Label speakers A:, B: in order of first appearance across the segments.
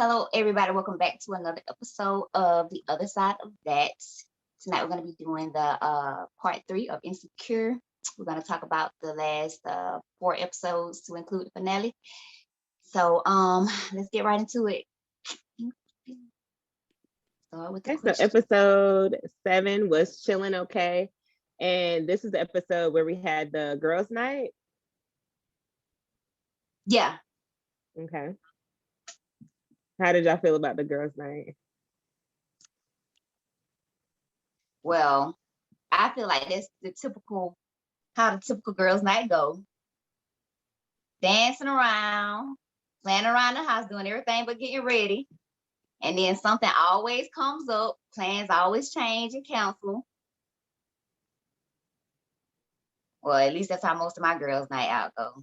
A: Hello, everybody. Welcome back to another episode of The Other Side of That. Tonight, we're going to be doing the part 3 of Insecure. We're going to talk about the last 4 episodes to include the finale. So, let's get right into it. Start with the
B: Okay, so episode 7 was Chillin, okay? And this is the episode where we had the girls' night.
A: Yeah.
B: Okay. How did y'all feel about the girls' night?
A: Well, I feel like that's how the typical girls' night go. Dancing around, playing around the house, doing everything but getting ready. And then something always comes up. Plans always change and cancel. Well, at least that's how most of my girls' night out go.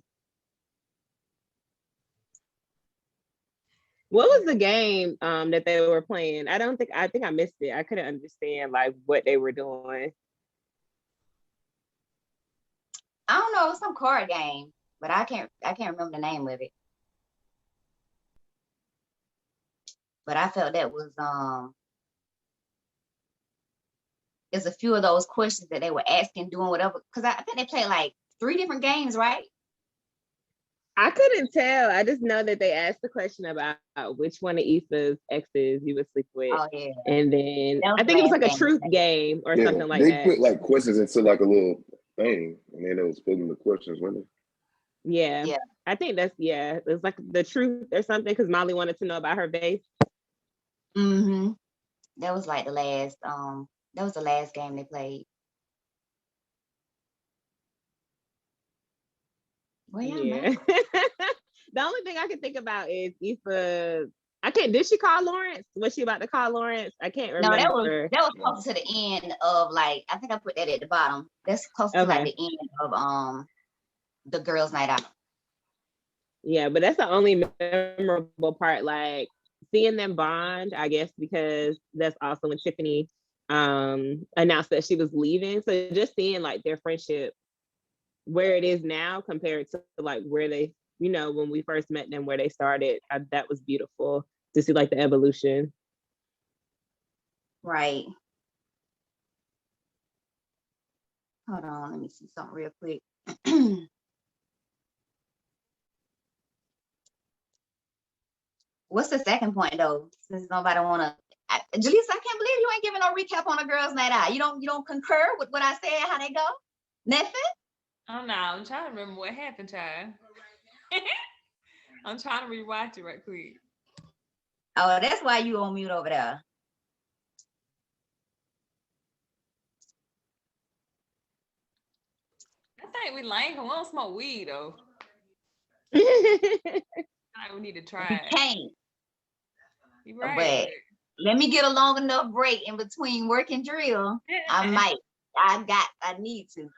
B: What was the game that they were playing? I think I missed it. I couldn't understand like what they were doing.
A: I don't know, some card game, but I can't remember the name of it. But I felt that was there's a few of those questions that they were asking, doing whatever, because I think they played like 3 different games, right?
B: I couldn't tell. I just know that they asked the question about which one of Issa's exes you would sleep with.
A: Oh yeah.
B: And then I think it was like a truth game or something like that.
C: They put like questions into like a little thing, and then it was filling the questions, wasn't it?
B: Yeah. I think it was like the truth or something, because Molly wanted to know about her base.
A: Mm-hmm. That was like the last game they played. Well,
B: yeah. The only thing I can think about is Issa. Did she call Lawrence? Was she about to call Lawrence? I can't remember.
A: No, that was close to the end of, like, I think I put that at the bottom. That's close to like the end of the girls' night out.
B: Yeah, but that's the only memorable part, like seeing them bond, I guess, because that's also when Tiffany announced that she was leaving. So just seeing like their friendship where it is now compared to like where they, when we first met them, where they started, that was beautiful to see like the evolution.
A: Right. Hold on, let me see something real quick. What's the second point though? Since nobody wanna, Jalisa, I can't believe you ain't giving no recap on a girls' night out. You don't concur with what I said, how they go? Nothing?
D: Oh no, I'm trying to remember what happened, child. I'm trying to rewatch it right quick.
A: Oh, that's why you on mute over there.
D: I think we lame. We don't smoke weed though. I think we need to try it.
A: You can't.
D: You're right.
A: But let me get a long enough break in between work and drill. I need to.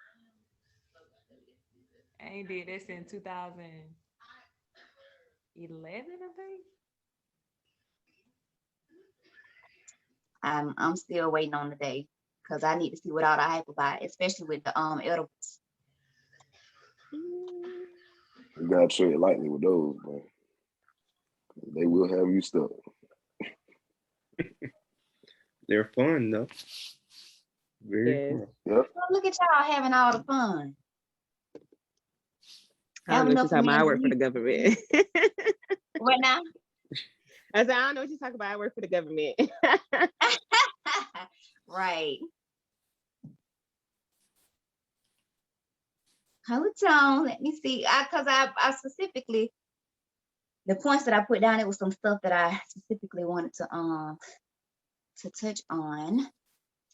D: I ain't did this in 2011, I think.
A: I'm still waiting on the day because I need to see what all the hype about, especially with the edibles.
C: You gotta tread lightly with those, but they will have you stuck.
E: They're fun though. Very fun.
C: Yep.
A: Well, look at y'all having all the fun.
B: I don't know what you're talking about. I work for the government.
A: What now?
B: I said, I don't know what you're talking about. I work for the government.
A: Right. Hold on. Let me see. Because I specifically, the points that I put down, it was some stuff that I specifically wanted to touch on.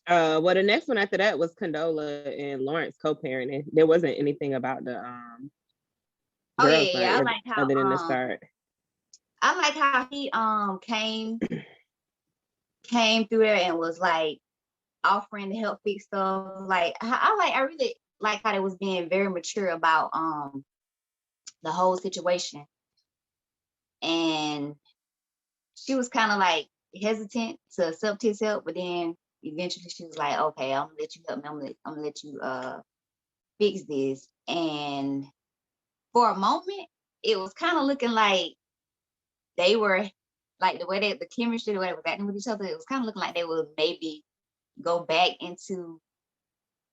B: Well, the next one after that was Condola and Lawrence co-parenting. There wasn't anything about the
A: I like how
B: other than the start.
A: I like how he came through there and was like offering to help fix stuff. Like I really like how they was being very mature about the whole situation. And she was kind of like hesitant to accept his help, but then eventually she was like, okay, I'm gonna let you help me. I'm gonna let you fix this. And for a moment, it was kind of looking like they were like the way the chemistry, the way they was acting with each other, it was kind of looking like they would maybe go back into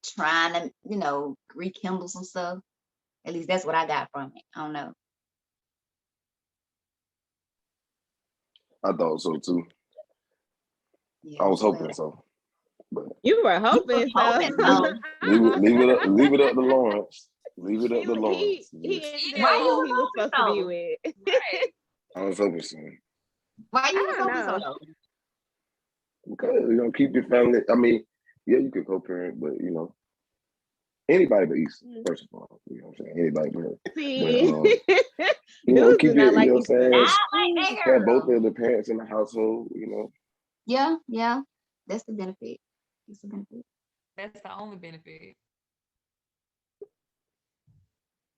A: trying to, rekindle some stuff. At least that's what I got from it. I don't know.
C: I thought so too.
A: Yeah,
C: I was
A: well,
C: hoping so. But
B: You were hoping so.
A: hoping so.
C: leave it up to Lawrence. Leave it up to
B: He
C: Lawrence.
B: ended
A: Why
B: up
A: you
B: who
A: was
B: he was
A: hoping
B: supposed to be
A: so?
B: with.
D: Right.
C: I was hoping so.
A: Why you
B: I
A: was
B: don't
A: hoping so
B: know.
A: though?
C: Because keep your family. I mean, yeah, you could co-parent, but anybody but Issa, first of all. You know what I'm saying? Anybody but her.
B: See,
C: But
B: dudes do not like
C: what I'm
B: each
C: saying?
B: other.
A: I like that
C: Have both
A: girl.
C: of the parents in the household,
A: Yeah, that's the benefit. It's the benefit.
D: That's the only benefit.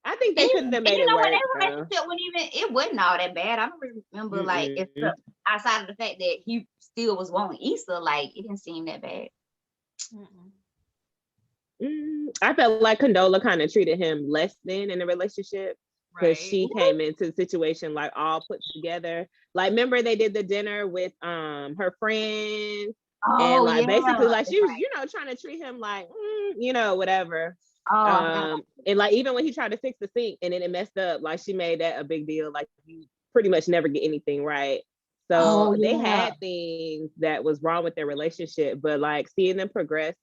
B: I think they could have
A: And
B: made
A: you
B: it
A: know what?
B: work.
A: That relationship it wasn't all that bad. I don't really remember except outside of the fact that he still was wanting Issa, like it didn't seem that bad.
B: I felt like Condola kind of treated him less than in the relationship because she came into the situation like all put together. Like, remember they did the dinner with her friends, and like basically like she was trying to treat him like whatever. And like even when he tried to fix the sink and then it messed up, like she made that a big deal. Like you pretty much never get anything right. So they had things that was wrong with their relationship, but like seeing them progress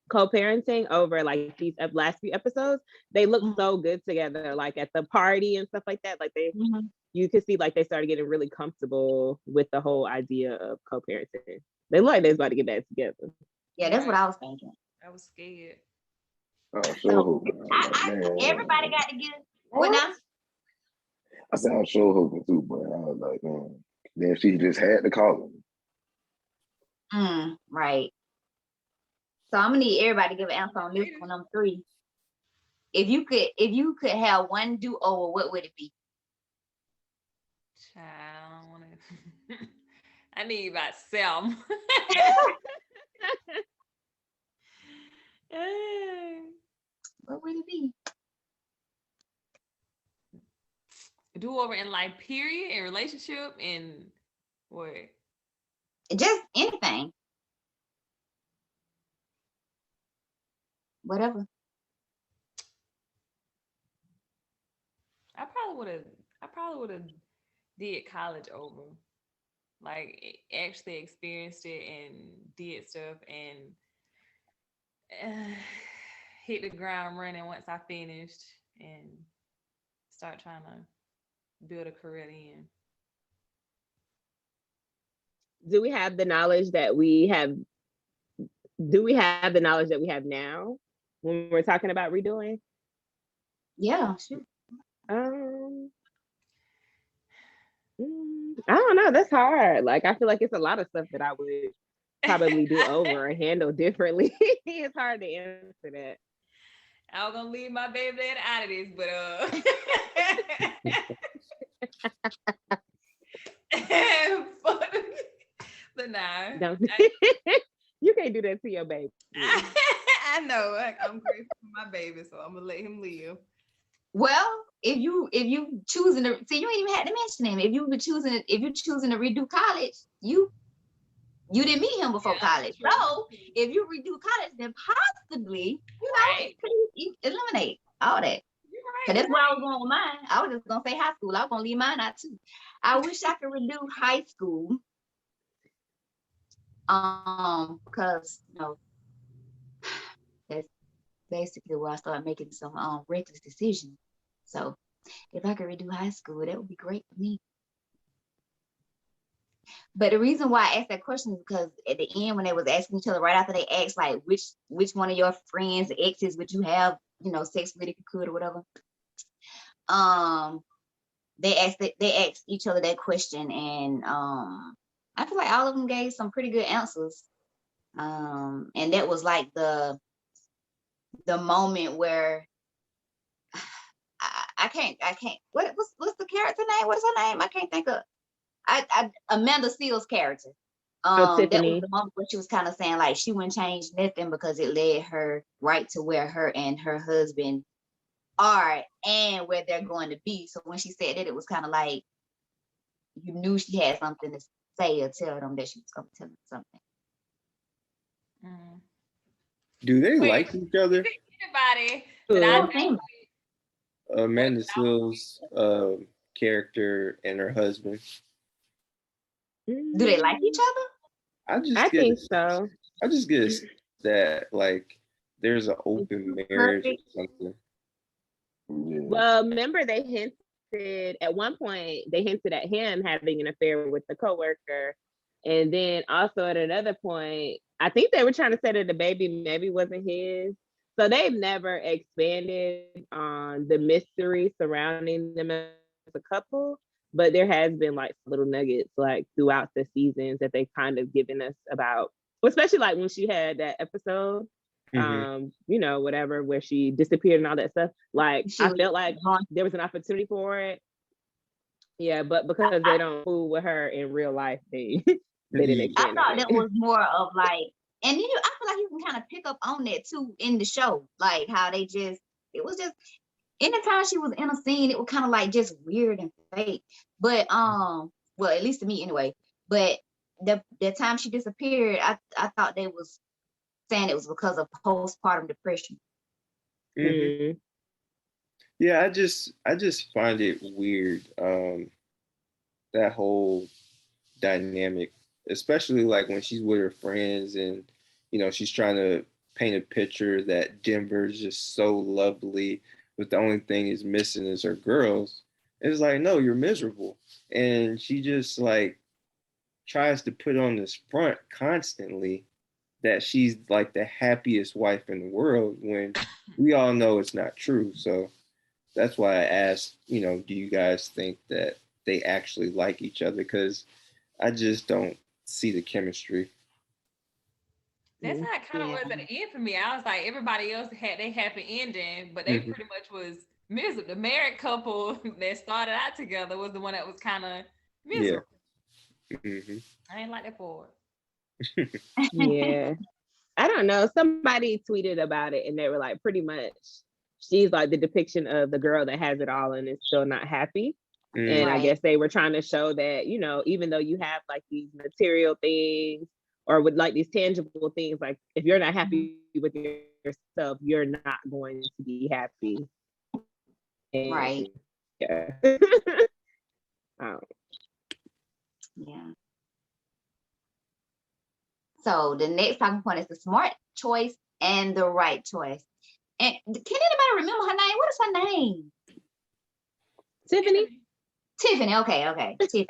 B: co-parenting over like these last few episodes, they look so good together, like at the party and stuff like that. Like you could see like they started getting really comfortable with the whole idea of co-parenting. They look like they're about to get that together.
A: Yeah, that's what I was thinking.
D: I was scared.
C: Oh, sure hope.
A: Everybody got to get what now?
C: I said I was sure hoping too, but I was like, man, then she just had to call him.
A: Right. So I'm gonna need everybody to give an answer on this one. I'm 3. If you could have one do-over, what would it be?
D: Child, I don't want to. I need about 7.
A: What would it be?
D: Do over in life, period, in relationship, and what?
A: Just anything. Whatever.
D: I probably would have did college over. Like actually experienced it and did stuff and hit the ground running once I finished and start trying to build a career in.
B: Do we have the knowledge that we have? Do we have the knowledge that we have now when we're talking about redoing?
A: Yeah, sure.
B: I don't know. That's hard. Like I feel like it's a lot of stuff that I would probably do over or handle differently. It's hard to answer that.
D: I was gonna leave my baby dad out of this, but nah.
B: You can't do that to your baby.
D: I know. I'm grateful for my baby, so I'm gonna let him live.
A: Well, if you choosing to see, you ain't even had to mention him. If you choosing to redo college, you didn't meet him before college. True. So if you redo college, then possibly you eliminate all that. Cause that's where I was going with mine. I was just gonna say high school. I was gonna leave mine out too. I wish I could redo high school. Because that's basically where I started making some reckless decisions. So if I could redo high school, that would be great for me. But the reason why I asked that question is because at the end, when they was asking each other, right after they asked like which one of your friends, exes, would you have, sex with if you could or whatever. They asked each other that question, and I feel like all of them gave some pretty good answers. And that was like the moment where I can't. What's the character name? What's her name? I can't think of. Amanda Seals' character. That was the moment where she was kind of saying like she wouldn't change nothing because it led her right to where her and her husband are and where they're going to be. So when she said that, it was kind of like you knew she had something to say or tell them that she was going to tell them something.
D: Mm.
E: Do they
D: Wait.
E: like each other?
D: Anybody that I
A: Whole
D: know
A: thing.
E: Amanda Seals' character and her husband.
A: Do they like each other?
B: I think so.
E: I just get that like there's an open marriage or something.
C: Yeah.
B: Well, remember they hinted at one point, they hinted at him having an affair with the coworker. And then also at another point, I think they were trying to say that the baby maybe wasn't his. So they've never expanded on the mystery surrounding them as a couple. But there has been like little nuggets like throughout the seasons that they've kind of given us about, especially like when she had that episode, you know, whatever, where she disappeared and all that stuff. Like I felt like there was an opportunity for it. Yeah, but because they don't fool with her in real life, they didn't
A: I
B: expand
A: thought
B: on
A: that
B: it.
A: was more of like, and then I feel like you can kind of pick up on that too in the show, like how they just, it was just, anytime she was in a scene, it was kind of like just weird and fake. But well, at least to me anyway. But the time she disappeared, I thought they was saying it was because of postpartum depression.
B: Mhm.
E: Yeah, I just find it weird, that whole dynamic, especially like when she's with her friends and you know she's trying to paint a picture that Denver is just so lovely, but the only thing is missing is her girls. It's like, no, you're miserable. And she just like tries to put on this front constantly that she's like the happiest wife in the world when we all know it's not true. So that's why I asked, you know, do you guys think that they actually like each other? Because I just don't see the chemistry.
D: That's how it kind of was at the end for me. I was like, everybody else had their happy ending, but they pretty much was miserable. The married couple that started out together was the one that was kind of miserable.
E: Yeah.
D: I ain't like that for
B: it. Yeah. I don't know. Somebody tweeted about it and they were like, pretty much, she's like the depiction of the girl that has it all and is still not happy. And I guess they were trying to show that, you know, even though you have like these material things or with like these tangible things, like if you're not happy with yourself, you're not going to be happy. And,
A: Right.
B: Yeah.
A: Yeah. So the next talking point is the smart choice and the right choice. And can anybody remember her name? What is her name? Tiffany. Okay. Tiffany.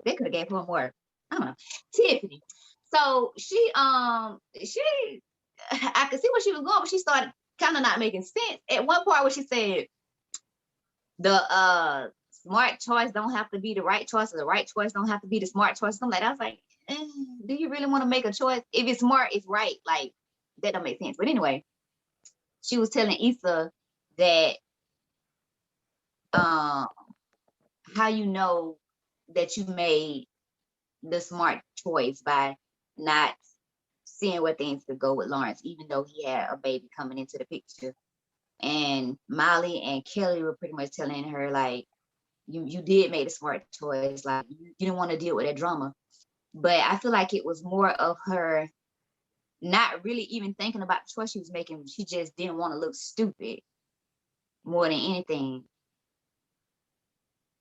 A: They could have gave her more. I don't know. Tiffany. So she I could see where she was going, but she started kind of not making sense. At one part where she said the smart choice don't have to be the right choice, or the right choice don't have to be the smart choice. Something like that. I was like, do you really want to make a choice? If it's smart, it's right. Like that don't make sense. But anyway, she was telling Issa that how you know that you made the smart choice by not seeing where things could go with Lawrence, even though he had a baby coming into the picture. And Molly and Kelly were pretty much telling her, like, you did make the smart choice. Like, you didn't want to deal with that drama. But I feel like it was more of her not really even thinking about the choice she was making. She just didn't want to look stupid more than anything.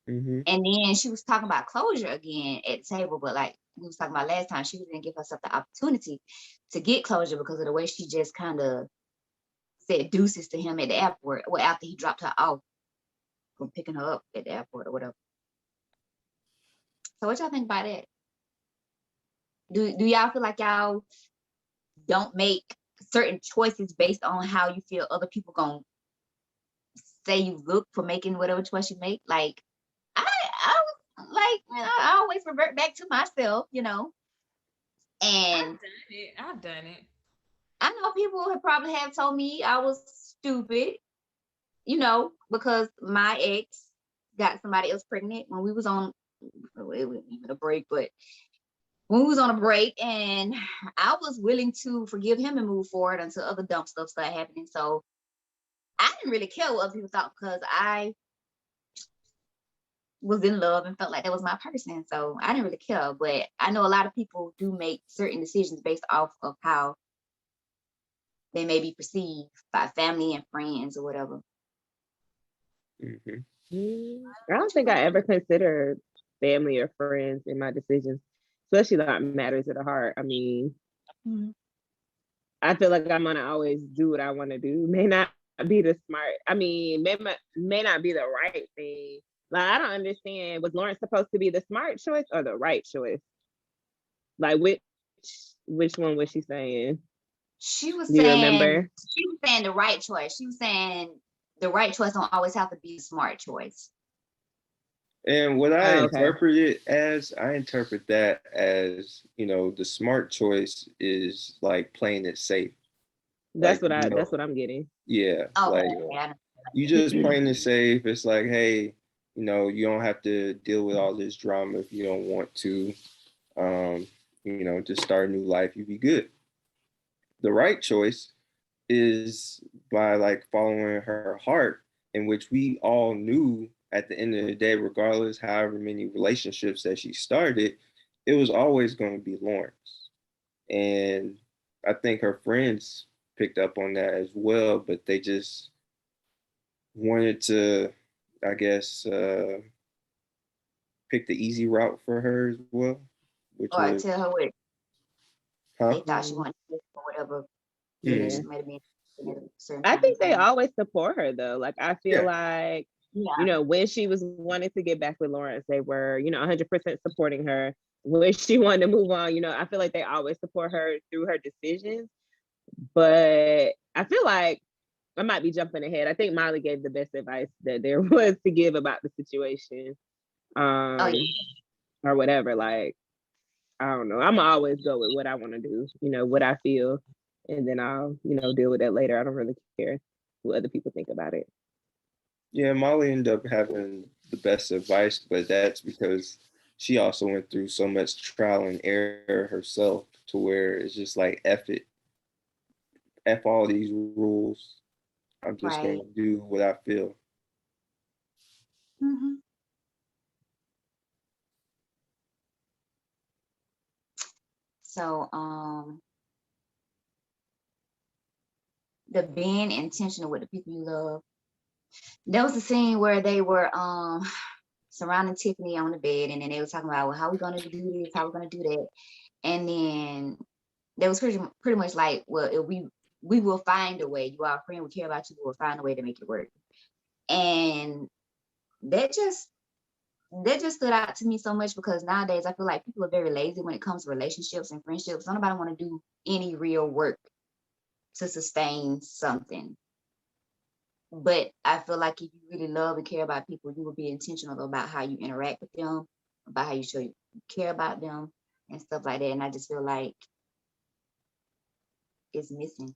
A: And then she was talking about closure again at the table, but like we was talking about last time, she didn't give herself the opportunity to get closure because of the way she just kind of said deuces to him at the airport. Well, after he dropped her off from picking her up at the airport or whatever. So what y'all think about that? Do y'all feel like y'all don't make certain choices based on how you feel other people gonna say you look for making whatever choice you make? Like I like, I always revert back to myself, you know. And
D: I've done it.
A: I know people have probably have told me I was stupid, you know, because my ex got somebody else pregnant when we was on, it wasn't even a break, but when we was on a break, and I was willing to forgive him and move forward until other dumb stuff started happening. So I didn't really care what other people thought because was in love and felt like that was my person. So I didn't really care. But I know a lot of people do make certain decisions based off of how they may be perceived by family and friends or whatever.
B: I don't think I ever considered family or friends in my decisions, especially like matters of the heart. I mean, I feel like I'm gonna always do what I want to do. May not be the smart. I mean, may not be the right thing. Like I don't understand. Was Lawrence supposed to be the smart choice or the right choice? Like which one was she saying?
A: She was
B: Do you
A: saying
B: remember?
A: the right choice. She was saying the right choice don't always have to be a smart choice.
E: And what I
B: okay.
E: I interpret that as, you know, the smart choice is like playing it safe.
B: That's
E: like,
B: what that's what I'm getting.
E: Yeah.
A: Oh,
E: like
A: yeah.
E: you just playing it safe. It's like, hey, you know, you don't have to deal with all this drama if you don't want to. You know, just start a new life, you be good. The right choice is by like following her heart, in which we all knew at the end of the day, regardless however many relationships that she started, it was always going to be Lawrence. And I think her friends picked up on that as well, but they just wanted to, I guess, pick the easy route for her as well, which
A: Or
E: was,
A: tell her what
E: huh?
A: they thought she wanted to do or whatever.
B: Yeah.
A: She might have been at a certain
B: I
A: point
B: think
A: in
B: they
A: time.
B: always support her though. Like I feel
E: Yeah.
B: like,
A: Yeah.
B: you know, when she was wanting to get back with Lawrence, they were, you know, 100% supporting her. When she wanted to move on, you know, I feel like they always support her through her decisions. But I feel like I might be jumping ahead. I think Molly gave the best advice that there was to give about the situation.
A: Oh, yeah.
B: Or whatever. Like, I don't know. I'm always go with what I want to do, you know, what I feel. And then I'll, you know, deal with that later. I don't really care what other people think about it.
E: Yeah, Molly ended up having the best advice, but that's because she also went through so much trial and error herself to where it's just like, F it, F all these rules. I'm just
A: Right.
E: going to do what I feel.
A: Mm-hmm. So, the being intentional with the people you love. There was a scene where they were surrounding Tiffany on the bed, and then they were talking about, well, how we gonna do this, how we gonna do that, and then there was pretty much like, well, if we will find a way. You are a friend, we care about you, we will find a way to make it work. And that just stood out to me so much, because nowadays I feel like people are very lazy when it comes to relationships and friendships. Nobody want to do any real work to sustain something. But I feel like if you really love and care about people, you will be intentional about how you interact with them, about how you show you care about them and stuff like that. And I just feel like it's missing.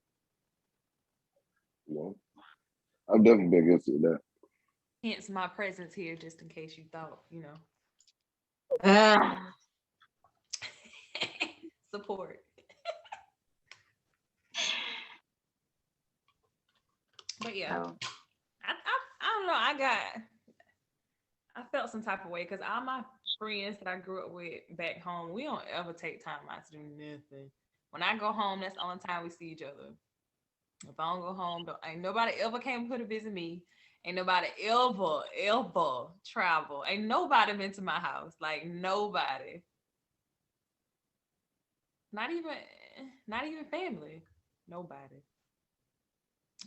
C: Yeah. I've definitely been guilty of that.
D: Hence my presence here, just in case you thought, you know. Support. But yeah,
A: So,
D: I don't know. I felt some type of way because all my friends that I grew up with back home, we don't ever take time out to do nothing. When I go home, that's the only time we see each other. If I don't go home, ain't nobody ever came to visit me. Ain't nobody ever travel. Ain't nobody been to my house. Like nobody. Not even family. Nobody.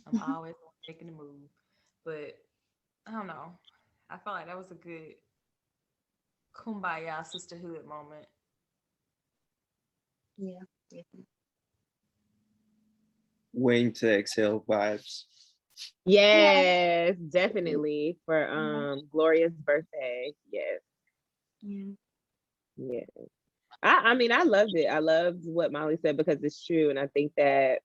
D: I'm always making the move. But I don't know. I felt like that was a good kumbaya sisterhood moment.
A: yeah, definitely.
E: Waiting to exhale vibes.
B: Yes, definitely. For Gloria's birthday. Yes.
A: Yeah.
B: Yes. I mean, I loved it. I loved what Molly said because it's true. And I think that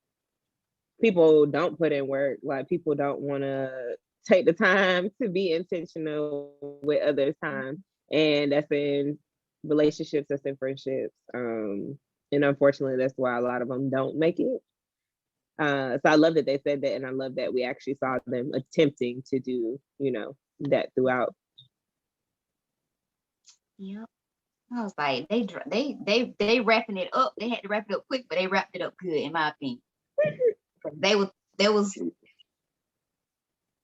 B: people don't put in work. Like people don't want to take the time to be intentional with others' time. And that's in relationships, that's in friendships. And unfortunately, that's why a lot of them don't make it. So I love that they said that, and I love that we actually saw them attempting to do, you know, that throughout.
A: Yep. I was like, they wrapping it up. They had to wrap it up quick, but they wrapped it up good, in my opinion. They was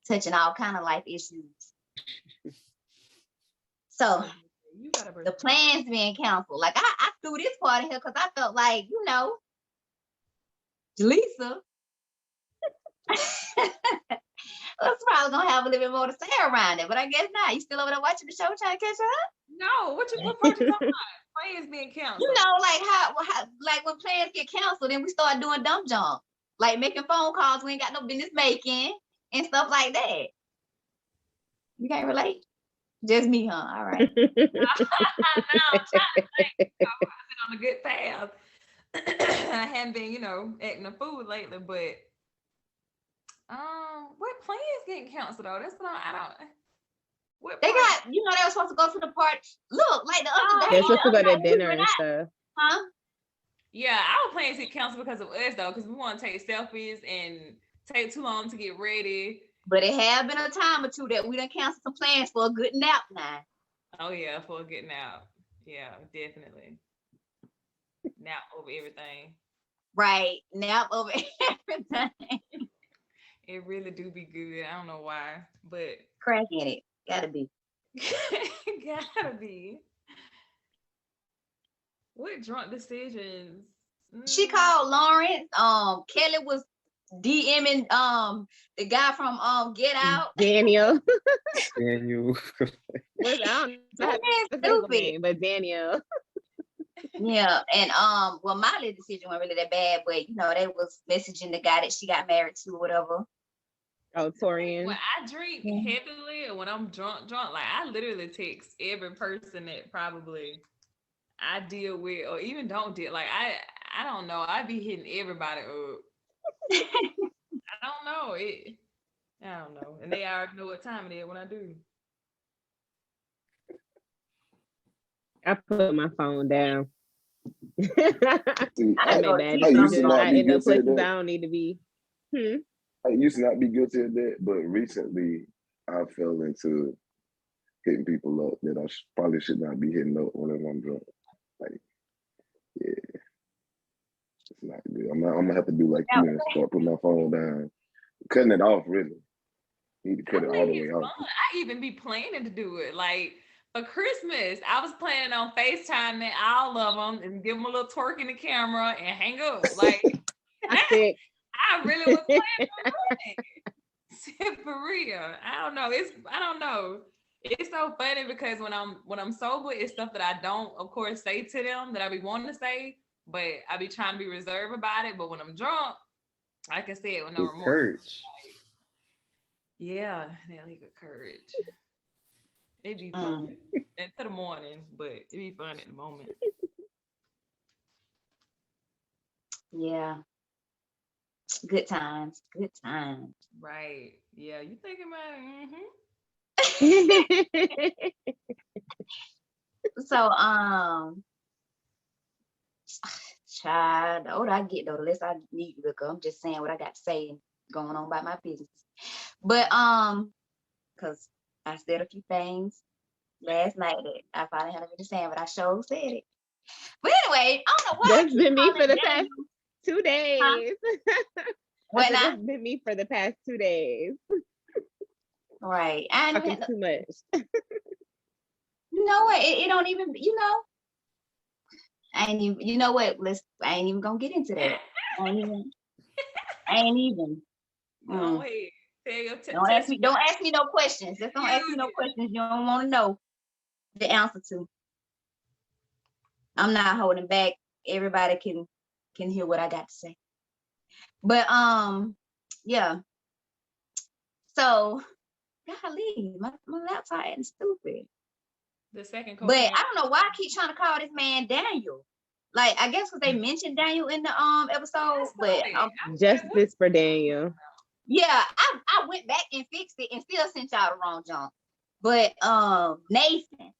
A: touching all kind of life issues. So
D: You gotta
A: the plans being canceled. Like I threw this part in here because I felt like, Lisa was probably gonna have a little bit more to say around it, but I guess not. You still over there watching the show trying to catch up?
D: No, what part you talking about? Plans being canceled.
A: Like how like when plans get canceled, then we start doing dumb junk, like making phone calls we ain't got no business making and stuff like that. You can't relate? Just me, huh? All right.
D: No, I'm trying to think. I've been on a good path. I haven't been, acting a fool lately, but what plans getting canceled though? That's what I don't. What
A: They
D: part?
A: got, they were supposed to go to the park. Look, like the other day.
B: They're supposed to go to
A: we
B: dinner
A: went
B: and
A: out,
B: stuff.
A: huh?
D: Yeah, our plans get canceled because of us though, because we want to take selfies and take too long to get ready.
A: But it have been a time or two that we done canceled some plans for a good nap now.
D: Oh yeah, for a good nap. Yeah, definitely. Nap over everything.
A: Right. Nap over everything.
D: It really do be good. I don't know why, but
A: Crack in it. Gotta be.
D: gotta be. What drunk decisions?
A: She called Lawrence. Kelly was DMing the guy from Get Out.
B: Daniel.
E: Daniel.
B: I don't know how to say his
A: Stupid.
B: name, but Daniel.
A: Yeah, and well, my little decision wasn't really that bad, but they was messaging the guy that she got married to or whatever.
B: Oh, Taurean.
D: When I drink heavily and when I'm drunk, like I literally text every person that probably I deal with or even don't deal. Like I don't know. I be hitting everybody up. I don't know. I don't know. And they already know what time it is when I do.
B: I put my phone down.
C: See,
B: I'm
A: go
B: in
A: to
B: bad
A: sleep
B: places.
C: not
B: I
C: be
B: end up
C: guilty of
B: places
C: that.
B: I don't need to be.
C: I used to not be guilty of that, but recently I fell into hitting people up that I probably should not be hitting up whenever I'm drunk. Like, yeah, it's not good. I'm gonna have to do like you and start putting my phone down, cutting it off. Really, need to cut it all the way off.
D: I even be planning to do it. Like for Christmas, I was planning on FaceTiming all of them and give them a little twerk in the camera and hang up. Like I really was planning on doing it. For real. I don't know. It's so funny because when I'm sober, it's stuff that I don't, of course, say to them that I be wanting to say, but I be trying to be reserved about it. But when I'm drunk, I can say it with no remorse.
E: Courage.
D: Yeah, that legal courage. It'd be fun until the morning, but it'd be fun at the moment.
A: Yeah. Good times. Good times.
D: Right. Yeah, you thinking about it?
A: So, child, the older I get though, the less I need to look up. I'm just saying what I got to say and going on about my business. But because I said a few things last night that I finally had nothing to say, but I sure said it. But anyway, I don't know why.
B: That's been me for the past 2 days.
A: Huh? What now?
B: That's been me for the past 2 days.
A: Right. I ain't
B: Talking
A: even,
B: too much.
A: you know what? It don't even, I ain't even, you know what? I ain't even gonna get into that. I ain't even.
D: Don't wait.
A: Don't ask me no questions. Just don't ask me no questions you don't want to know the answer to. I'm not holding back. Everybody can hear what I got to say. But yeah. So golly, my laptop ain't stupid.
D: The second
A: But I don't know why I keep trying to call this man Daniel. Like, I guess because they mentioned Daniel in the episode, but
B: justice for Daniel.
A: Yeah, I went back and fixed it and still sent y'all the wrong junk. But Nathan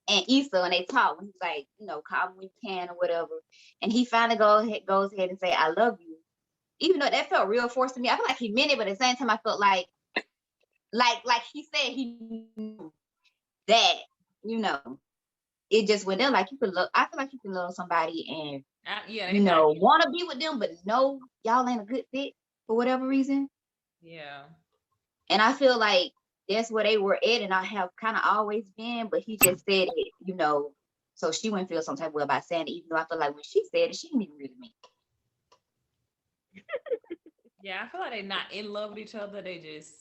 A: and Issa, and they talk, and he's like, call me when you can or whatever. And he finally goes ahead and say, I love you. Even though that felt real forced to me. I feel like he meant it, but at the same time I felt like he said he knew that, it just went there. Like you could love, I feel like you can love somebody and
D: Yeah,
A: you know want to be with them, but no, y'all ain't a good fit for whatever reason.
D: yeah.
A: And I feel like that's where they were at, and I have kind of always been. But he just said it, you know, so she wouldn't feel some type of way about saying it, even though I feel like when she said it, she didn't even really mean it.
D: Yeah, I feel like they're not in love with each other. They just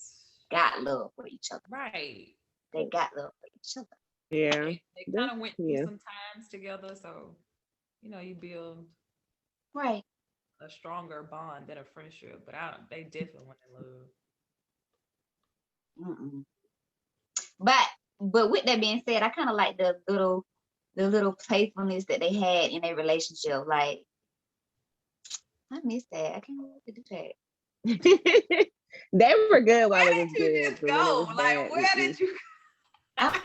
A: Got love for each other.
D: right.
A: They got love for each other.
B: Yeah.
D: They kind of went through
B: Yeah.
D: some times together, so you know you build
A: Right.
D: a stronger bond than a friendship. But they definitely went in love.
A: Mm-mm. But with that being said, I kind of like the little playfulness that they had in their relationship. Like I miss that. I can't wait to do that.
B: They were good while
D: Where
B: it
D: did
B: was
D: you
B: good,
D: just
B: but when it
D: go?
B: was
D: Like,
B: bad,
D: where did you?
A: I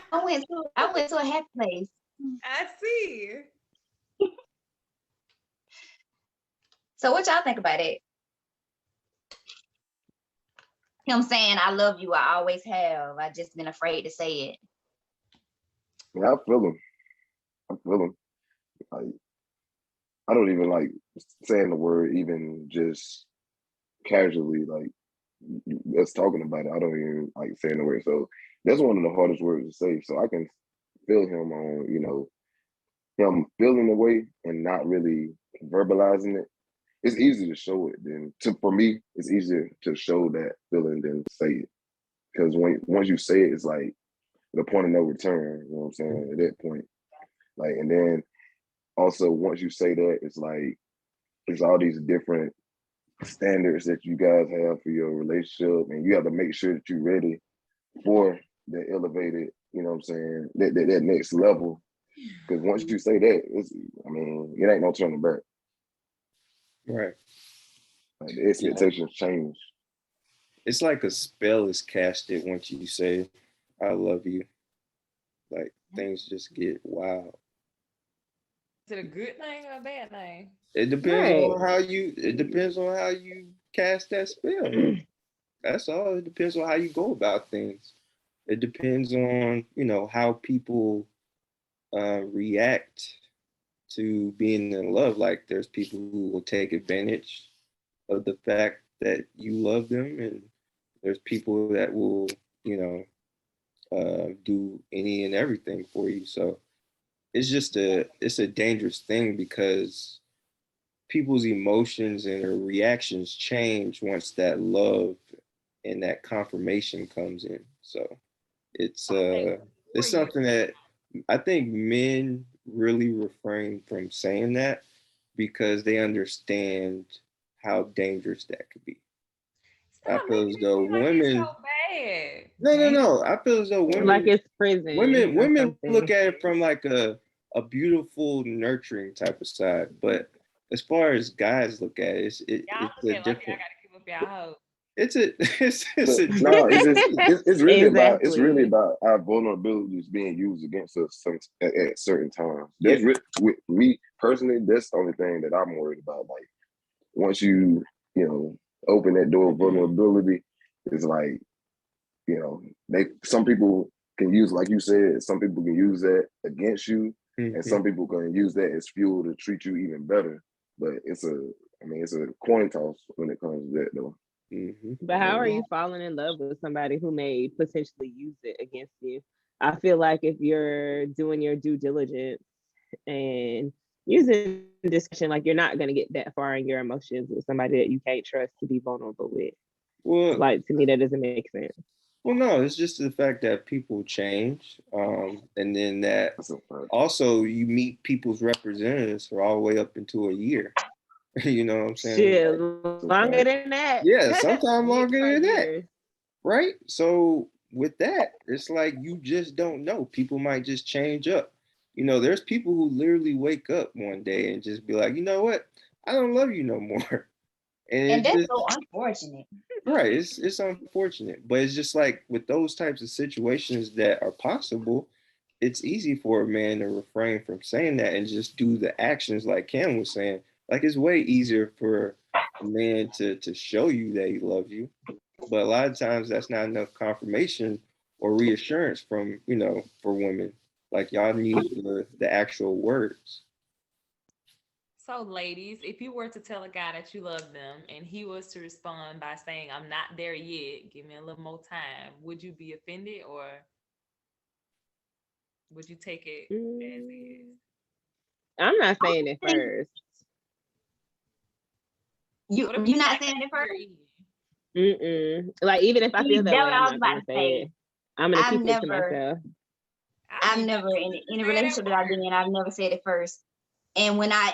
A: went to a happy place.
D: I see.
A: So what y'all think about it? Him saying, "I love you. I always have. I just been afraid to say it."
C: Yeah, I feel him. I feel him. Like I don't even like saying the word, even just casually. Like us talking about it, I don't even like saying the word. So that's one of the hardest words to say. So I can feel him on, him feeling the way and not really verbalizing it. It's easier to show it than for me. It's easier to show that feeling than say it, because once you say it, it's like the point of no return. You know what I'm saying? At that point, like, and then also once you say that, it's like there's all these different standards that you guys have for your relationship, and you have to make sure that you're ready for the elevated. You know what I'm saying? That next level. Because once you say that, it ain't no turning back.
E: Right.
C: Like the expectations change.
E: It's like a spell is casted once you say, "I love you." Like things just get wild.
D: Is it a good thing or a bad thing?
E: It depends
B: Right.
E: on how you. It depends on how you cast that spell. That's all. It depends on how you go about things. It depends on how people react to being in love. Like there's people who will take advantage of the fact that you love them, and there's people that will do any and everything for you. So it's a dangerous thing because people's emotions and their reactions change once that love and that confirmation comes in. So it's something that I think men really refrain from saying that because they understand how dangerous that could be. I
D: Stop
E: feel
D: making
E: as
D: it
E: though
D: seem like it's
E: women
D: so bad.
E: no. I feel as though
B: Like it's prison.
E: women look at it from like a beautiful, nurturing type of side. But as far as guys look at it,
D: Y'all
E: it's
D: look
E: a
D: at it like y'all
E: different.
D: gotta keep up y'all hope.
E: It's a it's a
C: No, it's really about
B: Exactly.
C: our vulnerabilities being used against us at certain times.
E: Yeah.
C: With me personally, that's the only thing that I'm worried about. Like once you open that door of vulnerability, it's like some people can use, like you said, some people can use that against you, and some people can use that as fuel to treat you even better. But it's a coin toss when it comes to that, though.
B: But how are you falling in love with somebody who may potentially use it against you? I feel like if you're doing your due diligence and using discussion, like you're not going to get that far in your emotions with somebody that you can't trust to be vulnerable with.
E: Well,
B: like to me, that doesn't make sense.
E: Well, no, it's just the fact that people change, and then that also you meet people's representatives for all the way up into a year. You know what I'm saying?
B: Shit, longer than that.
E: Yeah, sometimes longer than that.
B: Years.
E: Right? So with that, it's like you just don't know. People might just change up. There's people who literally wake up one day and just be like, you know what? I don't love you no more.
A: And that's so unfortunate.
E: Right. It's unfortunate. But it's just like with those types of situations that are possible, it's easy for a man to refrain from saying that and just do the actions like Cam was saying. Like it's way easier for a man to show you that he loves you. But a lot of times that's not enough confirmation or reassurance from, for women. Like y'all need the actual words.
D: So, ladies, if you were to tell a guy that you love them and he was to respond by saying, "I'm not there yet, give me a little more time," would you be offended or would you take it as is?
B: I'm not saying it first.
A: You
D: What if
A: you're
D: he's
A: not
D: like
A: saying
D: a
A: it first?
D: year in?
B: Like even if I feel that
A: That's
B: way,
A: what
B: I'm
A: I was
B: not
A: about
B: gonna
A: to
B: say it.
A: say.
B: I'm gonna
A: I've
B: keep it to
A: never,
B: myself.
D: I'd
A: I've
D: be
A: never
D: just
A: in
D: to
A: any
D: say it at
A: relationship that I've been
D: work.
A: in, I've never said it first. And when I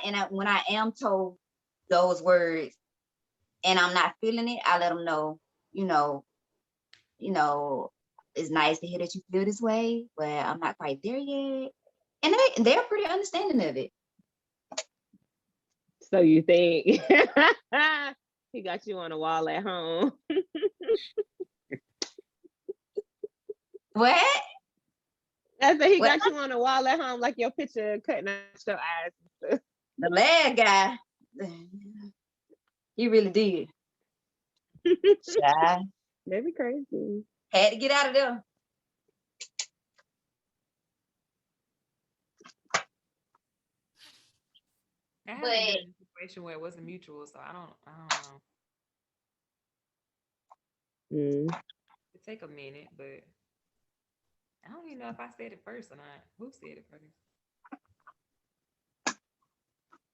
A: am told those words and I'm not feeling it, I let them know, you know, it's nice to hear that you feel this way, but I'm not quite there yet. And they're pretty understanding of it.
B: So you think he got you on a wall at home?
A: What?
B: I said he
A: What?
B: got you on a wall at home, like your picture cutting out your eyes.
A: The leg guy, he really did. Shy.
B: That'd be crazy.
A: Had to get out of there.
D: I haven't
A: But
D: been in a situation where it wasn't mutual, so I don't know.
B: Mm.
D: It take a minute, but I don't even know if I said it first or not. Who said it first?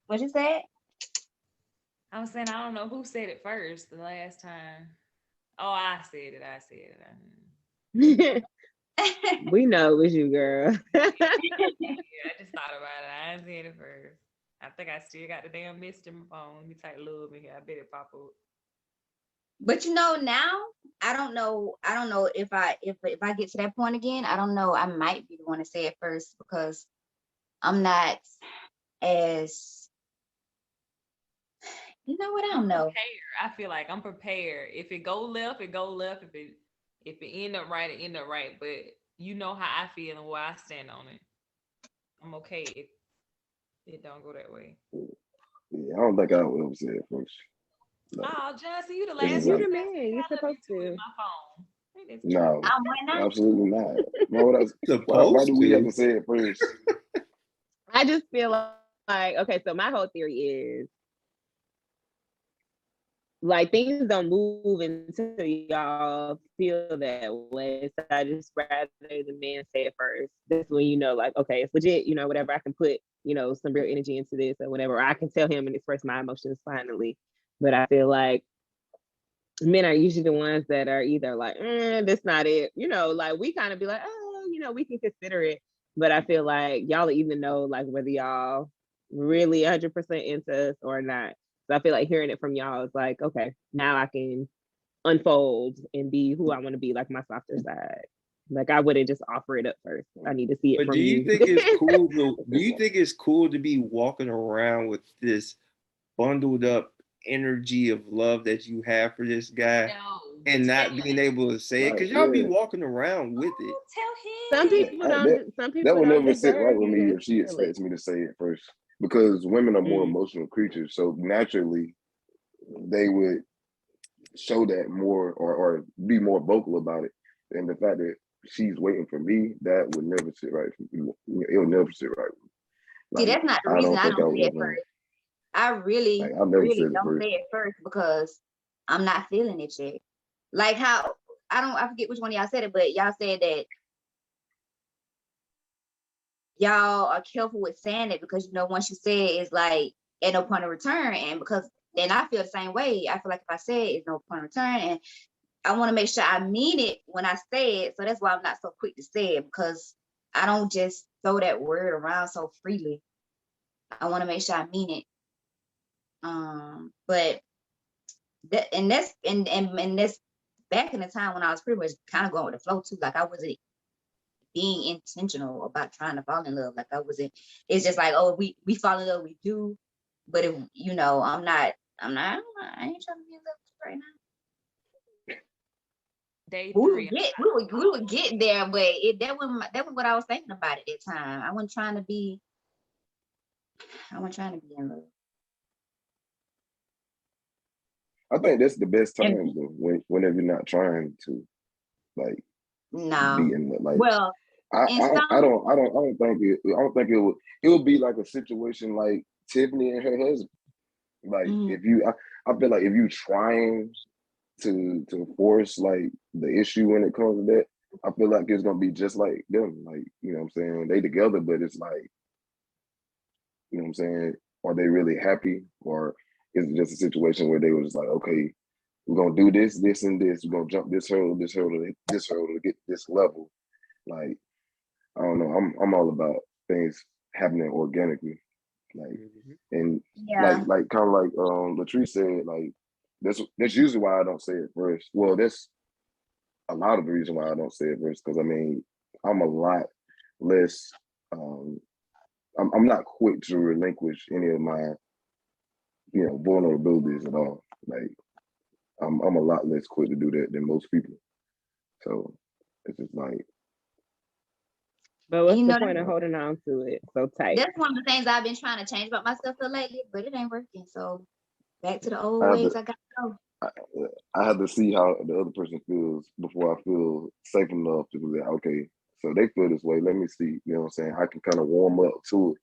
A: what you said?
D: I was saying I don't know who said it first the last time. Oh, I said it. I said it.
B: We know it was you, girl.
D: Yeah, I just thought about it. I said it first. I think I still got the damn message in my phone. Let me type love in here. I bet it pop up.
A: But now I don't know if I get to that point again. I don't know. I might be the one to say it first because I'm not as, you know what? I don't know.
D: Prepared. I feel like I'm prepared. If it go left, it go left. If it end up right, it end up right. But you know how I feel and where I stand on it. I'm okay if it don't go that way.
C: Yeah, I don't think I would ever say it first. No,
D: Oh, Johnson, you the
C: It's
D: last
C: just
B: You
D: person
B: the
C: like,
D: that
B: man. You're
D: I love
B: supposed
D: you too in
B: to.
D: my phone. Ain't that the truth?
C: no,
A: Why not?
C: absolutely not. Why would I? Why
E: Supposed
C: do we have
E: to.
C: to say it first?
B: I just feel like, okay, so my whole theory is like things don't move until y'all feel that way. So I just rather the man say it first. That's when you know, like, okay, it's legit, whatever. I can put, some real energy into this or whatever. Or I can tell him and express my emotions finally. But I feel like men are usually the ones that are either like, that's not it. Like we kind of be like, oh, we can consider it. But I feel like y'all even know like whether y'all really 100% into us or not. So I feel like hearing it from y'all is like, okay, now I can unfold and be who I want to be, like my softer side. Like I wouldn't just offer it up first. I need to see it
E: But
B: from
E: do you
B: you.
E: think it's cool to be walking around with this bundled up energy of love that you have for this guy
D: No,
E: and not
D: tell
E: being able to say it?
C: Like,
E: Because y'all be
C: yeah,
E: walking around with it.
D: him.
B: Some
D: Tell him.
B: people
C: like
B: don't. Some
C: that
B: people
C: would
B: don't
C: never sit right
B: deserve
C: with
B: you
C: me
B: to
C: if she
B: feel it.
C: expects me to say it first, because women are more
B: Mm.
C: emotional creatures, so naturally they would show that more or be more vocal about it. And the fact that she's waiting for me, that would never sit right with me. It would never sit right with me.
A: See,
C: Like,
A: that's not the
C: I
A: reason
C: don't
A: I
C: think I
A: don't say
C: would
A: it
C: ever,
A: first. I
C: like,
A: really,
C: I've never
A: really
C: said it
A: don't
C: first.
A: say it first because I'm not feeling it yet. Like how I forget which one of y'all said it, but y'all said that y'all are careful with saying it because once you say it, it's like at no point of return. And because then I feel the same way. I feel like if I say it, it's no point of return. And I want to make sure I mean it when I say it. So that's why I'm not so quick to say it, because I don't just throw that word around so freely. I want to make sure I mean it. But that's back in the time when I was pretty much kind of going with the flow too. Like I wasn't being intentional about trying to fall in love. Like I wasn't. It's just like, oh, we fall in love, we do. But if I'm not. I ain't trying to be in love right now.
D: Day
A: We
D: 3.
A: would get there, but that was what I was thinking about at that time. I wasn't trying to be in love.
C: I think that's the best
A: And
C: time though, whenever you're not trying to like
A: no.
C: be in the like.
A: Well, And
C: I
A: some,
C: don't think it would be like a situation like Tiffany and her husband. Like
A: Mhm.
C: if you, I feel like if you trying to force like the issue when it comes to that, I feel like it's gonna be just like them. Like, you know what I'm saying? They together, but it's like, you know what I'm saying? Are they really happy? Or is it just a situation where they were just like, okay, we're gonna do this, this, and this, we're gonna jump this hurdle, this hurdle, this hurdle to get this level. Like, I don't know. I'm all about things happening organically. Like, and
A: yeah.
C: like kind of like Latrice said, like that's usually why I don't say it first. Well, that's a lot of the reason why I don't say it first, because I mean, I'm a lot less I'm not quick to relinquish any of my, vulnerabilities at all. Like I'm a lot less quick to do that than most people. So it's just like,
B: But what's
A: You
B: the
A: know,
B: point of holding on to it so tight?
A: that's one of the things I've been trying to change about myself lately, but it ain't working. So back to the old
C: I have
A: ways
C: to
A: I got to go.
C: I have to see how the other person feels before I feel safe enough to be like, okay, so they feel this way. Let me see. You know what I'm saying? I can kind of warm up to it.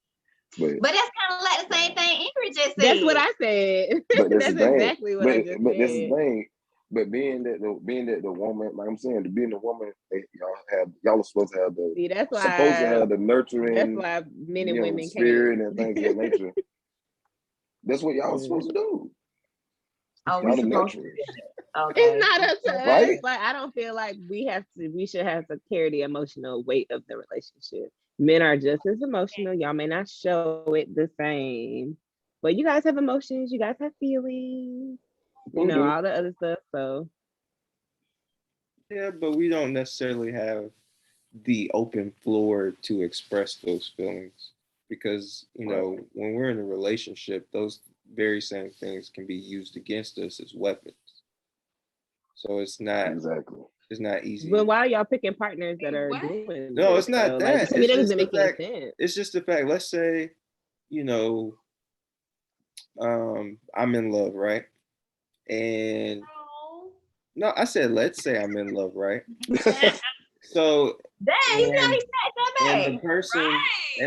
A: But that's kind of like the same thing Ingrid just said.
B: That's what I said.
C: But that's
B: That's
C: the thing.
B: exactly what I just
C: But this is
B: said.
C: the thing. But being that the woman, like I'm saying, being the woman, y'all are supposed to have the
B: See, that's
C: supposed to
B: why
C: have the nurturing,
B: men and women
C: spirit
B: can't.
C: and things of that nature. That's what y'all are supposed to do.
A: Oh,
C: Y'all
A: we
C: the
A: supposed to.
C: nurturers.
A: Okay.
B: It's not up to us.
C: Right?
B: Like, I don't feel like we should have to carry the emotional weight of the relationship. Men are just as emotional. Y'all may not show it the same, but you guys have emotions. You guys have feelings.
C: We do.
B: All the other stuff. So
E: Yeah, but we don't necessarily have the open floor to express those feelings because, when we're in a relationship, those very same things can be used against us as weapons. So it's not
C: Exactly.
E: easy.
B: but why are y'all picking partners that are
D: What?
B: doing
E: No,
B: this,
E: it's not
B: though?
E: that.
B: Like, to me,
E: It's
B: that
E: just
B: doesn't
E: the
B: make any
E: fact.
B: sense.
E: It's just the fact. Let's say, I'm in love, right? And
D: Oh.
E: no, I said let's say I'm in love, right? So
A: Dang, you know
E: and
A: he said that
E: and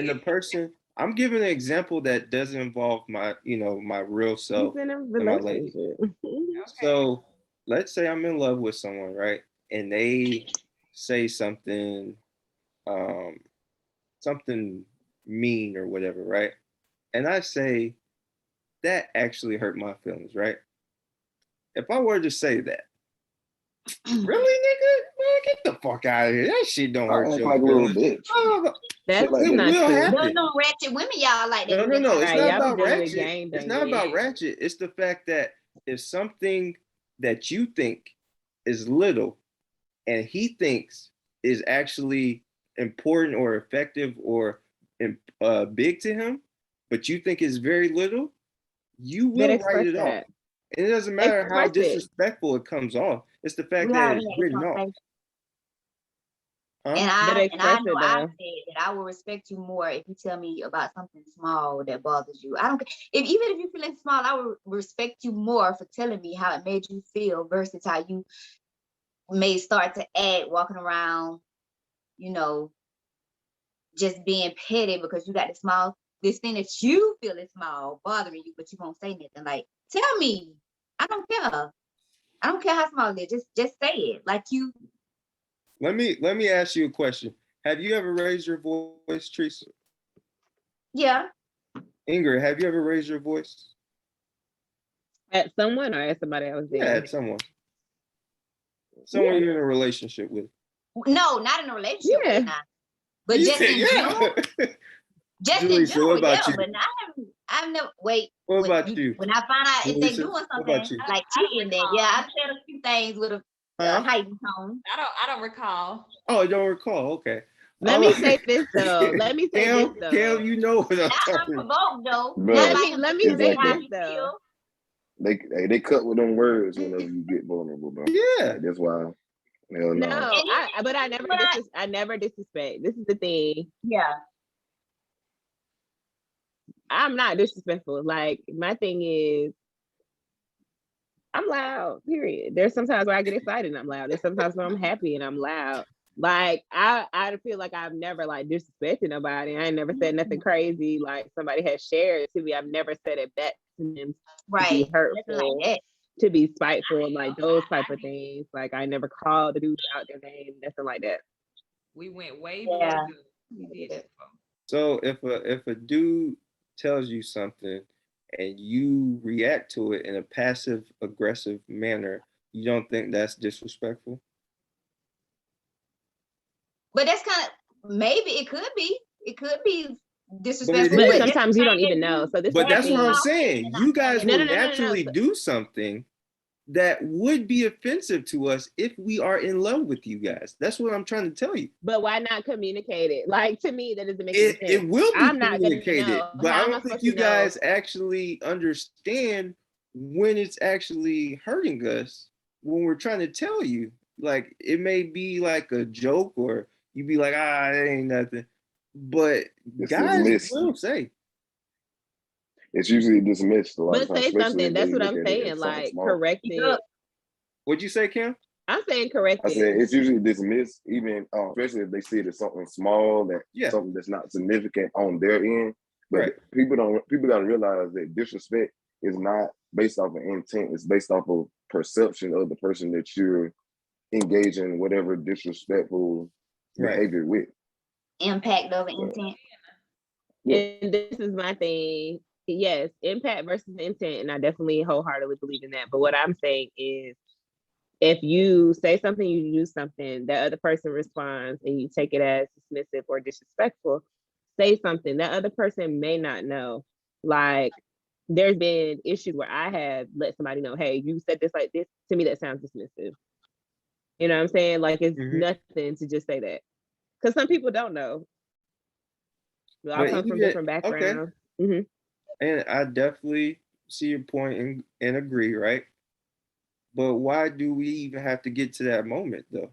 A: bad.
E: the person I'm giving an example that doesn't involve my my real self
B: He's in a
E: and my lady.
B: relationship.
E: So let's say I'm in love with someone, right? And they say something something mean or whatever, right? And I say that actually hurt my feelings, right? If I were to say that, really, nigga, man, get the fuck out of here. That shit don't
C: I
E: hurt
C: act
E: your
C: like a little
E: feelings.
C: bitch.
E: Oh,
B: That's
C: like
E: it
C: that.
B: not
E: will
B: true.
E: happen.
A: No ratchet women, y'all like that.
E: No. It's
B: Right,
E: not
B: y'all be
E: about
B: dealing with
E: ratchet.
B: game
E: It's not
B: banging.
E: about ratchet. It's the fact that if something that you think is little and he thinks is actually important or effective or big to him, but you think is very little, you
B: Then
E: will write
B: express
E: it off.
B: that.
E: And it doesn't matter how
B: Express it.
E: disrespectful it comes off. It's the fact
A: We
E: that
A: already
E: it's
A: had this
E: written off.
A: conversation.
E: Huh?
A: And
B: But
A: I
B: express
A: know
B: it,
A: I
B: though.
A: said that I will respect you more if you tell me about something small that bothers you. I don't care even if you feel it's small, I will respect you more for telling me how it made you feel versus how you may start to act walking around, just being petty because you got this thing that you feel is small bothering you, but you won't say nothing. Like, tell me. I don't care. I don't care how small it is. Just say it. Like you.
E: Let me ask you a question. Have you ever raised your voice, Teresa?
A: Yeah.
E: Ingrid, have you ever raised your voice?
B: At someone or at somebody else
E: Yeah,
B: there?
E: at someone. Someone you're in a relationship with.
A: No, not in a relationship
B: Yeah.
A: with now. But
E: You
A: just
E: said,
A: in
E: yeah.
A: general. Just in
E: Julissa,
A: general,
E: what about
A: yeah.
E: you?
A: But I've never
E: What about you?
A: When I find out if they
E: Julissa,
A: doing
E: what
A: something
E: about you?
A: like
D: I don't
A: cheating, then
D: recall.
A: yeah, I've said a few things with a
E: Huh?
A: heightened tone.
D: I don't recall.
E: Oh, you don't recall. Okay.
B: Let me say this though.
E: Cam, you know what I'm
A: Not
E: talking about.
A: unprovoked though.
C: Bro,
B: let me say
C: exactly.
B: this though.
C: They cut with them words whenever you get vulnerable, bro.
E: Yeah.
C: Like, that's why. Hell no.
B: No, I never disrespect. This is the thing.
A: Yeah.
B: I'm not disrespectful. Like, my thing is, I'm loud, period. There's sometimes where I get excited and I'm loud. There's sometimes where I'm happy and I'm loud. Like I feel like I've never like disrespected nobody. I ain't never said nothing crazy. Like somebody has shared to me, I've never said it back to them to
A: Right.
B: be
A: Nothing
B: hurtful,
A: like that.
B: to be spiteful, like those type of things. Like I never called the dude out their name, nothing like that.
D: We went way
A: Yeah.
D: below the we did it.
E: So if a dude tells you something and you react to it in a passive aggressive manner, you don't think that's disrespectful?
A: But that's kind of, maybe it could be disrespectful.
B: But
E: is.
B: sometimes you don't even know. So this
E: But
B: is the
E: that's what
B: thing.
E: I'm saying. You guys
B: No,
E: will
B: no, no, no, no.
E: naturally do something that would be offensive to us if we are in love with you guys. That's what I'm trying to tell you.
B: But why not communicate it? Like to me, that doesn't make any sense.
E: It will be
B: I'm not gonna
E: communicated,
B: know.
E: but
B: How
E: I
B: am I
E: don't think
B: supposed
E: you
B: to know?
E: guys actually understand when it's actually hurting us when we're trying to tell you. Like it may be like a joke or you be like, it ain't nothing. But
C: It's
E: guys
C: dismissed.
E: will say.
C: It's usually dismissed a lot
B: But
C: of times,
B: say
C: especially
B: something.
C: if
B: That's
C: they
B: what
C: look
B: I'm
C: at it
B: saying.
C: as something
B: Like
C: small.
B: correct it.
E: What'd you say, Kim?
B: I'm saying correct
C: I
B: it.
C: said it's usually dismissed, even especially if they see it as something small, something that's not significant on their end. But
E: Right.
C: people gotta realize that disrespect is not based off of intent, it's based off of perception of the person that you're engaging in whatever disrespectful behavior with.
A: Impact over intent.
C: Yeah.
B: And this is my thing. Yes, impact versus intent, and I definitely wholeheartedly believe in that. But what I'm saying is, if you say something, you do something, that other person responds, and you take it as dismissive or disrespectful, say something. That other person may not know. Like, there's been issues where I have let somebody know, hey, you said this like this, to me that sounds dismissive. You know what I'm saying? Like it's nothing to just say that. Because some people don't know. We all come from different backgrounds.
E: Okay. And I definitely see your point and agree, right? But why do we even have to get to that moment though?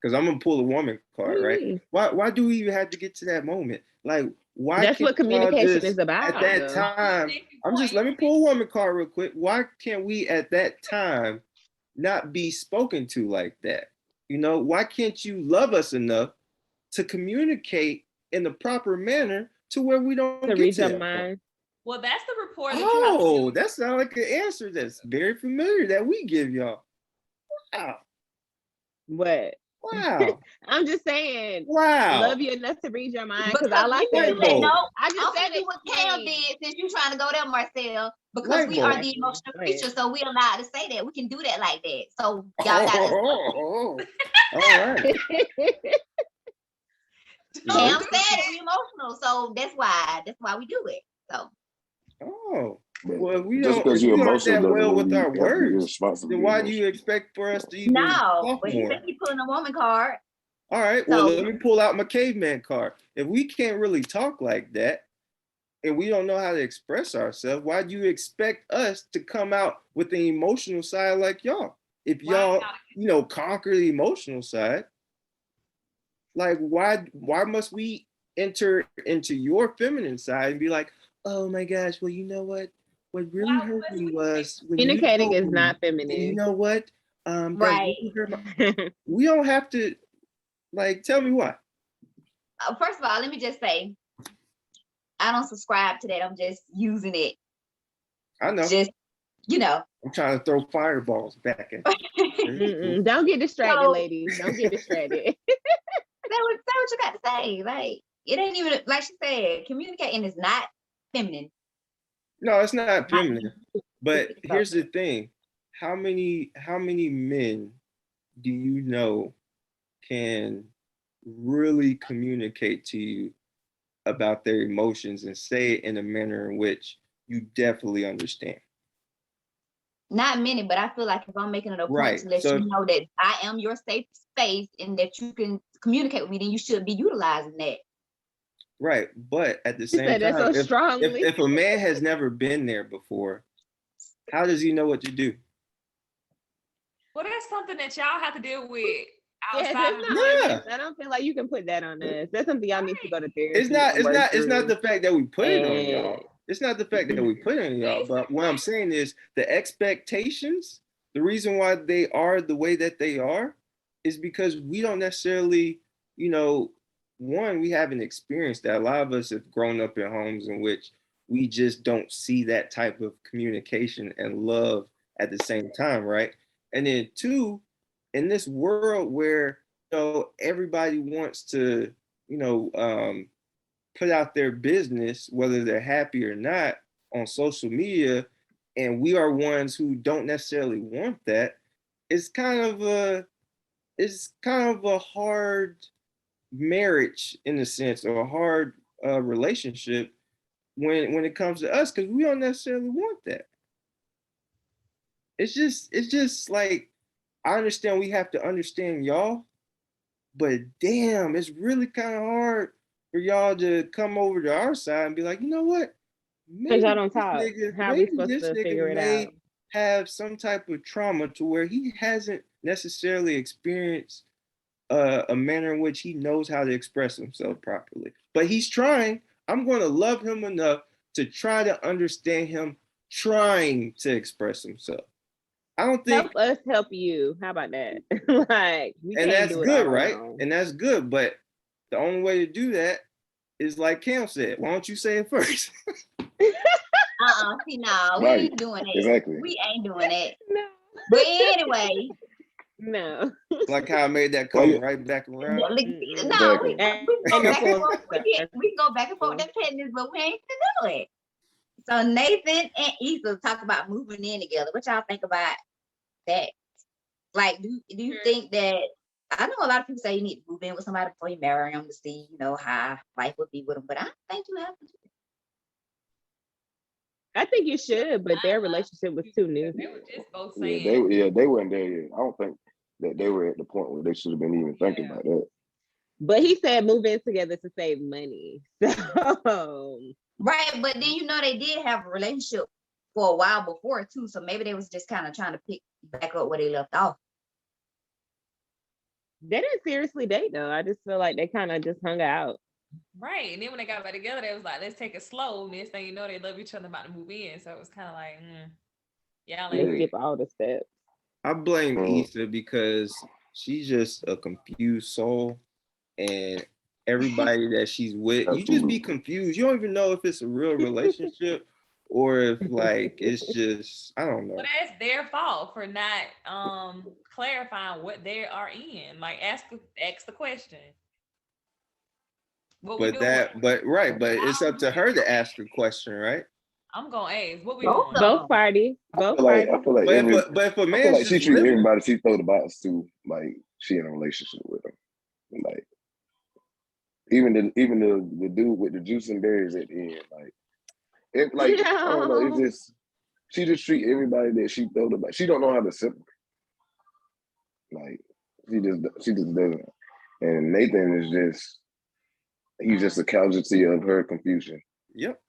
E: Because I'm gonna pull a woman card, right? Why do we even have to get to that moment? Like, why?
B: That's what communication is about.
E: At that time, let me pull a woman card real quick. Why can't we at that time not be spoken to like that? You know, why can't you love us enough to communicate in the proper manner to where we don't
B: to read your mind?
D: Well, that's the report that you have to do.
E: That sounds like an answer that's very familiar that we give y'all. Wow.
B: What?
E: Wow.
B: I'm just saying.
E: Wow.
B: Love you enough to read your mind because I like that.
A: I just said it what Cam did since you trying to go there, Marcel. Because we are the emotional creatures, so we allowed to say that. We can do that like that. So y'all got to.
E: All right.
A: Cam said we emotional, so that's why we do it. So.
E: Well, we
C: just because you're emotional
E: that well with our words, then why do
C: emotional.
E: you expect for us to even
A: talk but he said he pulling a woman card.
E: All right, well, let me pull out my caveman card. If we can't really talk like that and we don't know how to express ourselves, why do you expect us to come out with the emotional side like y'all? If y'all, conquer the emotional side, like why must we enter into your feminine side and be like, oh my gosh, well, you know what really hurt me was when
B: communicating is not feminine.
E: You know what?
A: Right.
E: We don't have to, like, tell me why.
A: First of all, let me just say, I don't subscribe to that. I'm just using it.
E: I know.
A: Just,
E: I'm trying to throw fireballs back at you.
B: Don't get distracted, ladies. Don't get distracted.
A: Say what you got to say. Like, it ain't even, like she said, communicating is not feminine.
E: No, it's not feminine. But here's the thing. How many men do you know can really communicate to you about their emotions and say it in a manner in which you definitely understand?
A: Not many, but I feel like if I'm making it a point to let you know that I am your safe space and that you can communicate with me, then you should be utilizing that.
E: Right, but at the same time, if a man has never been there before, how does he know what to do?
D: Well, that's something that y'all have to deal with outside
B: I don't feel like you can put that on us. That's something y'all need to go to therapy.
E: It's not the fact that we put it on y'all. It's not the fact that we put it on y'all. But what I'm saying is the expectations, the reason why they are the way that they are is because we don't necessarily, one, we haven't experienced that. A lot of us have grown up in homes in which we just don't see that type of communication and love at the same time, right? And then two, in this world where everybody wants to, put out their business, whether they're happy or not, on social media, and we are ones who don't necessarily want that, it's kind of a hard marriage in a sense, or a hard relationship when it comes to us, because we don't necessarily want that. It's just like, I understand we have to understand y'all, but damn, it's really kind of hard for y'all to come over to our side and be like, you know what?
B: Because y'all don't talk. How are we supposed to figure it out?
E: Have some type of trauma to where he hasn't necessarily experienced a manner in which he knows how to express himself properly. But he's trying. I'm going to love him enough to try to understand him trying to express himself. I don't think
B: help us help you. How about that? Like, we
E: and
B: can't
E: that's
B: do it
E: good,
B: all
E: right?
B: alone.
E: And that's good. But the only way to do that is like Cam said. Why don't you say it first?
A: See, no, we
C: Right.
A: ain't doing it.
C: Exactly.
A: We ain't doing it.
B: No.
A: But anyway,
B: No.
E: Like how I made that come right back around.
A: no,
C: Exactly.
A: we go back and forth. We go back and forth that pettiness, but we ain't to do it. So Nathan and Issa talk about moving in together. What y'all think about that? Like, do you think that, I know a lot of people say you need to move in with somebody before you marry them to see, how life would be with them, but I don't think you have to do it.
B: I think you should, but their relationship was too new.
D: They were just both
C: Yeah,
D: saying.
C: they weren't there yet. I don't think that they were at the point where they should have been even thinking about that.
B: But he said move in together to save money. So
A: Right, but then they did have a relationship for a while before too, so maybe they was just kind of trying to pick back up where they left off.
B: they didn't seriously date though. I just feel like they kind of just hung out.
D: Right. And then when they got back together, they was like, let's take it slow. Next thing you know, they love each other, about to move in. So it was kind of like, y'all
B: They
D: ain't
B: skip all the steps.
E: I blame Issa because she's just a confused soul, and everybody that she's with, you just be confused. You don't even know if it's a real relationship or if like it's just, I don't know.
D: Well, that's their fault for not clarifying what they are in. Like, ask the question. What we doing?
E: But it's up to her to ask the question, right?
D: I'm gonna ask. What we
A: Both
D: doing?
B: Both parties.
C: I feel like
E: But if a
C: I feel
E: man's
C: like she
E: just
C: treat
E: living,
C: everybody she throw the box to like she in a relationship with them. Like even the dude with the juice and berries at the end, like it, like I don't know, it's just she just treat everybody that she throw the box. She don't know how to separate. Like she just doesn't. And Nathan is he's just a casualty of her confusion.
E: yep.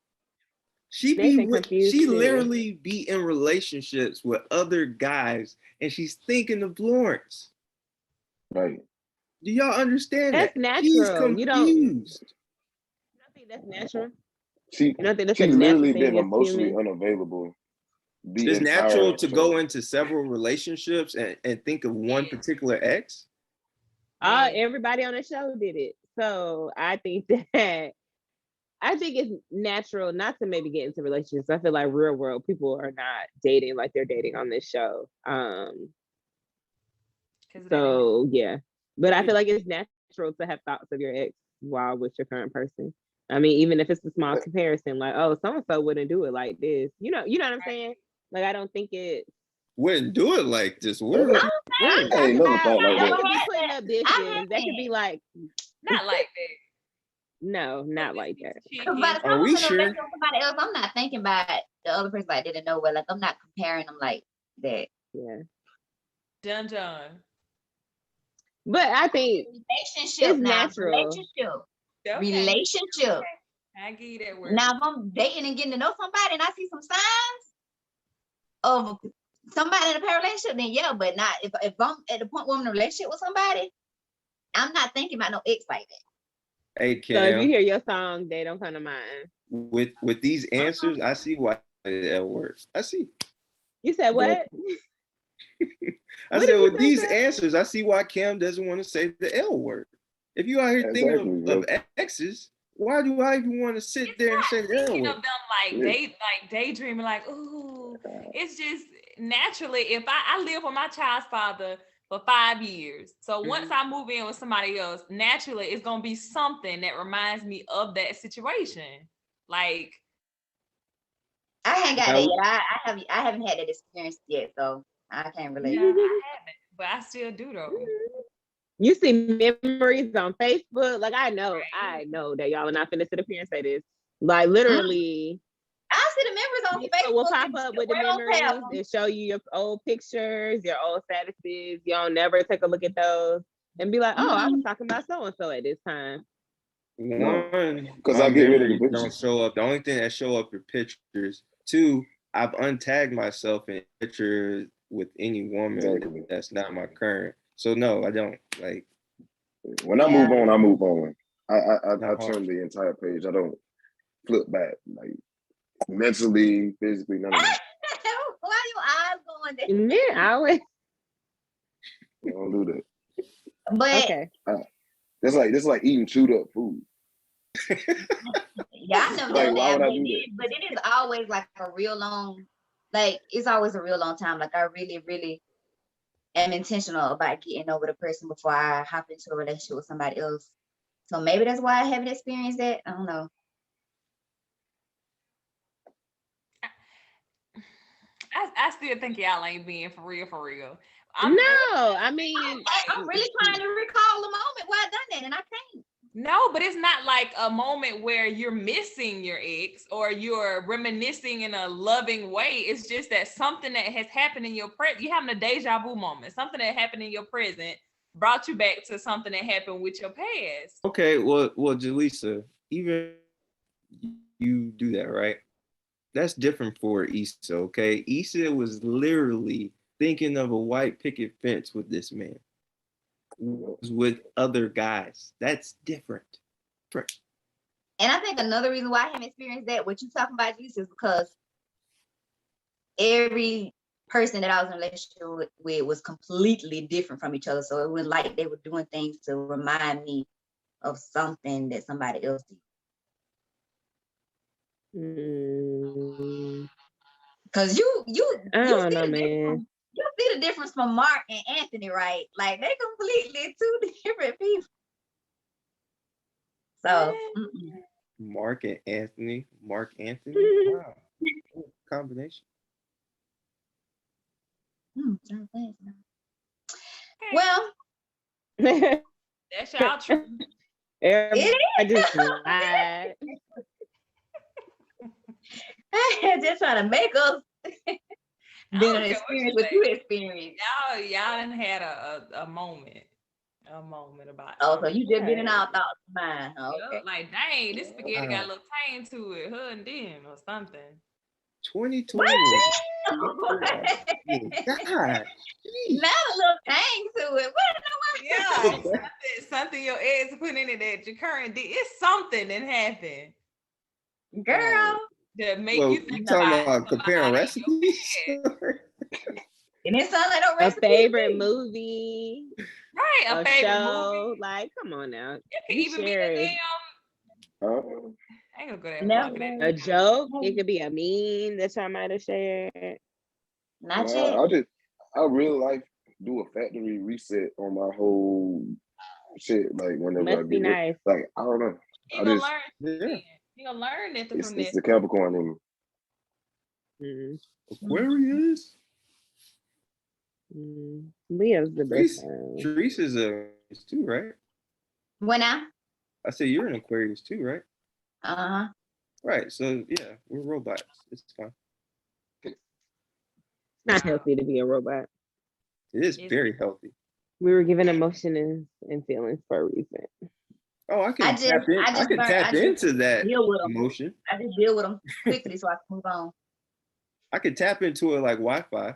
E: She literally be in relationships with other guys, and she's thinking of Lawrence.
C: Right.
E: Do y'all understand
B: That's
E: that?
B: natural.
E: She's
B: You
E: confused.
B: don't think that's natural?
C: She's literally been emotionally unavailable.
E: It's natural to go into several relationships and think of one particular ex.
B: Everybody on the show did it. So I think it's natural not to maybe get into relationships. I feel like real world people are not dating like they're dating on this show. So yeah, but I feel like it's natural to have thoughts of your ex while with your current person. I mean, even if it's a small comparison, like, oh, so-and-so wouldn't do it like this. You know what I'm saying? Like, I don't think it
E: wouldn't do it like this.
C: I ain't never thought like
B: that
C: that.
B: could be putting up dishes. That could be like
D: not like that.
B: No, not like that.
A: But
E: are we sure?
A: Somebody else, I'm not thinking about the other person I didn't know. Well, like I'm not comparing them like that.
B: Yeah.
D: John.
B: But I think
A: relationship now.
B: Natural.
A: Relationship.
D: I give you that word.
A: Now, if I'm dating and getting to know somebody and I see some signs of somebody in a pair relationship, then yeah, but not if I'm at the point where I'm in a relationship with somebody, I'm not thinking about no ex like that.
E: Hey, Cam,
B: so if you hear your song, they don't come to mind.
E: With these answers, I see why it works. I see.
B: You said what?
E: I
B: What
E: said,
B: did you
E: with
B: say,
E: these
B: Cam?
E: answers, I see why Cam doesn't want to say the L word. If you out here
C: Exactly,
E: thinking
C: bro.
E: of exes, why do I even want to sit
D: It's
E: there and
D: not
E: say the L
D: thinking
E: word?
D: of them like daydreaming, like, ooh. It's just naturally, if I live with my child's father for 5 years. So once I move in with somebody else, naturally it's gonna be something that reminds me of that situation. Like,
A: I ain't got
E: Now,
A: that yet. I haven't had that experience yet, so I can't relate.
D: yeah, I haven't, but I still do though.
B: You see memories on Facebook. Like I know that y'all are not finna sit up here and say this. Like literally,
A: I see the members on
B: Facebook will
A: Facebook.
B: pop
A: and
B: up with the
A: we're on
B: memories.
A: tab.
B: They show you your old pictures, your old statuses. You don't never take a look at those and be like, oh, I was talking about so and so at this time.
E: one,
C: 'Cause
E: my
C: I get rid of the
E: memories don't
C: pictures.
E: show up. The only thing that show up are pictures. Two, I've untagged myself in pictures with any woman
C: Exactly.
E: that's not my current. So no, I don't like.
C: When I
A: Yeah.
C: move on, I move on. I
E: Not hard.
C: turn the entire page. I don't flip back, like mentally, physically, none of that.
A: Why your eyes going there?
B: Man, I always
C: I don't do that.
A: But
B: okay.
C: That's like eating chewed up food.
A: yeah, I know
C: Like,
A: that.
C: why would
A: But
C: I do that?
A: but it is always like a real long, like it's always a real long time. Like I really, really am intentional about getting over the person before I hop into a relationship with somebody else. So maybe that's why I haven't experienced that. I don't know.
D: I still think y'all ain't being for real, for real.
B: No, I mean,
A: I'm really trying to recall a moment where I done that, and I can't.
D: No, but it's not like a moment where you're missing your ex or you're reminiscing in a loving way. It's just that something that has happened in your present, you're having a deja vu moment. Something that happened in your present brought you back to something that happened with your past.
E: Okay, well, Jaleesa, even you do that, right? That's different for Issa, okay? Issa was literally thinking of a white picket fence with this man, was with other guys. That's different.
A: And I think another reason why I haven't experienced that, what you talking about, Jesus, is because every person that I was in a relationship with was completely different from each other. So it was like they were doing things to remind me of something that somebody else did. Cause you
B: I
A: see
B: don't know,
A: the
B: man.
A: difference. You see the difference from Mark and Anthony, right? Like they completely two different people. So
E: Mark and Anthony. Mark Anthony. Wow, combination.
A: Well,
D: That's y'all truth.
B: I just lied.
A: just trying to make us been an experience what you experienced.
D: Y'all done had a moment about.
A: Oh, so you just been in our thoughts of mine.
D: Yep,
A: Okay.
D: like dang, this spaghetti got a little tang to it, her and then or something.
E: 2020. God.
A: Not a little tang to it.
D: Yeah, something your ex put in it that your current did. It's something that happened.
A: Girl.
D: That make
E: Well,
D: you think
E: talking about comparing recipes?
A: And it sounds like
B: a favorite movie,
D: right? A favorite
B: show.
D: movie.
B: Like, come on now.
D: It could even be a damn. I ain't gonna go there.
B: A joke. It could be a meme that y'all might have shared.
A: Not yet.
C: I really like do a factory reset on my whole shit. Like whenever
B: Must
C: I
B: be
C: get
B: nice.
C: like I don't know.
D: You gonna learn. You gonna learn it from
C: it's
D: this.
C: the Capricorn in
B: me.
E: Aquarius.
B: Leo's the best.
E: Therese is a too, right?
A: When I
E: said you're an Aquarius too, right?
A: Uh-huh.
E: Right. So yeah, we're robots. It's fine.
B: It's not healthy to be a robot.
E: It is very healthy.
B: We were given emotions and feelings for a reason.
E: Oh, I can tap into that emotion.
A: I just deal with them quickly so I can move on.
E: I could tap into it like Wi-Fi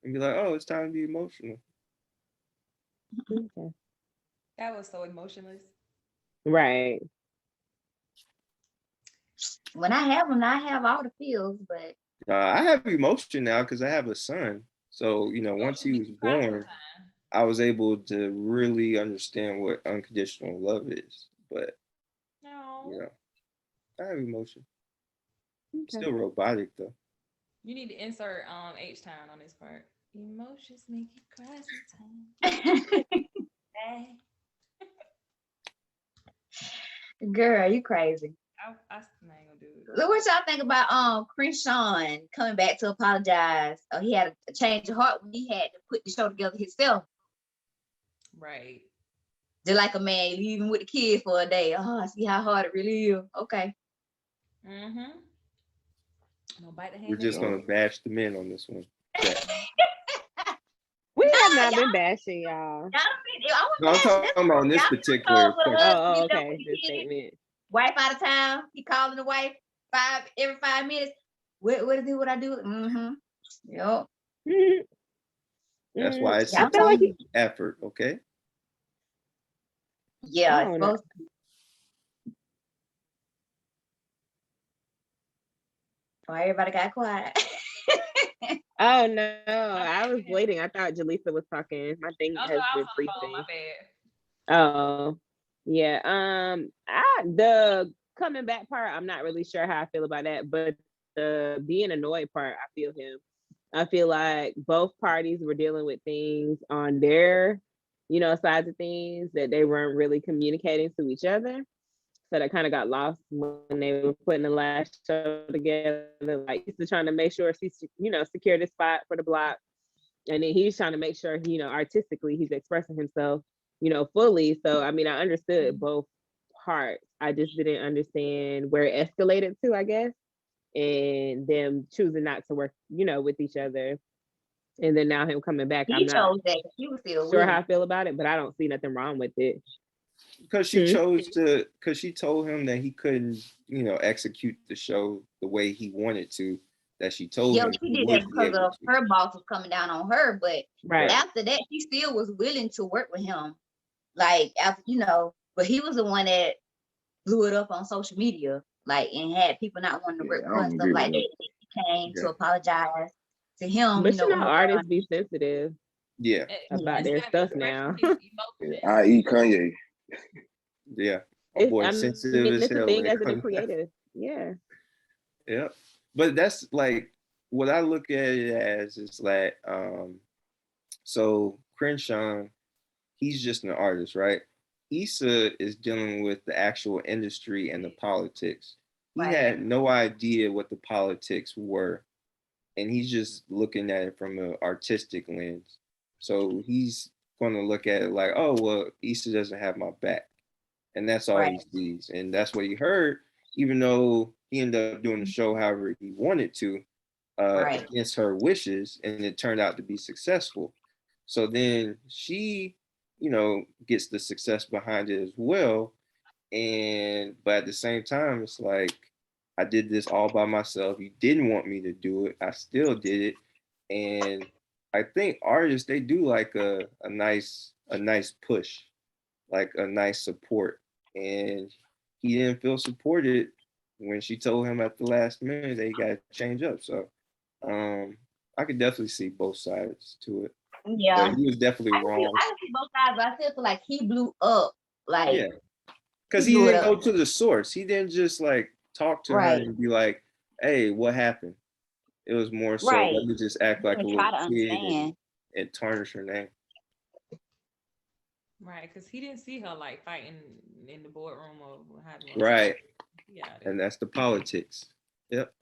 E: and be like, oh, it's time to be emotional.
B: Okay.
D: That was so emotionless.
B: Right.
A: When I have them, I have all the feels, but
E: I have emotion now because I have a son. So, you know, once he was
D: Cry
E: born,
D: sometime.
E: I was able to really understand what unconditional love is. But, you
D: No.
E: know, I have emotion.
B: Okay.
E: Still robotic though.
D: You need to insert H Town on this part. Emotions make you cry sometimes.
A: Girl, you crazy.
D: I ain't gonna do it.
A: Look what y'all think about Crenshawn coming back to apologize. Oh, he had a change of heart when he had to put the show together himself.
D: Right.
A: Just like a man leaving with the kids for a day. Oh, I see how hard it really is. Okay.
D: Mm-hmm. Don't bite the
E: We're
D: hand that
E: just
D: feeds.
E: gonna bash the men on this one. Yeah.
B: We
A: No,
B: have not
A: y'all,
B: been bashing y'all.
A: y'all don't think, I
E: No, I'm
A: was
E: talking
A: bashing.
E: about in this
A: Y'all
E: particular
A: told for the
E: question.
A: husband,
B: Oh,
A: he left
B: okay.
A: with the
B: This
A: kids.
B: statement.
A: Wife out of town. He calling the wife every 5 minutes. What is it? What I do? Mm-hmm. Yep.
E: That's why it's a
A: Y'all
B: I feel like
E: team effort, okay?
A: Yeah,
B: I
A: it's
B: don't know.
A: supposed to. Why everybody got quiet?
B: Oh no, I was waiting. I thought Jaleesa was talking. My thing
D: Oh no,
B: has
D: I was
B: been
D: on the phone.
B: freezing.
D: My bad.
B: Oh, yeah. The coming back part, I'm not really sure how I feel about that, but the being annoyed part, I feel him. I feel like both parties were dealing with things on their, sides of things that they weren't really communicating to each other. So that kind of got lost when they were putting the last show together. Like he's trying to make sure she's, secured a spot for the block. And then he's trying to make sure, artistically he's expressing himself, fully. So I mean, I understood both parts. I just didn't understand where it escalated to, I guess, and them choosing not to work, with each other. And then now him coming back, I'm
A: He
B: not
A: chose that. He was still
B: sure
A: with
B: how
A: him.
B: I feel about it, but I don't see nothing wrong with it.
E: Because she chose to, because she told him that he couldn't, execute the show the way he wanted to, that she told
A: Yeah,
E: him
A: she
E: he
A: did that
E: would be
A: because
E: able
A: of
E: to.
A: her boss was coming down on her. But
B: Right.
A: after that, she still was willing to work with him. Like after, but he was the one that blew it up on social media, like, and had people not wanting to
C: Yeah,
A: work
C: I
A: with her and
C: don't
A: stuff
C: agree
A: like
C: with
A: that.
C: that.
A: He came to
E: Yeah.
A: apologize to him,
B: But
A: with her
B: artists be sensitive
E: Yeah.
B: about their stuff now.
C: Yeah, i.e. Kanye.
E: Yeah. My boy
B: I
E: sensitive
B: mean,
E: as
B: it's a
E: hell
B: thing
E: when it
B: as a
E: comes.
B: creative. Yeah.
E: Yeah. But that's like what I look at it as is like, so Crenshawn, he's just an artist, right? Issa is dealing with the actual industry and the politics. He
A: Right.
E: had no idea what the politics were, and he's just looking at it from an artistic lens. So he's going to look at it like, oh, well, Issa doesn't have my back. And that's all
A: Right.
E: he sees. And that's what he heard, even though he ended up doing the show however he wanted to,
A: Right.
E: against her wishes, and it turned out to be successful. So then she, gets the success behind it as well. And but at the same time, it's like I did this all by myself. You didn't want me to do it. I still did it. And I think artists, they do like a nice push, like a nice support. And he didn't feel supported when she told him at the last minute that he got to change up. So I could definitely see both sides to it.
A: Yeah.
E: But he was definitely
A: I
E: wrong.
A: can see both sides, but I still feel like he blew up. Like,
E: Yeah. Because he
A: blew it
E: didn't
A: up.
E: go to the source. He didn't just like talk to her
A: Right.
E: and be like, hey, what happened? It was more so,
A: Right.
E: let me just act like a
A: And
E: little
A: try to
E: kid
A: understand.
E: and tarnish her name.
D: Right, because he didn't see her like fighting in the boardroom or having.
E: Right.
D: Yeah.
E: And that's the politics. Yep.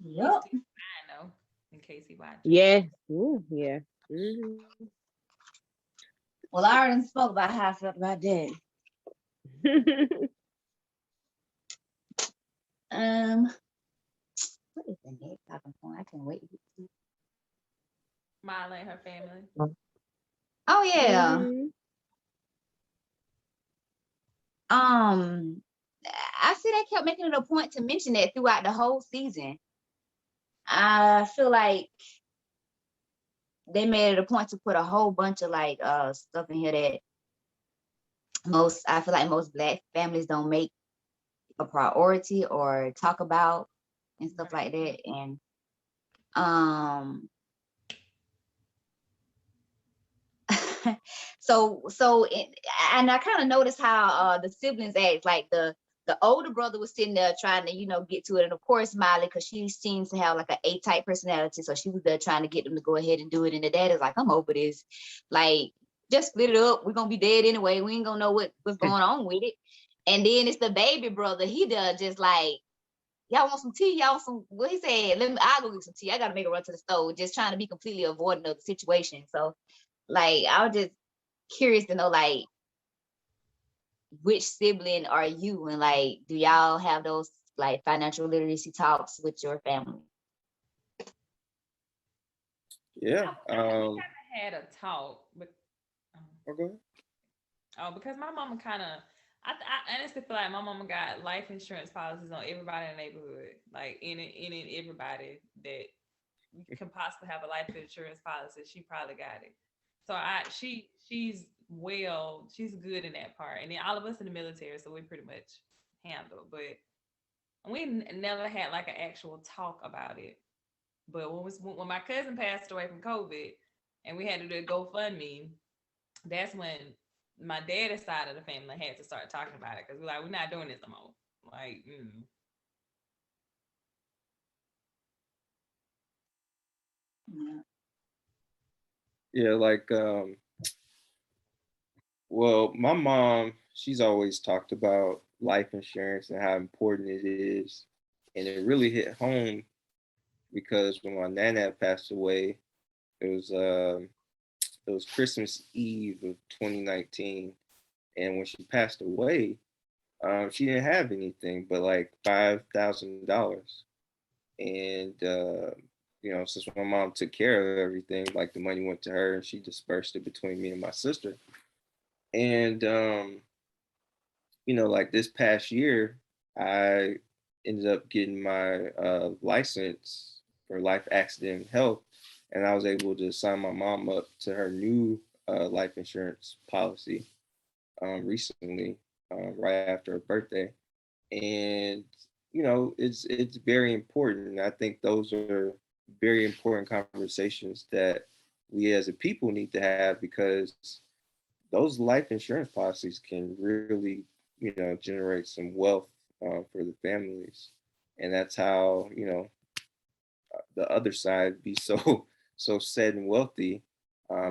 A: Yep.
D: I know. In case he watched.
B: Yeah. Ooh, yeah. Mm-hmm.
A: Well, I already spoke about how I felt about that. What is the next talking point? I can't wait.
D: Miley and her family.
A: Oh yeah.
B: Mm-hmm.
A: I see they kept making it a point to mention that throughout the whole season. I feel like they made it a point to put a whole bunch of like stuff in here that I feel like most Black families don't make a priority or talk about and stuff like that. And and I kind of noticed how the siblings act. Like the older brother was sitting there trying to, get to it. And of course, Miley, because she seems to have like an A-type personality. So she was there trying to get them to go ahead and do it. And the dad is like, I'm over this. Like, just split it up. We're going to be dead anyway. We ain't going to know what's going on with it. And then it's the baby brother. He does just like, y'all want some tea? Y'all want some, what he said, I'll go get some tea. I got to make a run to the stove. Just trying to be completely avoiding of the situation. So, like, I was just curious to know, like, which sibling are you, and like, do y'all have those like financial literacy talks with your family?
E: Yeah.
D: I haven't had a talk, but
E: Okay.
D: because my mama kind of, I honestly feel like my mama got life insurance policies on everybody in the neighborhood, like in everybody that can possibly have a life insurance policy. She probably got it. So she's good in that part. And then all of us in the military, so we pretty much handle. But we never had like an actual talk about it. But when my cousin passed away from COVID, and we had to do a GoFundMe, that's when my dad's side of the family had to start talking about it, because we're not doing this no more. Like,
E: Yeah, like well, my mom, she's always talked about life insurance and how important it is. And it really hit home because when my nana passed away, it was Christmas Eve of 2019. And when she passed away, she didn't have anything but like $5,000. And since my mom took care of everything, like the money went to her and she dispersed it between me and my sister. And like this past year, I ended up getting my license for life accident and health, and I was able to sign my mom up to her new life insurance policy recently, right after her birthday. And it's very important. I think those are very important conversations that we as a people need to have, because those life insurance policies can really, generate some wealth for the families. And that's how, the other side be so, so sad and wealthy,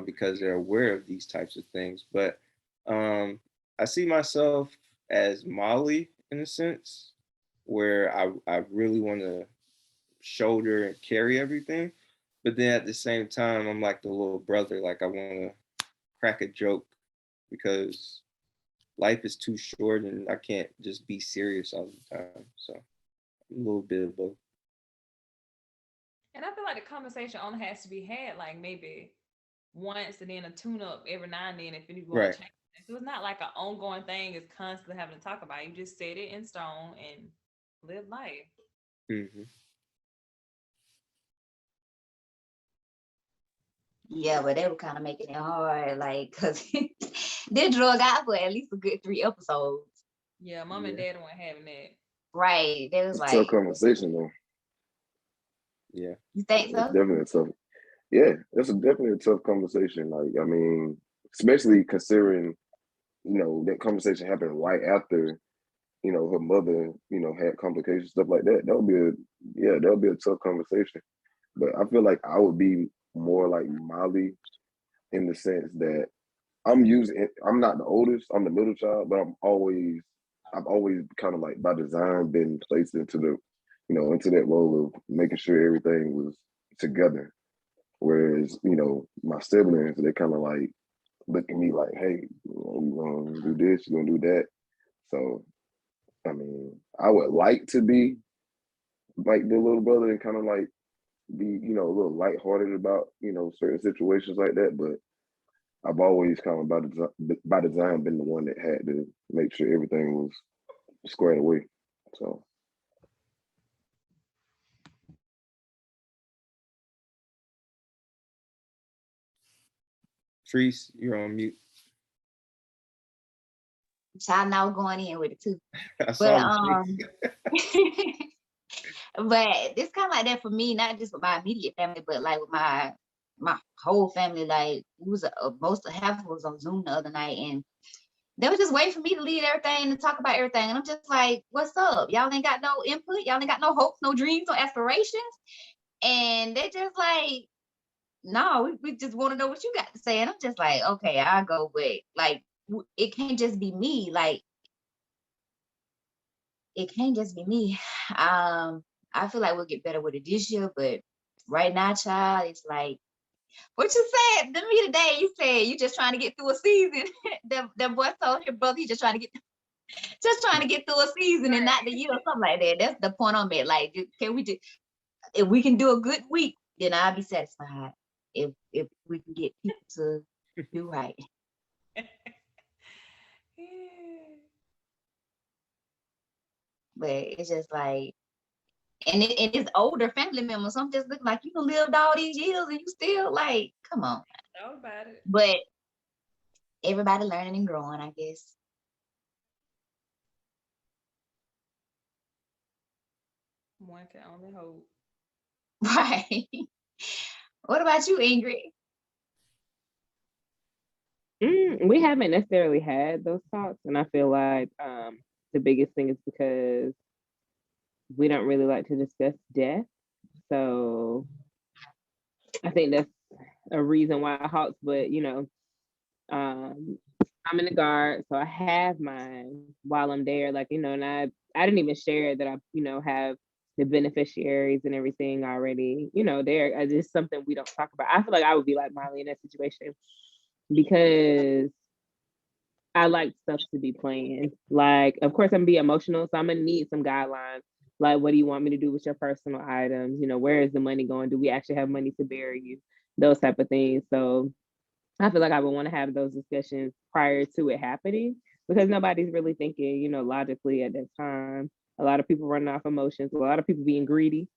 E: because they're aware of these types of things. But I see myself as Molly in a sense, where I really want to shoulder and carry everything. But then at the same time, I'm like the little brother, like I want to crack a joke, because life is too short and I can't just be serious all the time. So a little bit of both.
D: and I feel like the conversation only has to be had like maybe once, and then a tune up every now and then if you want
E: Right.
D: to change. So it's not like an ongoing thing. It's constantly having to talk about. You just set it in stone and live life.
E: Mm-hmm.
A: Yeah, but they were kind of making it hard, like, because they drug out for at least a good 3 episodes.
D: Yeah, mom and dad weren't having that.
A: Right. They was
C: It's a tough
A: like,
C: conversation though.
E: Yeah.
A: you think
C: It's
A: so?
C: definitely a tough. Yeah, it's definitely a tough conversation. Like, I mean, especially considering, that conversation happened right after, her mother, had complications, stuff like that. That would be a tough conversation. But I feel like I would be more like Molly in the sense that I'm not the oldest, I'm the middle child, but I've always kind of like by design been placed into into that role of making sure everything was together. Whereas, my siblings, they kind of like look at me like, hey, you gonna do this, you gonna do that. So, I mean, I would like to be like the little brother and kind of like be, a little lighthearted about, certain situations like that. But I've always kind of by design been the one that had to make sure everything was squared away. So.
E: Treese, you're on mute.
A: child now going in with it too.
E: I saw
A: But
E: the
A: but it's kind of like that for me, not just with my immediate family, but like with my whole family. Like it was most of half was on Zoom the other night, and they were just waiting for me to lead everything and talk about everything. And I'm just like, what's up? Y'all ain't got no input. Y'all ain't got no hopes, no dreams, no aspirations. And they're just like, no, we just want to know what you got to say. And I'm just like, okay, I'll go with like, it can't just be me. Like, it can't just be me. I feel like we'll get better with it this year, but right now, child, it's like, what you said to me today, you said you just trying to get through a season. that boy told your brother he just trying to get through a season and not the year or something like that. That's the point I'm at. Like, can we just, if we can do a good week, then I'll be satisfied. If we can get people to do right. But it's just like, and it's older family members. So I'm just looking like, you done lived all these years and you still like, come on.
D: Know about it.
A: But everybody learning and growing, I guess.
D: One can only hope.
A: Right. What about you, Ingrid?
B: We haven't necessarily had those talks, and I feel like the biggest thing is because we don't really like to discuss death. So I think that's a reason why it halts. But I'm in the guard, so I have mine while I'm there. Like, and I didn't even share that I have the beneficiaries and everything already. There. It's just something we don't talk about. I feel like I would be like Molly in that situation because I like stuff to be planned. Like, of course, I'm gonna be emotional, so I'm gonna need some guidelines. Like, what do you want me to do with your personal items? Where is the money going? Do we actually have money to bury you? Those type of things. So I feel like I would want to have those discussions prior to it happening because nobody's really thinking, logically at that time. A lot of people running off emotions. A lot of people being greedy.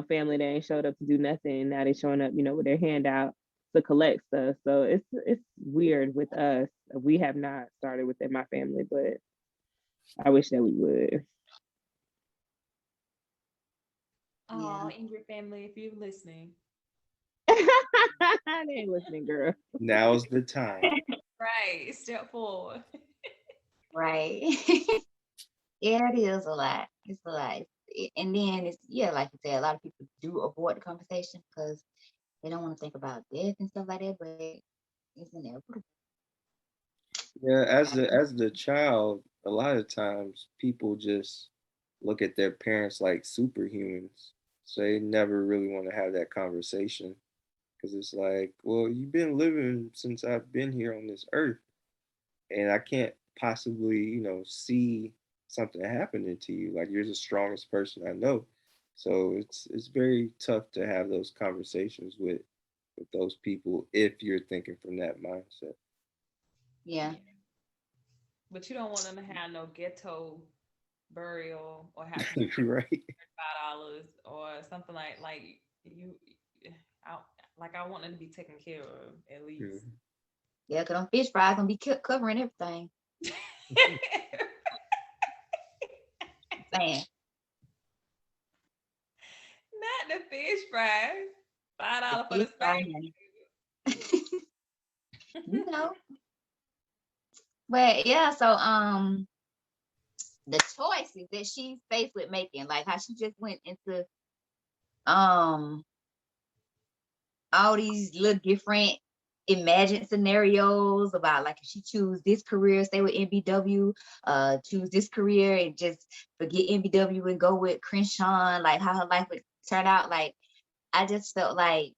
B: Family that ain't showed up to do nothing. Now they showing up, with their hand out to collect stuff. So it's weird with us. We have not started within my family, but I wish that we would.
D: Oh, in your family, if you're listening.
B: They ain't listening, girl.
E: now's the time.
D: Right. Step forward.
A: Right. Yeah, it is a lot. It's a lot. And then it's, yeah, like you said, a lot of people do avoid the conversation because they don't want to think about death and stuff like that, but it's inevitable.
E: Yeah, as the child, a lot of times people just look at their parents like superhumans. So they never really want to have that conversation because it's like, well, you've been living since I've been here on this earth, and I can't possibly, see something happening to you. Like you're the strongest person I know. So it's very tough to have those conversations with those people if you're thinking from that mindset.
A: Yeah.
D: But you don't want them to have no ghetto burial or have to pay
E: Right.
D: $5 or something like you. I want them to be taken care of at least.
E: Mhm.
A: Yeah, because them fish fries gonna be covering everything. Man,
D: Not the fish fries. $5 for the
A: fish fry,
D: steak.
A: you know. But yeah, so the choices that she's faced with making, like how she just went into all these little different imagined scenarios about like if she choose this career, stay with NBW, choose this career and just forget NBW and go with Crenshawn, like how her life would turn out. Like I just felt like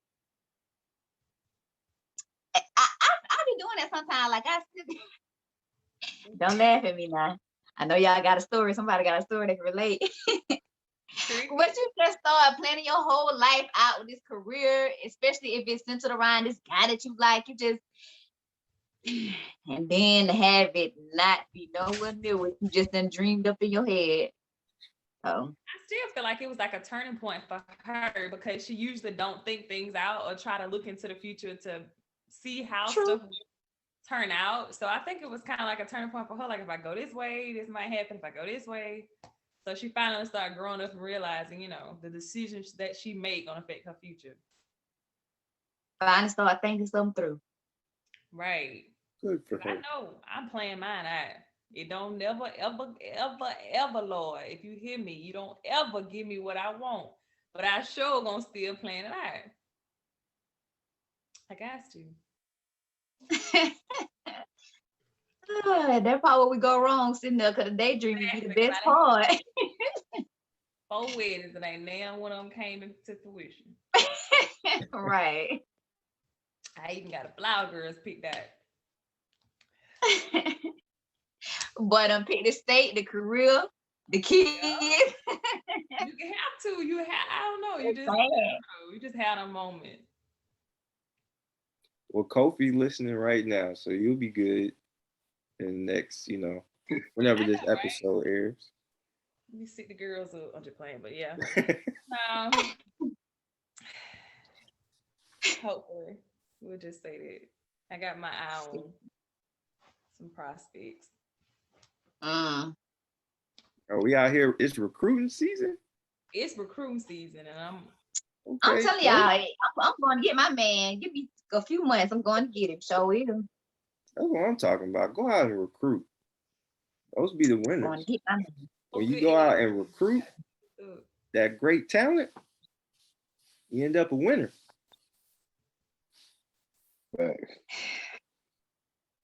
A: I be doing that sometimes. Like I still don't laugh at me now. I know y'all got a story. Somebody got a story that can relate. But you just start planning your whole life out with this career, especially if it's centered around this guy that you like. You just, and then have it not be nowhere near what you just done dreamed up in your head. Oh,
D: I still feel like it was like a turning point for her because she usually don't think things out or try to look into the future to see how
A: True.
D: stuff turn out. So I think it was kind of like a turning point for her. Like, if I go this way, this might happen. If I go this way. So she finally started growing up and realizing, the decisions that she made gonna affect her future.
A: Finally start thinking something through.
D: Right.
E: Good for
D: I
E: her.
D: know I'm playing mine out. It don't never, ever, ever, ever, Lord. If you hear me, you don't ever give me what I want. But I sure gonna still plan it out. I got to.
A: That's probably where we go wrong sitting there, because the daydreaming be the best part.
D: 4 weddings and ain't now one of them came into fruition.
A: Right.
D: I even got a flower girls picked out.
A: But pick the state, the career, the kids.
D: You can have to. You have. I don't know. You just had a moment.
E: Well, Kofi listening right now, so you'll be good in the next, whenever this episode airs.
D: Let me see the girls up. I'm just playing, but yeah. Hopefully, we'll just say that I got my eye on some prospects.
E: Are we out here? It's recruiting season.
D: It's recruiting season, and
A: I'm telling y'all, I'm going to get my man. Give me a few months. I'm going to get him. Show him.
E: That's what I'm talking about. Go out and recruit. Those be the winners.
A: Going to get my man.
E: When you go out and recruit that great talent, you end up a winner.
C: Thanks.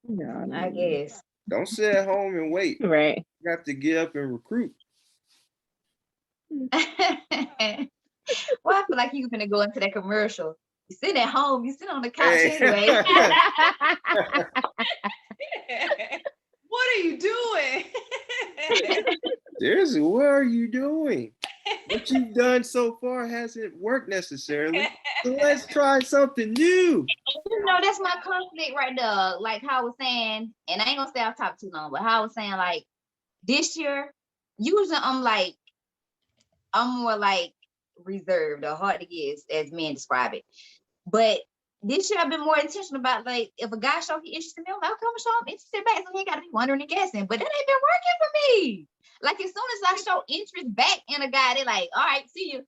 B: No,
A: I guess.
E: Don't sit at home and wait.
B: Right.
E: You have to get up and recruit.
A: Well, I feel like you're gonna go into that commercial. You sit at home, you sit on the couch anyway.
D: What are you doing?
E: Seriously, what are you doing? What you've done so far hasn't worked necessarily. So let's try something new.
A: That's my conflict right there. Like how I was saying, and I ain't gonna stay off topic too long, but how I was saying, like, this year, usually I'm more like reserved or hard to get, as men describe it. But this year I've been more intentional about, like, if a guy show he interested in me, I'm like, okay, I'm gonna show him interested back, so he ain't gotta be wondering and guessing. But that ain't been working for me. Like, as soon as I show interest back in a guy, they're like, all right, see you.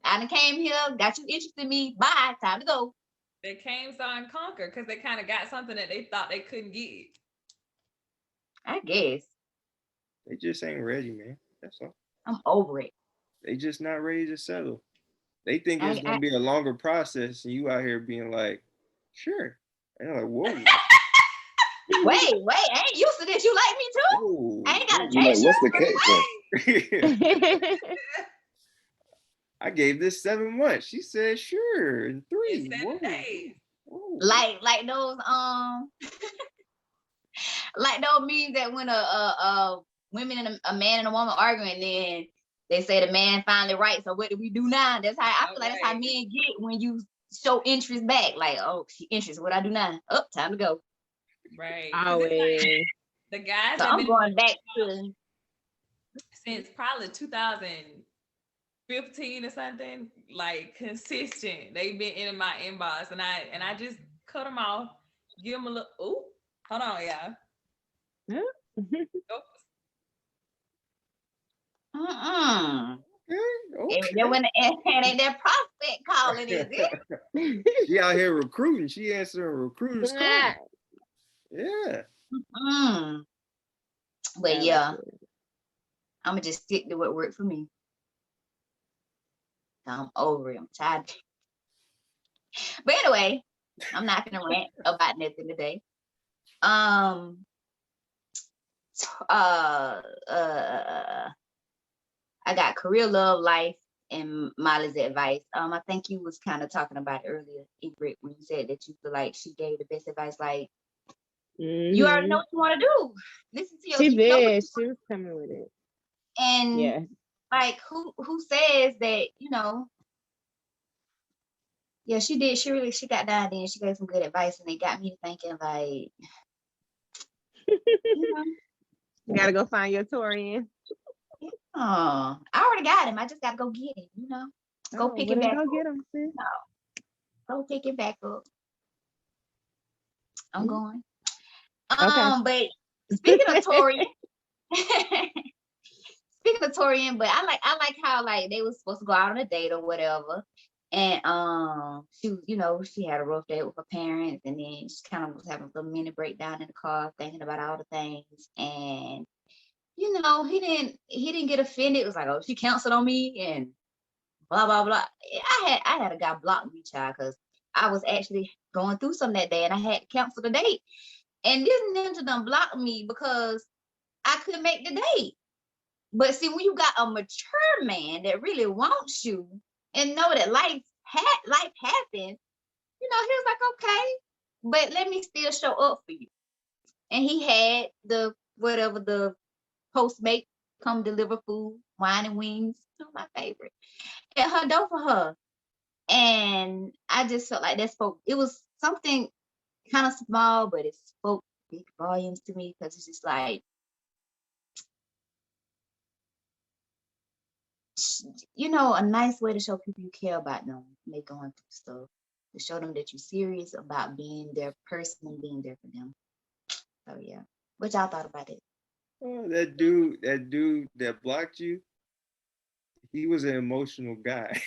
A: I done came here, got you interested in me. Bye, time to go.
D: They came, saw, and conquered because they kind of got something that they thought they couldn't get.
A: I guess.
E: They just ain't ready, man. That's all.
A: I'm over it.
E: They just not ready to settle. They think it's gonna be a longer process, and you out here being like, sure. And I'm like, whoa.
A: Wait, I ain't used to this. You like me too?
E: Whoa.
A: I ain't gotta
C: Like,
A: change
C: what's the catch?
E: I gave this 7 months. She said, sure, in 3.
D: 7 days.
E: Whoa.
A: like those like those memes that when a women and a man and a woman arguing, and then they say the man finally right. So what do we do now? That's how I feel like that's how men get when you show interest back. Like, oh, she interested. What I do now? Oh, time to go.
D: Right.
B: Always.
D: Like, the guys
A: So I'm going back to
D: since probably 2015 or something, like consistent. They've been in my inbox, and I just cut them off, give them a little. Ooh, hold on, y'all.
E: Okay.
A: It ain't that prospect calling, is it?
E: She out here recruiting. She answering recruiters' calls. Yeah.
A: But yeah, I'm gonna just stick to what worked for me. I'm over it. I'm tired. But anyway, I'm not gonna rant about nothing today. I got career, love, life, and Molly's advice. I think you was kind of talking about it earlier, Ingrid, when you said that you feel like she gave the best advice. Like, you already know what you want to do. Listen to your.
B: She did. She was coming with it.
A: And
B: yeah,
A: like, who says that? Yeah, she did. She got down there and she gave some good advice, and it got me thinking, like,
B: you gotta go find your Taurean.
A: I already got him. I just gotta go get him. Go pick it back up.
B: Go get him, sis.
A: Go pick it back up. I'm going. But speaking of Torian, speaking of Taurean, but I like how like they was supposed to go out on a date or whatever. And she was, she had a rough day with her parents, and then she kind of was having a little mini breakdown in the car, thinking about all the things. And he didn't get offended. It was like, oh, she canceled on me and blah blah blah. I had a guy block me, child, because I was actually going through something that day and I had to cancel the date. And this ninja done blocked me because I couldn't make the date. But see, when you got a mature man that really wants you and know that life happens, he was like, okay, but let me still show up for you. And he had the Postmate come deliver food, wine and wings, my favorite, at her door for her. And I just felt like that spoke. It was something kind of small, but it spoke big volumes to me, because it's just like, a nice way to show people you care about them when they're going through stuff, to show them that you're serious about being their person and being there for them. So yeah, what y'all thought about it?
E: Oh, that dude that blocked you, he was an emotional guy.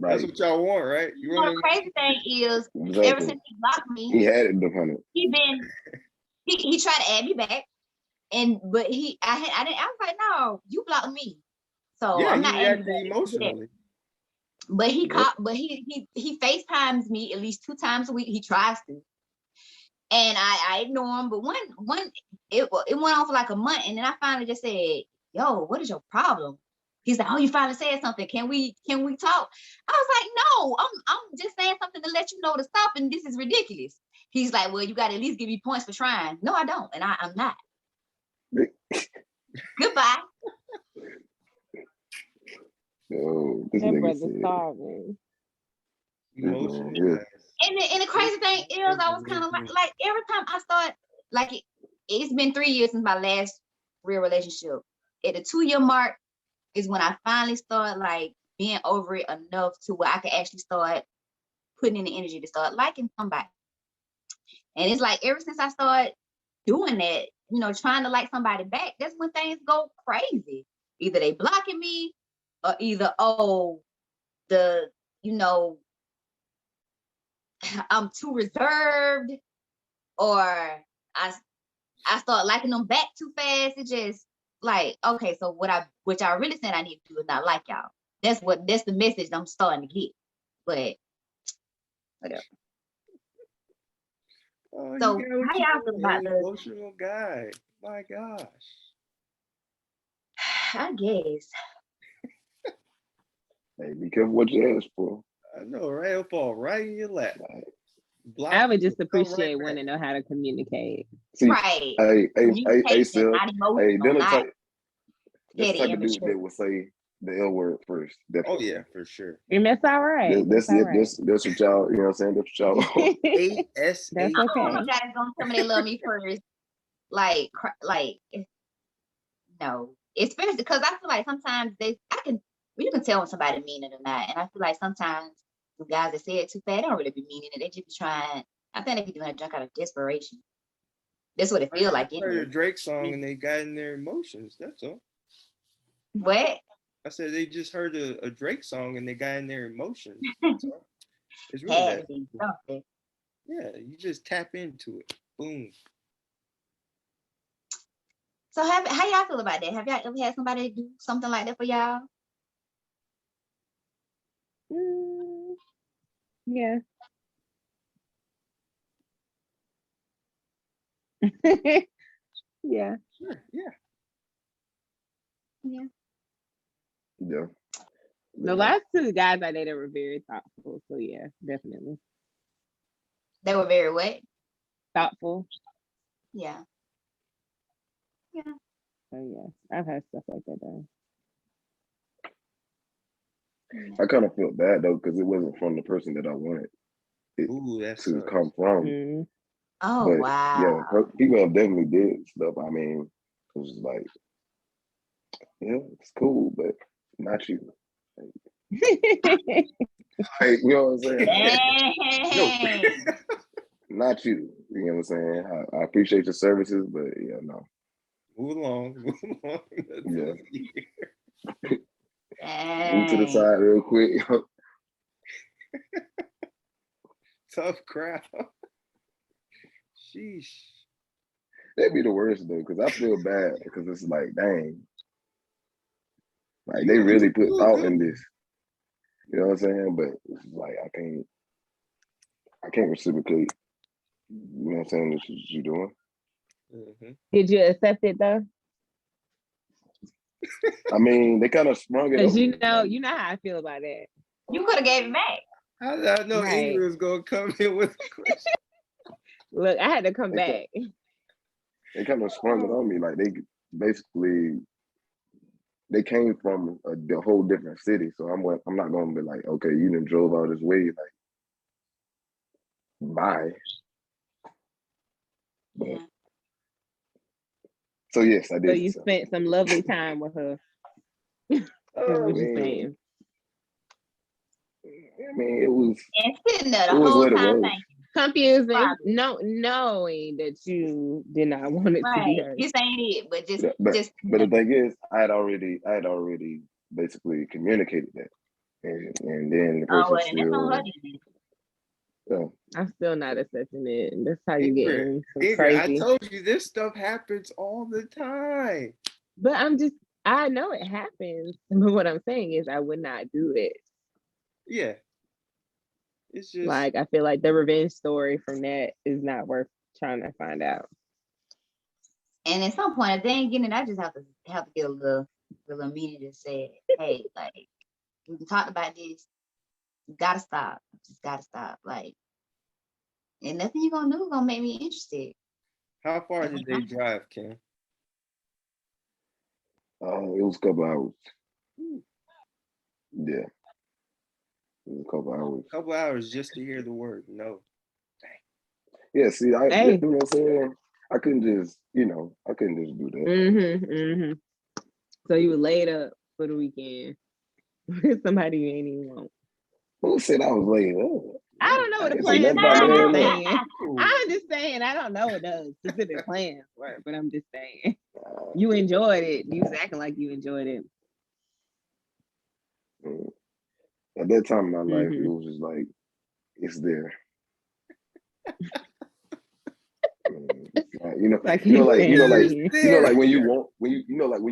E: That's what y'all want, right? You want
A: the crazy thing is,
C: exactly.
A: Ever since he blocked me,
C: he had it done.
A: He tried to add me back, but I was like, no, you blocked me, so
E: yeah,
A: I'm not
E: reacted
A: adding
E: emotionally.
A: But he FaceTimes me at least 2 times a week. He tries to, and I ignore him. But it went on for like a month, and then I finally just said, "Yo, what is your problem?" He's like, "Oh, you finally said something. Can we talk?" I was like, "No, I'm just saying something to let you know to stop, and this is ridiculous." He's like, "Well, you got to at least give me points for trying." No, I don't, and I'm not. Goodbye.
C: Yo, this
B: That
C: nigga
B: brother
C: said,
B: starving.
E: Emotional
C: yeah.
E: guys.
A: And the crazy thing is, I was kind of like every time I start, like it's been 3 years since my last real relationship. At the 2-year mark is when I finally start like being over it enough to where I can actually start putting in the energy to start liking somebody. And it's like ever since I started doing that, trying to like somebody back, that's when things go crazy. Either they blocking me, or either I'm too reserved, or I start liking them back too fast. It just like, okay, so what y'all really saying I need to do is not like y'all. That's the message I'm starting to get. But whatever.
E: Oh,
A: So how y'all feel about the
E: emotional guy? My gosh.
A: I guess.
C: Hey, be careful what you ask for.
E: I know, right? It'll fall right in your lap.
B: I would just appreciate wanting to know how to communicate.
C: See,
A: right.
C: Hey,
A: Communication, not emotional, not
C: that's the type of dude
A: immature.
C: that will say the L word first. Definitely.
E: Oh yeah, for sure.
B: And that's all right.
C: That's it. That's what y'all, you know what I'm saying? That's what y'all want.
B: That's okay.
A: I don't know if y'all gonna tell me they love me first. Like no. Especially because I feel like sometimes you can tell when somebody mean it or not. And I feel like sometimes the guys that say it too fast, they don't really be meaning it. They just be trying. I think they be doing a drunk out of desperation. That's what it feels like.
E: I heard a Drake song and they got in their emotions. That's all.
A: What?
E: I said they just heard a Drake song and they got in their emotions. That's all. It's really
A: Had
E: that.
A: to be something.
E: Yeah, you just tap into it. Boom.
A: So how y'all feel about that? Have y'all ever had somebody do something like that for y'all?
B: Yeah. Yeah.
E: Sure. Yeah.
C: Yeah.
B: The last 2 guys I dated were very thoughtful. So yeah, definitely.
A: They were very what?
B: Thoughtful.
A: Yeah. Yeah.
B: So yeah, I've had stuff like that done.
C: I kind of felt bad though, because it wasn't from the person that I wanted it to come from.
B: Mm-hmm.
A: Oh,
C: but,
A: wow.
C: Yeah, people have definitely did stuff. I mean, it was like, yeah, it's cool, but not you. Like, you know what I'm saying?
A: Dang.
C: Not you. You You know what I'm saying? I appreciate your services, but yeah, no.
E: Move along.
C: Yeah.
A: Dang.
C: Move to the side real quick.
E: Tough crowd. Sheesh.
C: That'd be the worst though, because I feel bad because it's like, dang, like they really put thought in this. You know what I'm saying? But it's like I can't reciprocate. You know what I'm saying? This is what you're doing.
E: Mm-hmm.
B: Did you accept it though?
C: I mean, they kind of sprung it.
B: Because
C: on
B: you
C: me.
B: know how I feel about that.
A: You could have gave it back.
E: How did I know
B: Right.
E: Ingrid was gonna come in with a question?
B: Look, I had to come back.
C: They kind of sprung it on me. Like they basically they came from a whole different city. So I'm not gonna be like, okay, you done drove all this way, like bye. But,
A: Yeah.
C: so yes, I
B: So
C: did.
B: you spent some lovely time with her. Is what you're saying.
C: I mean, it was
A: And sitting there the
C: it was
A: whole
C: what it
A: time
C: was.
A: thinking.
B: Confusing.
A: Right.
B: No, knowing that you did not want it to be
A: Right.
B: hers.
A: This ain't it, but just
C: Yeah, but
A: just
C: the thing is, I had already basically communicated that, and then the
A: oh
C: person
A: well, then that's on her
C: still,
A: then.
C: yeah.
B: I'm still not accepting it. That's how you get in some
E: Ingrid, I
B: crazy.
E: told you this stuff happens all the time.
B: But I know it happens. But what I'm saying is I would not do it.
E: Yeah. It's just
B: Like, I feel like the revenge story from that is not worth trying to find out.
A: And at some point, if they ain't getting it, I just have to get a little meaning to say, hey, like we talked about this. You gotta stop. Just gotta stop. Like, and nothing you gonna do gonna make me interested.
E: how far did they drive, Kim?
C: It was a couple hours. Yeah, it was a couple hours.
E: A couple hours just to hear the word no.
C: Yeah, see,
B: Hey.
C: you know what I'm saying? I couldn't just do that.
B: Mm-hmm. So you were laid up for the weekend with somebody you ain't even want.
C: Who said I was laid up?
B: I don't know what the
C: didn't say
B: plans
C: nothing
B: were.
C: about
B: I'm
C: laying
B: just
C: up.
B: saying. I'm just saying. I don't know what the specific plans were, but I'm just saying. You enjoyed it. You was acting like you enjoyed it.
C: At that time in my life,
B: Mhm.
C: it was just like, it's there. Like when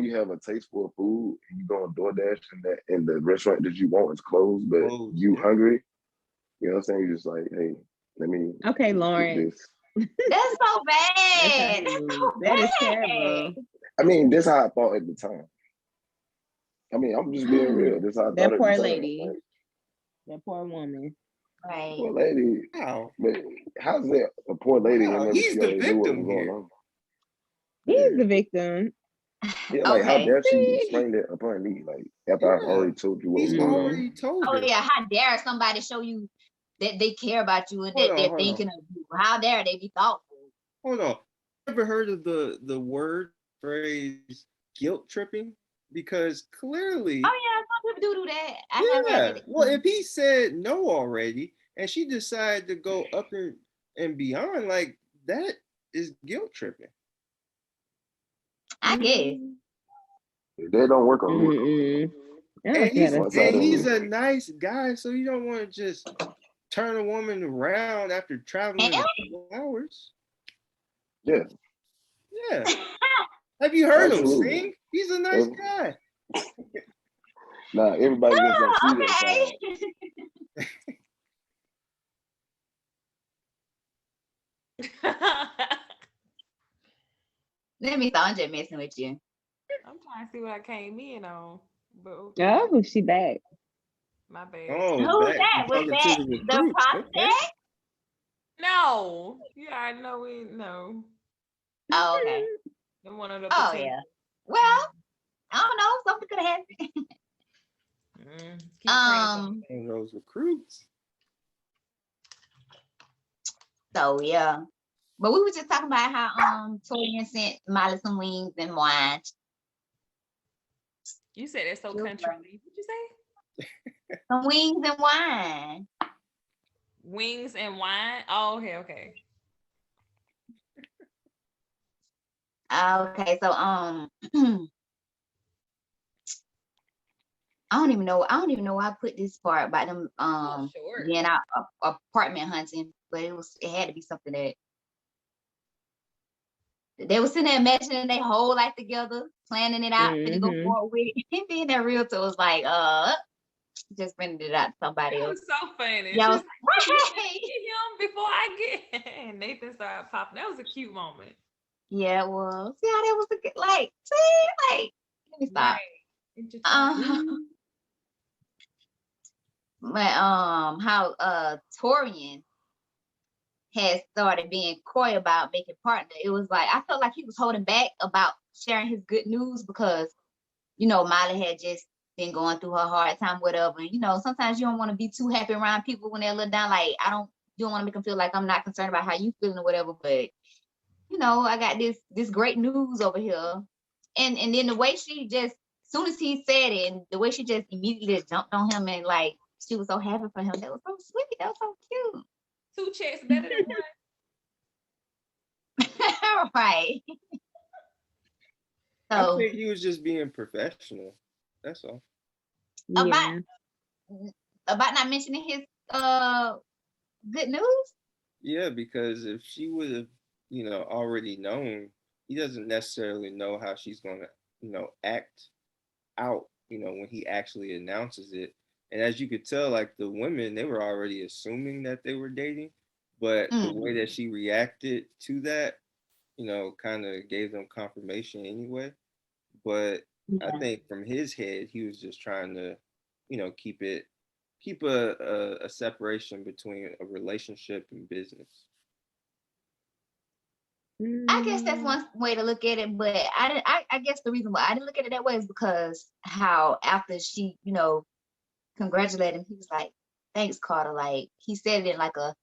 C: you have a taste for food and you go on DoorDash and the restaurant that you want is closed, but you hungry. You know what I'm saying? You're just like, hey, let me
B: Okay,
C: get
B: Lawrence.
C: this.
A: That's so bad.
B: That is terrible.
C: I mean, that's how I thought at the time. I mean, I'm just being real. That's how I thought
B: That
C: at
B: poor
C: the time.
B: lady.
C: Like,
B: That poor woman.
A: Right.
C: poor lady.
E: Wow.
C: But how's that a poor lady whenever
E: He's
C: she
E: the
C: already knew what
E: victim
C: was going
E: here.
C: on?
B: He's the victim.
C: Yeah, like how
A: Okay.
C: dare she spring that upon me? Like after I've already told you what was
E: He's
C: going on.
E: already told
A: Oh
E: her.
A: yeah, how dare somebody show you that they care about you and that they're thinking of you? How dare they be thoughtful?
E: Hold on. Ever heard of the word phrase guilt tripping? Because clearly,
A: Oh yeah, some people do that. I have heard that.
E: Well, if he said no already and she decided to go up and beyond, like that is guilt tripping.
A: I guess.
C: They don't work on me.
E: And he's a nice guy, so you don't want to just turn a woman around after traveling a couple hours.
C: Yeah.
E: Yeah. Have you heard him
C: Absolutely.
E: sing? He's a nice guy.
C: Nah, everybody just don't see that side.
A: Let me stop. I'm just messing with you.
D: I'm trying to see what I came in on. But okay.
B: Oh, she back.
D: My bad.
E: Oh,
A: who's that? Was that the prospect?
E: Okay.
D: No. You already know we know.
A: Oh, okay.
D: One of the
A: oh yeah. Well, I don't know. Something could have happened.
E: And those recruits.
A: So yeah. But we were just talking about how Taurean sent Molly some wings and wine.
D: You said it's so country. What'd you say?
A: Some wings and wine.
D: Wings and wine? Oh, okay.
A: Okay, so I don't even know why I put this part about them
D: Sure.
A: being out apartment hunting, but it had to be something that they were sitting there imagining their whole life together, planning it out, to go forward with it. And then that realtor was like, just rented it out to somebody
D: It
A: else.
D: was so funny.
A: Yeah,
D: She
A: I
D: was
A: was
D: like,
A: right.
D: get him before I get and Nathan started popping. That was a cute moment.
A: Yeah, it was. Yeah, that was a good, like, see, like, let me stop.
D: Right.
A: But how Taurean had started being coy about making partner. It was like I felt like he was holding back about sharing his good news because Miley had just been going through her hard time, whatever. Sometimes you don't want to be too happy around people when they're a little down. Like you don't want to make them feel like I'm not concerned about how you feeling or whatever. But I got this great news over here, and then the way she just, as soon as he said it, and the way she just immediately just jumped on him and like she was so happy for him. That was so sweet. That was so cute.
D: 2 checks better than one.
A: Right.
E: I
A: So
E: think he was just being professional. That's all.
A: about not mentioning his good news.
E: Yeah, because if she would have, already known, he doesn't necessarily know how she's gonna, act out, when he actually announces it. And as you could tell, like the women, they were already assuming that they were dating, but the way that she reacted to that, kind of gave them confirmation anyway. But I think from his head, he was just trying to, keep a separation between a relationship and business.
A: I guess that's one way to look at it, but I guess the reason why I didn't look at it that way is because how after she, congratulated him, he was like, "Thanks, Carter." Like he said it in like to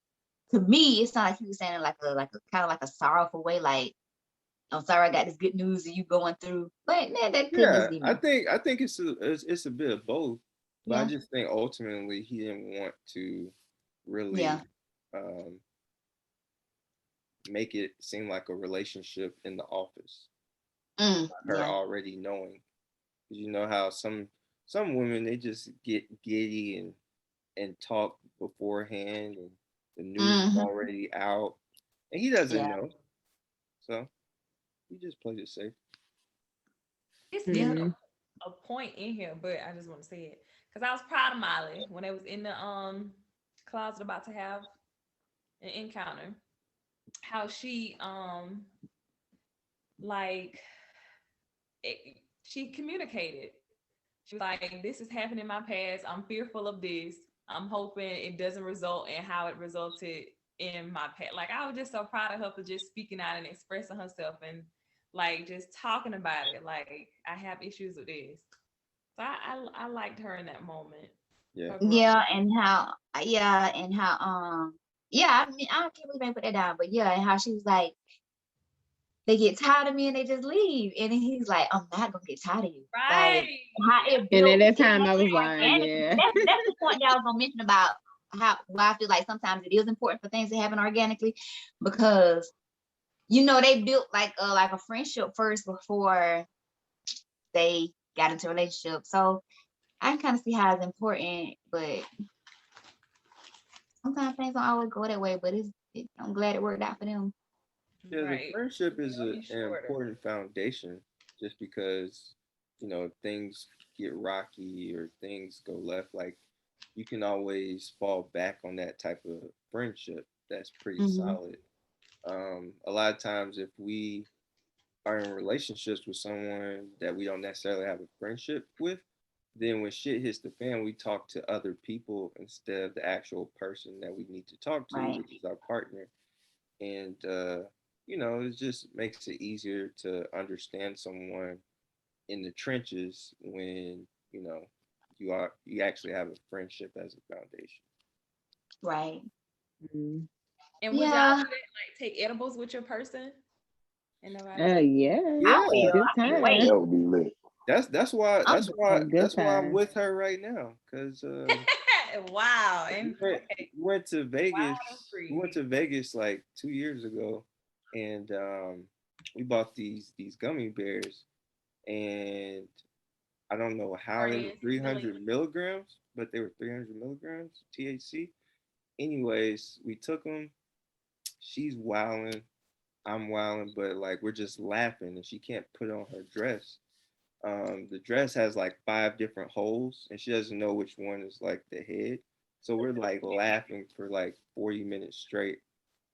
A: me, it's not like he was saying it like a kind of like a sorrowful way, like, "I'm sorry I got this good news that you going through." But man, that could
E: Yeah,
A: easily
E: I
A: be.
E: think it's a bit of both, but I
A: Yeah.
E: just think ultimately he didn't want to really
A: Yeah.
E: make it seem like a relationship in the office. Her
A: Yeah.
E: already knowing, because you know how some women, they just get giddy and talk beforehand, and the news is already out, and he doesn't know, so he just plays it safe.
D: It's still a point in here, but I just want to say it because I was proud of Miley when they was in the closet about to have an encounter. How she like she communicated. She was like, "This is happening in my past. I'm fearful of this. I'm hoping it doesn't result in how it resulted in my past." Like I was just so proud of her for just speaking out and expressing herself and like just talking about it. Like I have issues with this. So I liked her in that moment.
E: Yeah.
A: Yeah, and how yeah, I mean, I can't believe I put that down, but yeah, and how she was like, they get tired of me and they just leave. And then he's like, "I'm not gonna get tired of you." Like
D: Right.
A: how it
B: And at
A: built,
B: that
A: it
B: time, I was
A: happened
B: like,
A: organically.
B: yeah.
A: That's the point that I was gonna mention about why I feel like sometimes it is important for things to happen organically, because they built like a friendship first before they got into a relationship. So I can kind of see how it's important, but sometimes things don't always go that way. But I'm glad it worked out for them.
E: Yeah, the
D: Right.
E: friendship is
D: It'll be
E: an
D: shorter.
E: important foundation. Just because things get rocky or things go left, like you can always fall back on that type of friendship that's pretty solid. A lot of times, if we are in relationships with someone that we don't necessarily have a friendship with, then when shit hits the fan, we talk to other people instead of the actual person that we need to talk to,
A: Right.
E: which is our partner. And it just makes it easier to understand someone in the trenches when you actually have a friendship as a foundation.
A: Right.
D: And would y'all
A: Yeah.
D: do that? Like take edibles with your person? And nobody.
B: Yeah.
E: Yeah,
A: I will.
B: Good
A: I can't
B: time.
A: wait.
C: That would be lit.
E: that's why
A: I'm
E: that's why
B: good
E: that's why I'm
B: time.
E: with her right now, because
D: Wow.
E: we
D: And
E: went,
D: okay.
E: we went to Vegas.
D: Wild and
E: We
D: free.
E: went to Vegas like 2 years ago, and we bought these gummy bears, and I don't know how they were
D: Friends,
E: 300 milligrams, but they were 300 milligrams THC. Anyways, we took them. She's wilding, I'm wilding, but like we're just laughing, and she can't put on her dress. The dress has like 5 different holes, and she doesn't know which one is like the head. So we're like laughing for like 40 minutes straight.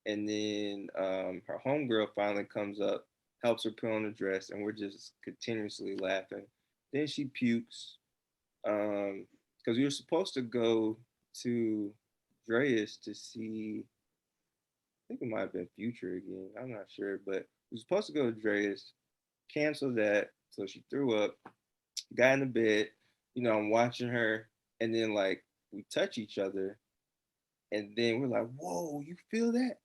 E: And then her homegirl finally comes up, helps her put on the dress, and we're just continuously laughing. Then she pukes because we were supposed to go to Dreas to see, I think it might have been Future again. I'm not sure, but we were supposed to go to Dreas, cancel that. So she threw up, got in the bed. I'm watching her, and then like we touch each other, and then we're like, "Whoa, you feel that?"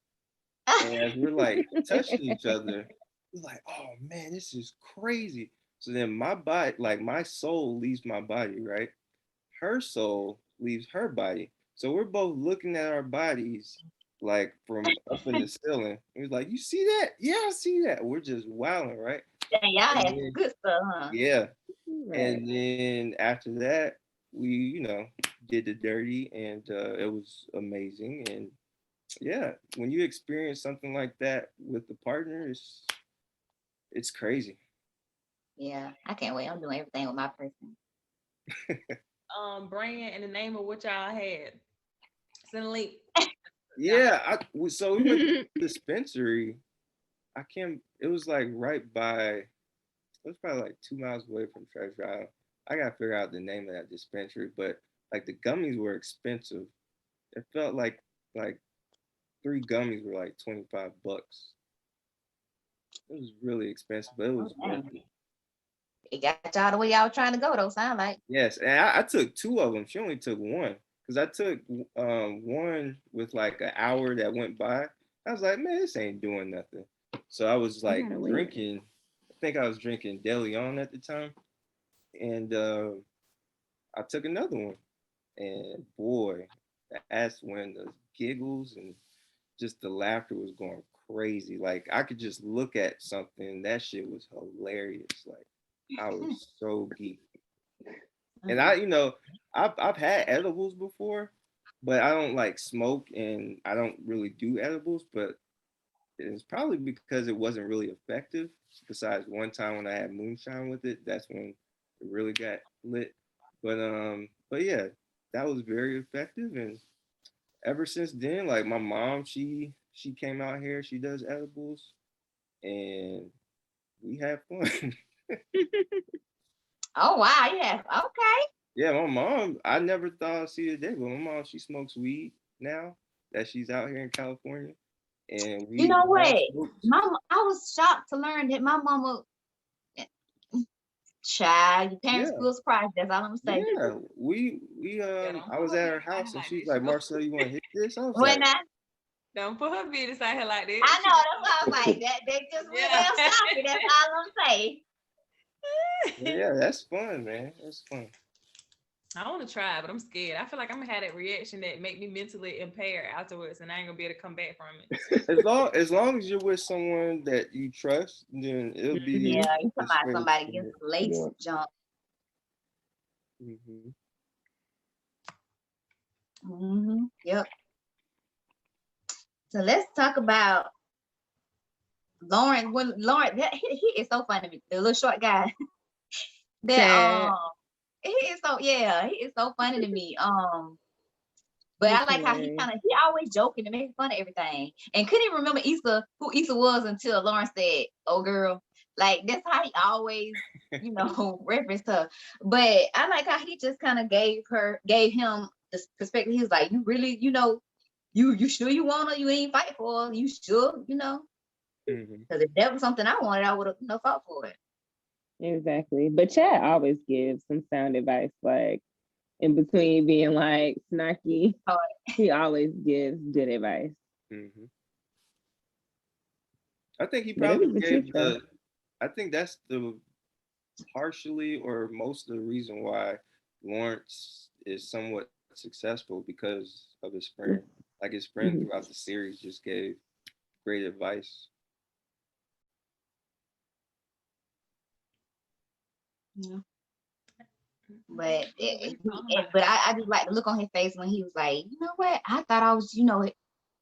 E: And as we're like touching each other, we're like, "Oh man, this is crazy." So then my body, like my soul leaves my body, right? Her soul leaves her body. So we're both looking at our bodies like from up in the ceiling. It was like, "You see that? Yeah, I see that." We're just wilding, right?
A: Dang, y'all
E: And
A: had some
E: then,
A: good stuff, huh?
E: yeah.
B: Right.
E: And then after that, we, did the dirty, and it was amazing. And yeah, when you experience something like that with the partner, it's crazy.
A: Yeah, I can't wait. I'm doing everything with my person.
D: Brand and the name of what y'all had. Send a link.
E: Yeah, so we went to the dispensary. I can't. It was like right by. It was probably like 2 miles away from Treasure Island. I gotta figure out the name of that dispensary, but like the gummies were expensive. It felt like 3 gummies were like $25. It was really expensive, but it
A: Oh,
E: was worth
A: dang.
E: it.
A: It got y'all the way y'all trying to go, though, sound like.
E: Yes, and I took 2 of them. She only took one because I took one with like an hour that went by. I was like, man, this ain't doing nothing. So I was
B: I
E: like
B: gotta wait.
E: drinking. I think I was drinking De Leon at the time, and I took another one. And boy, that's when the giggles and just the laughter was going crazy. Like I could just look at something. That shit was hilarious. Like I was so geeked. And
A: Mhm.
E: I've had edibles before, but I don't like smoke and I don't really do edibles. But it's probably because it wasn't really effective. Besides one time when I had moonshine with it, that's when it really got lit. But yeah, that was very effective. And ever since then, like my mom, she came out here. She does edibles, and we have fun.
A: Oh, wow. Yeah. Okay.
E: Yeah, my mom, I never thought I'd see a day, but my mom, she smokes weed now that she's out here in California. And
A: You
E: we
A: know
E: all
A: what?
E: smoked.
A: I was shocked to learn that my mama, child, your parents
E: Yeah,
A: will surprise. That's all I'm gonna say.
E: yeah. We
D: Yeah, don't
E: I
D: put
E: was
D: her
E: at her
D: business out
E: house
D: here
E: and
D: like
E: she's
D: this.
E: like, Marcel, you wanna hit this? I was
A: When
E: like,
A: I,
D: Don't put her business out here like that.
A: I
D: She
A: know that's why I was like that. They just real
D: yeah.
A: damn shocking. That's all I'm saying.
E: yeah, that's fun, man. That's fun.
D: I want to try, but I'm scared. I feel like I'm gonna have that reaction that make me mentally impaired afterwards, and I ain't gonna be able to come back from it.
E: As long as you're with someone that you trust, then it'll be
A: Yeah,
B: Mhm.
A: you
E: a
A: talking about
E: smooth
A: somebody getting
E: experience.
A: some late
C: Yeah.
A: jump.
E: Hmm.
A: Yep. So let's talk about Lawrence. When Lawrence, he is so funny to me. The little short guy. That
B: Chad.
A: he is so, yeah, he is so funny to me. But I
B: He's
A: like how
B: hilarious.
A: he always joking and making fun of everything. And couldn't even remember Issa, who Issa was until Lawrence said, "Oh girl." Like that's how he always, reference her. But I like how he just kind of gave him this perspective. He was like, "You really, you sure you want her? You ain't fight for her. You sure,
E: Hmm.
A: because if that was something I wanted, I would have fought for it."
B: Exactly. But Chad always gives some sound advice, like in between being like snarky.
A: Oh,
B: He always gives good advice.
E: Hmm. I think he
B: But it
E: probably
B: was the truth
E: gave
B: though.
E: the. I think that's the partially or most of the reason why Lawrence is somewhat successful because of his friend. Like his friend
B: Mhm.
E: throughout the series just gave great advice.
A: Yeah. But I just like the look on his face when he was like, you know what? I thought I was,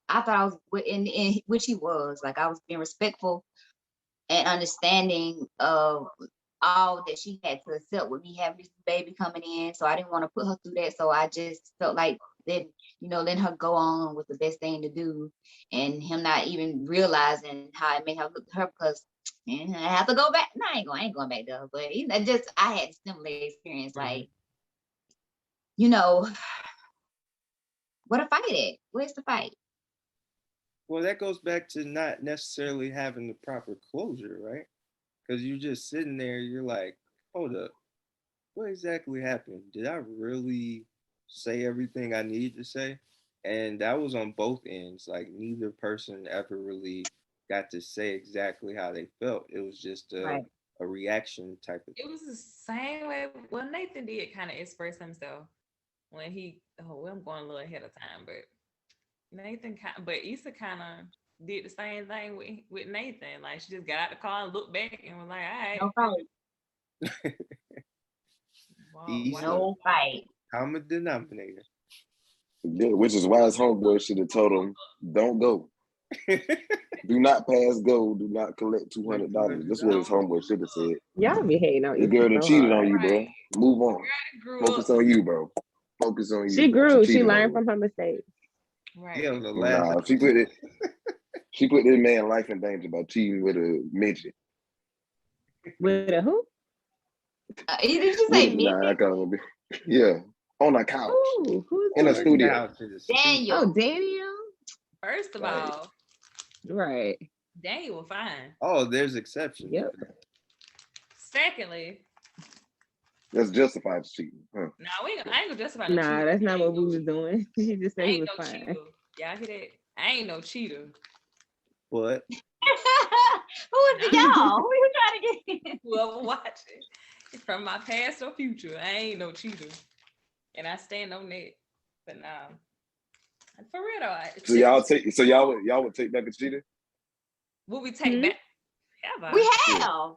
A: I thought I was in which he was. Like I was being respectful and understanding of all that she had to accept with me having this baby coming in. So I didn't want to put her through that. So I just felt like then, letting her go on with the best thing to do, and him not even realizing how it made her look to her because I have to go back. No, I ain't going back there. But just I had a similar experience. Like, what a fight at? Where's the fight?
E: Well, that goes back to not necessarily having the proper closure, right? Because you're just sitting there, you're like, hold up, what exactly happened? Did I really say everything I needed to say? And that was on both ends. Like neither person ever really got to say exactly how they felt. It was just a reaction type of thing.
D: It was the same way. Well, Nathan did kind of express himself when I'm going a little ahead of time, but but Issa kind of did the same thing with Nathan. Like she just got out the car and looked back and was like, all right.
A: No fight.
E: Common denominator.
C: Which is why his homeboy should have told him, don't go. Do not pass go. Do not collect $200. That's what his homeboy should have said.
B: Y'all be hating on
C: The girl that cheated on you, bro. Move on. Focus on you, bro. Focus on you.
B: She grew. She learned from her mistakes.
D: Right.
E: Yeah, the last
C: nah, she put this man life in danger by cheating with a midget.
B: With a who?
A: Did you say midget?
C: Nah, I can't remember. Yeah, on a couch.
B: Ooh, who's
C: in a studio.
A: Daniel.
B: Oh, Daniel.
D: First of all,
B: right.
D: Daniel was fine.
E: Oh, there's exceptions.
B: Yep.
D: Secondly,
C: that's justified cheating. Huh?
D: No, I ain't gonna justify.
B: Nah, that's not what we was doing. He just said he was fine.
D: Cheater. Y'all hear that? I ain't no cheater.
E: What?
A: Who is the y'all? Who are you trying to get?
D: Whoever watching from my past or future, I ain't no cheater, and I stand on that. But for real though.
C: So y'all would take back a cheater?
D: Would we take back? Have I?
A: We have.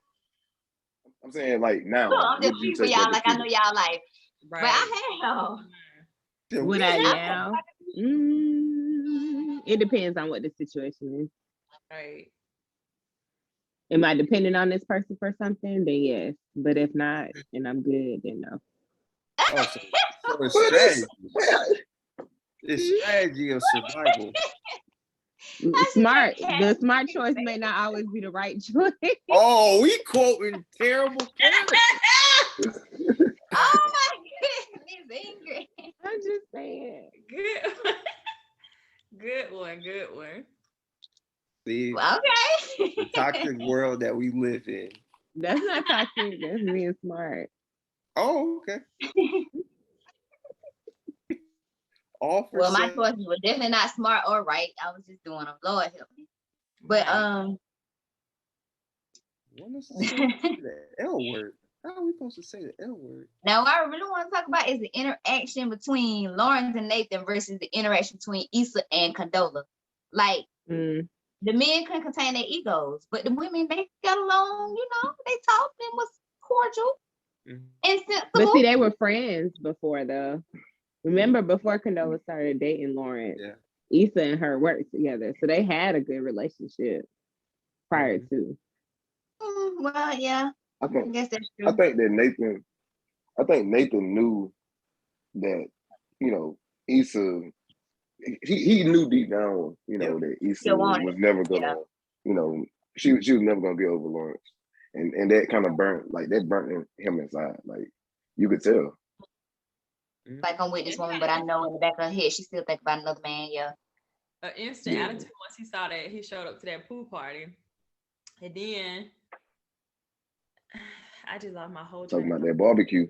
C: I'm saying like now.
A: No, I'm just for y'all. Like I know y'all like, right. But I have.
B: Would I yell? It depends on what the situation is.
D: Right.
B: Am I dependent on this person for something? Then yes. But if not, and I'm good, then no.
E: Oh, so it's strategy. It's strategy of survival.
B: The smart choice may not always be the right choice.
E: Oh, we quoting terrible characters.
A: Oh my goodness, angry.
B: I'm just saying.
D: Good one.
E: See,
A: okay.
E: the toxic world that we live in.
B: That's not toxic. That's being smart.
E: Oh, okay.
A: Well, my choices were definitely not smart or right. I was just doing them. Lord help me. But
E: When is the L word? How are we supposed to say the L word?
A: Now, what I really want to talk about is the interaction between Lawrence and Nathan versus the interaction between Issa and Condola. Like, the men couldn't contain their egos, but the women, they got along, they talked and was cordial and sensible.
B: But see, they were friends before, though. Remember, before Condola started dating Lawrence, Issa and her worked together. So they had a good relationship prior to.
A: Well, yeah.
C: I
A: guess that's true.
C: I think Nathan knew that, Issa, he knew deep down, that Issa was never gonna, she was never gonna get over Lawrence. And that kind of burnt him inside. Like you could tell.
A: Like I'm with this woman, but I know in the back of her head she still think about another man,
D: An instant attitude once he saw that he showed up to that pool party. And then I just lost my whole
C: talking about that barbecue.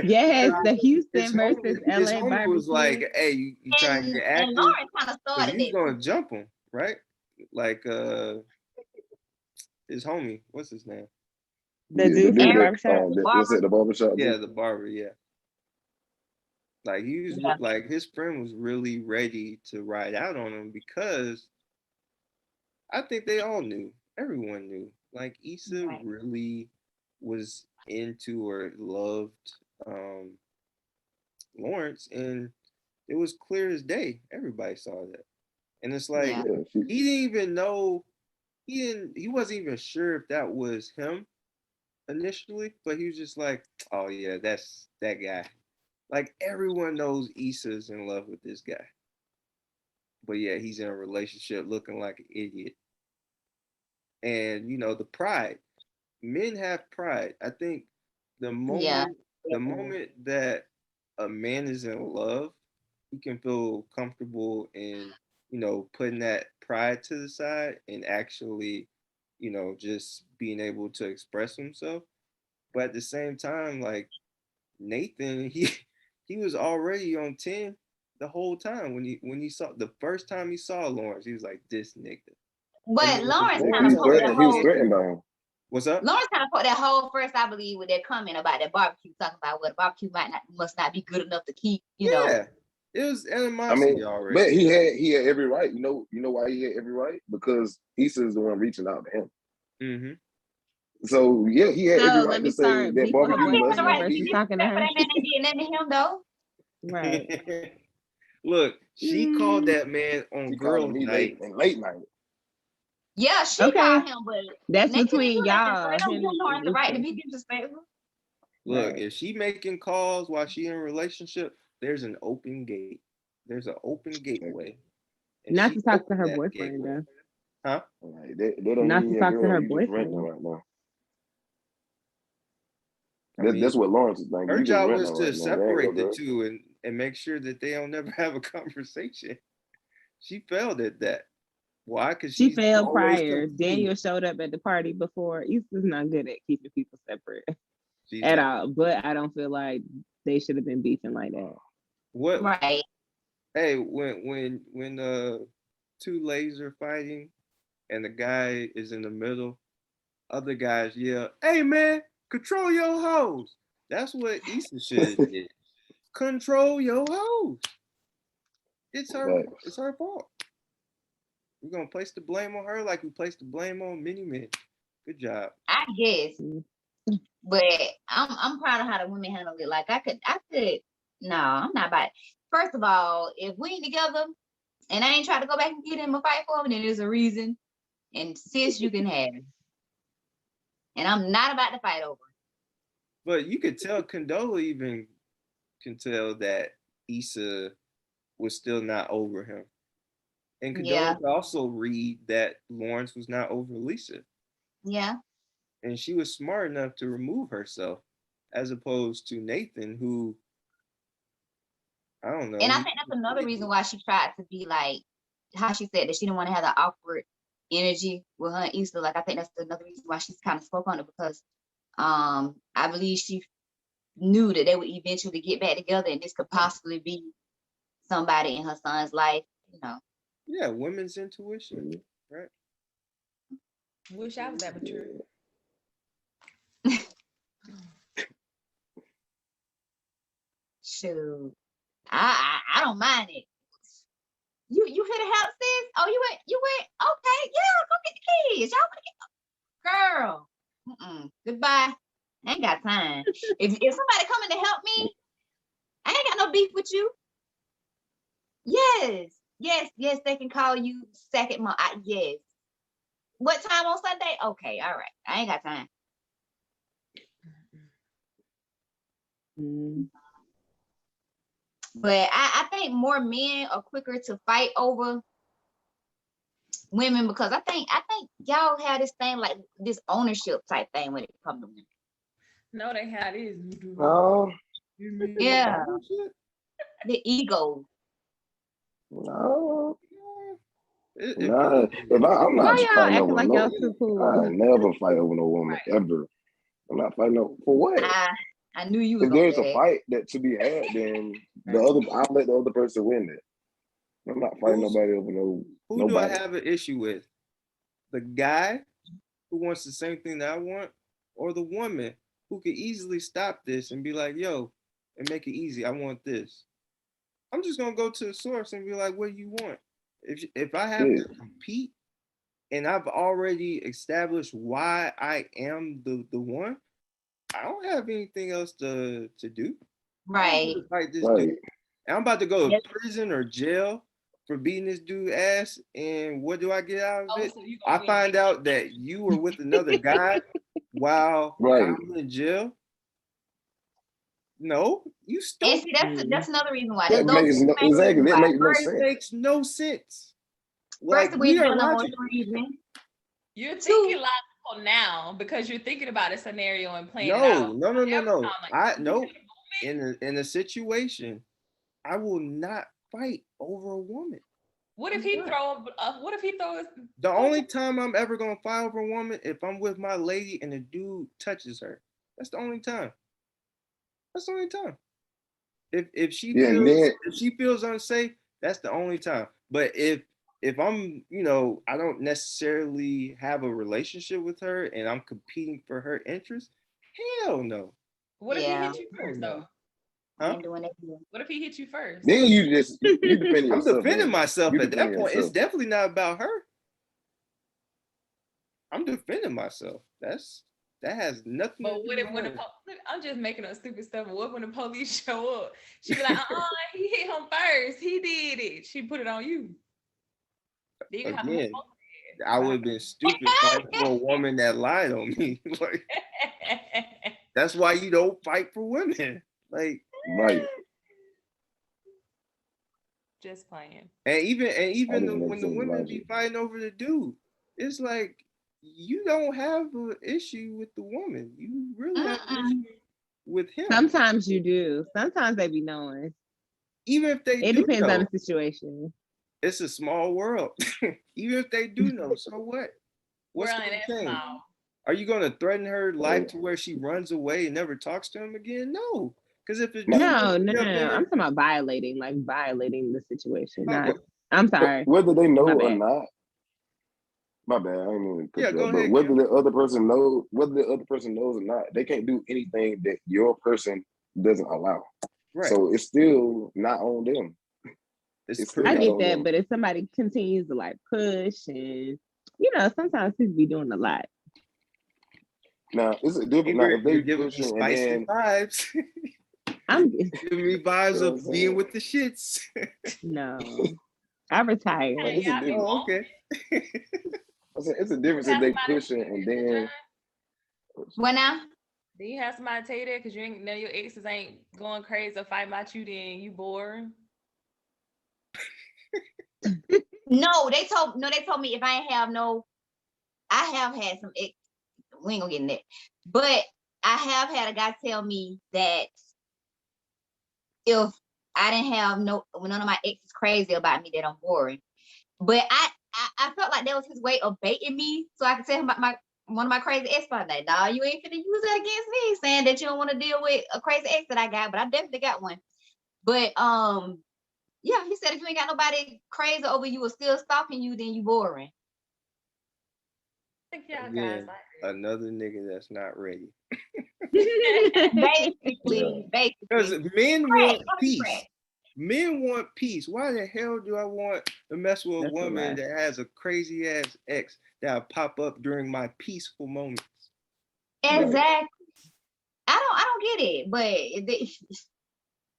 B: Yes, the Houston versus LA
E: his homie
B: barbecue.
E: Was like, hey, you trying to get active?
A: And Lawrence kind of started
E: he's gonna jump him, right? Like his homie, what's his name?
B: The dude from the barbershop.
C: Was it the barbershop?
E: Yeah, the barber, yeah. Like he was like his friend was really ready to ride out on him because I think they all knew. Everyone knew. Like Issa really was into or loved Lawrence, and it was clear as day. Everybody saw that, and it's like
A: Yeah.
C: Yeah,
E: he didn't even know. He wasn't even sure if that was him initially, but he was just like, "Oh yeah, that's that guy." Like everyone knows Issa's in love with this guy, but yeah, he's in a relationship looking like an idiot. And the pride. Men have pride. I think the
A: Yeah.
E: moment the moment that a man is in love, he can feel comfortable in putting that pride to the side and actually just being able to express himself. But at the same time, like Nathan, he was already on 10 the whole time. When he saw the first time he saw Lawrence, he was like, this nigga. And
A: But
E: then the
A: Lawrence
C: yeah,
A: kind
E: second
A: of
C: he
A: put
E: time
A: that
C: he was
A: whole
C: threatened by him.
E: what's up?
A: Lawrence kind of put that whole first, I believe, with that comment about that barbecue, talking about what barbecue must not be good enough to keep,
E: Yeah. It was
C: I mean,
E: animosity
C: but
E: already.
C: he had every right. You know why he had every right? Because Issa is the one reaching out to him.
E: Mm-hmm.
C: So yeah, he had every
B: So
C: right
B: let me
C: to say
B: start
C: that
B: beef with her
A: But
C: barbecue
A: he had
C: must
A: the
B: boyfriend
A: right
C: not
A: to be
B: versus
C: be.
B: talking to
A: disrespectful.
B: her.
A: That man ain't did nothing to him though.
B: Right.
E: Look, she called
B: Mm,
E: that man on
C: She called
E: girls'
C: me
E: night.
C: late night.
A: Yeah, she
B: okay.
A: called him, but
B: That's
A: Nathan didn't
B: between
A: do nothing, so
B: y'all,
A: it don't
B: him
A: give
B: and
A: Lawrence the right to
B: Lisa.
A: be disrespectful.
E: Look,
B: Right.
E: if she making calls while she in a relationship, there's an open gate. There's an open gateway, and
B: Not
E: she
B: to talk to
E: opened
B: her
E: that
B: boyfriend
E: gateway.
B: though.
E: Huh?
C: Like, that don't
B: Not
C: mean
B: to
C: your
B: talk to
C: girl.
B: her
C: You just renting
B: boyfriend.
C: her right now.
E: I mean,
C: That's what Lawrence is thinking.
E: her
C: You just
E: job
C: renting
E: was
C: her
E: to
C: right now. That ain't your
E: separate the
C: girl.
E: two and make sure that they don't never have a conversation. She failed at that. Why? Because
B: She
E: she's
B: failed
E: always
B: prior.
E: confused.
B: Daniel showed up at the party before. Issa's not good at keeping people separate
E: She's
B: at
E: not.
B: all. But I don't feel like they should have been beefing like that.
E: What?
A: Right.
E: Hey, when two ladies are fighting and the guy is in the middle, other guys yell, "Hey man, control your hose." That's what Issa should have did. Control your hose. It's her.
C: Facts.
E: It's her fault. We're gonna place the blame on her like we placed the blame on many men. Good job.
A: I guess.
B: Mm.
A: But I'm proud of how the women handled it. Like I could no, I'm not about it. First of all, if we ain't together and I ain't trying to go back and get him a fight for him, then there's a reason. And sis, you can have it. And I'm not about to fight over
E: But you could tell Condola even can tell that Issa was still not over him. And
A: it.
E: Condola
A: Yeah,
E: could also read that Lawrence was not over Lisa.
A: yeah.
E: And she was smart enough to remove herself, as opposed to Nathan, who I don't know,
A: And I
E: he
A: think that's
E: just
A: another
E: did
A: reason
E: it.
A: why she tried to be like how she said that she didn't want to have the awkward energy with her and Issa. Like I think that's another reason why she's kind of spoke on it because I believe she knew that they would eventually get back together and this could possibly be somebody in her son's life, you know.
E: Yeah, women's intuition, right?
D: Wish I was that mature.
A: Shoot. I don't mind it. You here to help, sis? Oh, you went okay, yeah, go get the kids. Y'all wanna get girl. Goodbye. I ain't got time. If somebody coming to help me, I ain't got no beef with you. Yes, they can call you second month. Yes. What time on Sunday? Okay, all right. I ain't got time.
B: Mm.
A: But I think more men are quicker to fight over women because I think y'all have this thing like this ownership type thing when it comes to women.
D: No, they had this.
C: No,
A: Yeah, the ego.
C: no,
E: It
C: no.
E: feels
C: I'm
B: Why
C: not
B: y'all
C: fighting
B: acting
C: over
B: like
C: no.
B: y'all too
C: I
B: cool?
C: never fight over no woman ever. I'm not fighting for what?
A: I knew you was
C: If
A: gonna
C: there's a
A: say
C: fight that to be had, then
B: Right.
C: I'll let the other person win it. I'm not fighting
E: Who's
C: nobody over
E: who do I
C: nobody.
E: have an issue with? The guy who wants the same thing that I want, or the woman who could easily stop this and be like, yo, and make it easy. I want this. I'm just gonna go to the source and be like, what do you want? If I have to
C: Shit.
E: compete and I've already established why I am the one, I don't have anything else to do.
A: Right.
E: Like this
C: Right.
E: dude. And I'm about to go to
A: Yes.
E: prison or jail for beating this dude ass. And what do I get out of
D: Oh,
E: it?
D: so you
E: I
D: gonna win.
E: find out that you were with another guy while
C: Right.
E: I'm in jail. No, you
A: And
E: stupid.
A: see, that's another reason why.
C: That
A: Those
C: makes
A: two
C: no,
A: main
C: exactly.
A: reasons
C: That
A: why.
C: makes no
E: It
C: sense.
E: makes no sense.
A: First,
E: Like
A: we
E: we are
A: don't know
E: logical.
A: emotional reason.
D: You're
A: Two.
D: thinking logical now because you're thinking about a scenario and playing it out.
E: No.
D: Every
E: No.
D: time, like,
E: No. In a situation, I will not fight over a woman.
D: what if
E: I'm
D: he
E: not.
D: what if he throws
E: The only time I'm ever gonna fight over a woman if I'm with my lady and the dude touches her. That's the only time. That's the only time. If she
C: Yeah, and then
E: feels unsafe, that's the only time. But if I'm, I don't necessarily have a relationship with her and I'm competing for her interest, hell no.
D: what if he
A: Yeah.
D: hit you first though?
A: I
E: Huh?
A: ain't doing that either.
D: What if he hit you first?
C: then you defend
E: I'm
C: yourself.
E: defending
C: then.
E: myself
C: You
E: at that
C: defend
E: point. It's
C: yourself.
E: definitely not about her. I'm defending myself. That has nothing
D: But
E: to do
D: what if
E: with
D: when
E: her.
D: I'm just making up stupid stuff. What if when the police show up? She be like, he hit him first. He did it. She put it on you. Then you have to
E: Again,
D: move
E: I would have been stupid fighting for a woman that lied on me. Like,
D: on.
E: that's why you don't fight for women. Like,
C: Right.
D: Just playing.
E: and even
C: That doesn't make
E: when the
C: sense
E: women
C: logic.
E: be fighting over the dude, it's like you don't have an issue with the woman. You really have an issue with him.
B: Sometimes you do. Sometimes they be knowing.
E: Even if they
B: It
E: do
B: depends
E: know,
B: on the situation.
E: it's a small world. Even if they do know, so what? What's
D: We're
E: going
D: in
E: to
D: that
E: change?
D: small.
E: Are you going to threaten her life to where she runs away and never talks to him again? No. Because if it's
B: No. I'm talking about violating the situation. Not. I'm sorry.
C: Whether they know
B: My
C: or
B: bad.
C: not, my bad. I didn't mean to cut you
E: go
C: off. But
E: ahead,
C: whether
E: Kim.
C: the other person knows or not, they can't do anything that your person doesn't allow.
E: Right.
C: So it's still not on them.
E: It's
C: still
B: I
C: not
B: get
C: on
B: that,
C: them.
B: but if somebody continues to like push and sometimes people be doing a lot.
C: Now it's a different. Now if
E: You're
C: they
E: giving me
C: pushing and
E: spicy
C: then
E: vibes.
B: I'm
E: Giving me vibes
C: You know what
E: of
C: I'm
E: being
C: saying?
E: with the shits.
B: no. I retired.
C: Like, it's a
D: Y'all be
C: difference.
E: Oh, okay.
C: I said it's a difference if they pushing and then.
A: What now?
D: Do you have somebody tell you that because you ain't know your exes ain't going crazy or fighting about you, then you bored?
A: No, they told me if I ain't have no, I have had some ex, we ain't gonna get in that. But I have had a guy tell me that if I didn't have none of my exes crazy about me, that I'm boring. But I felt like that was his way of baiting me so I could tell him about one of my crazy ex. Like, nah, you ain't finna use that against me, saying that you don't want to deal with a crazy ex that I got, but I definitely got one. But yeah, he said if you ain't got nobody crazy over you or still stalking you, then you boring.
D: I think y'all
E: Again,
D: guys like that.
E: another nigga that's not ready.
A: Basically.
E: Because men want
A: Correct.
E: peace. Men want peace. Why the hell do I want to mess with a
B: That's a
E: woman
B: lie.
E: that has a crazy ass ex that'll pop up during my peaceful moments?
A: Exactly. I don't get it, but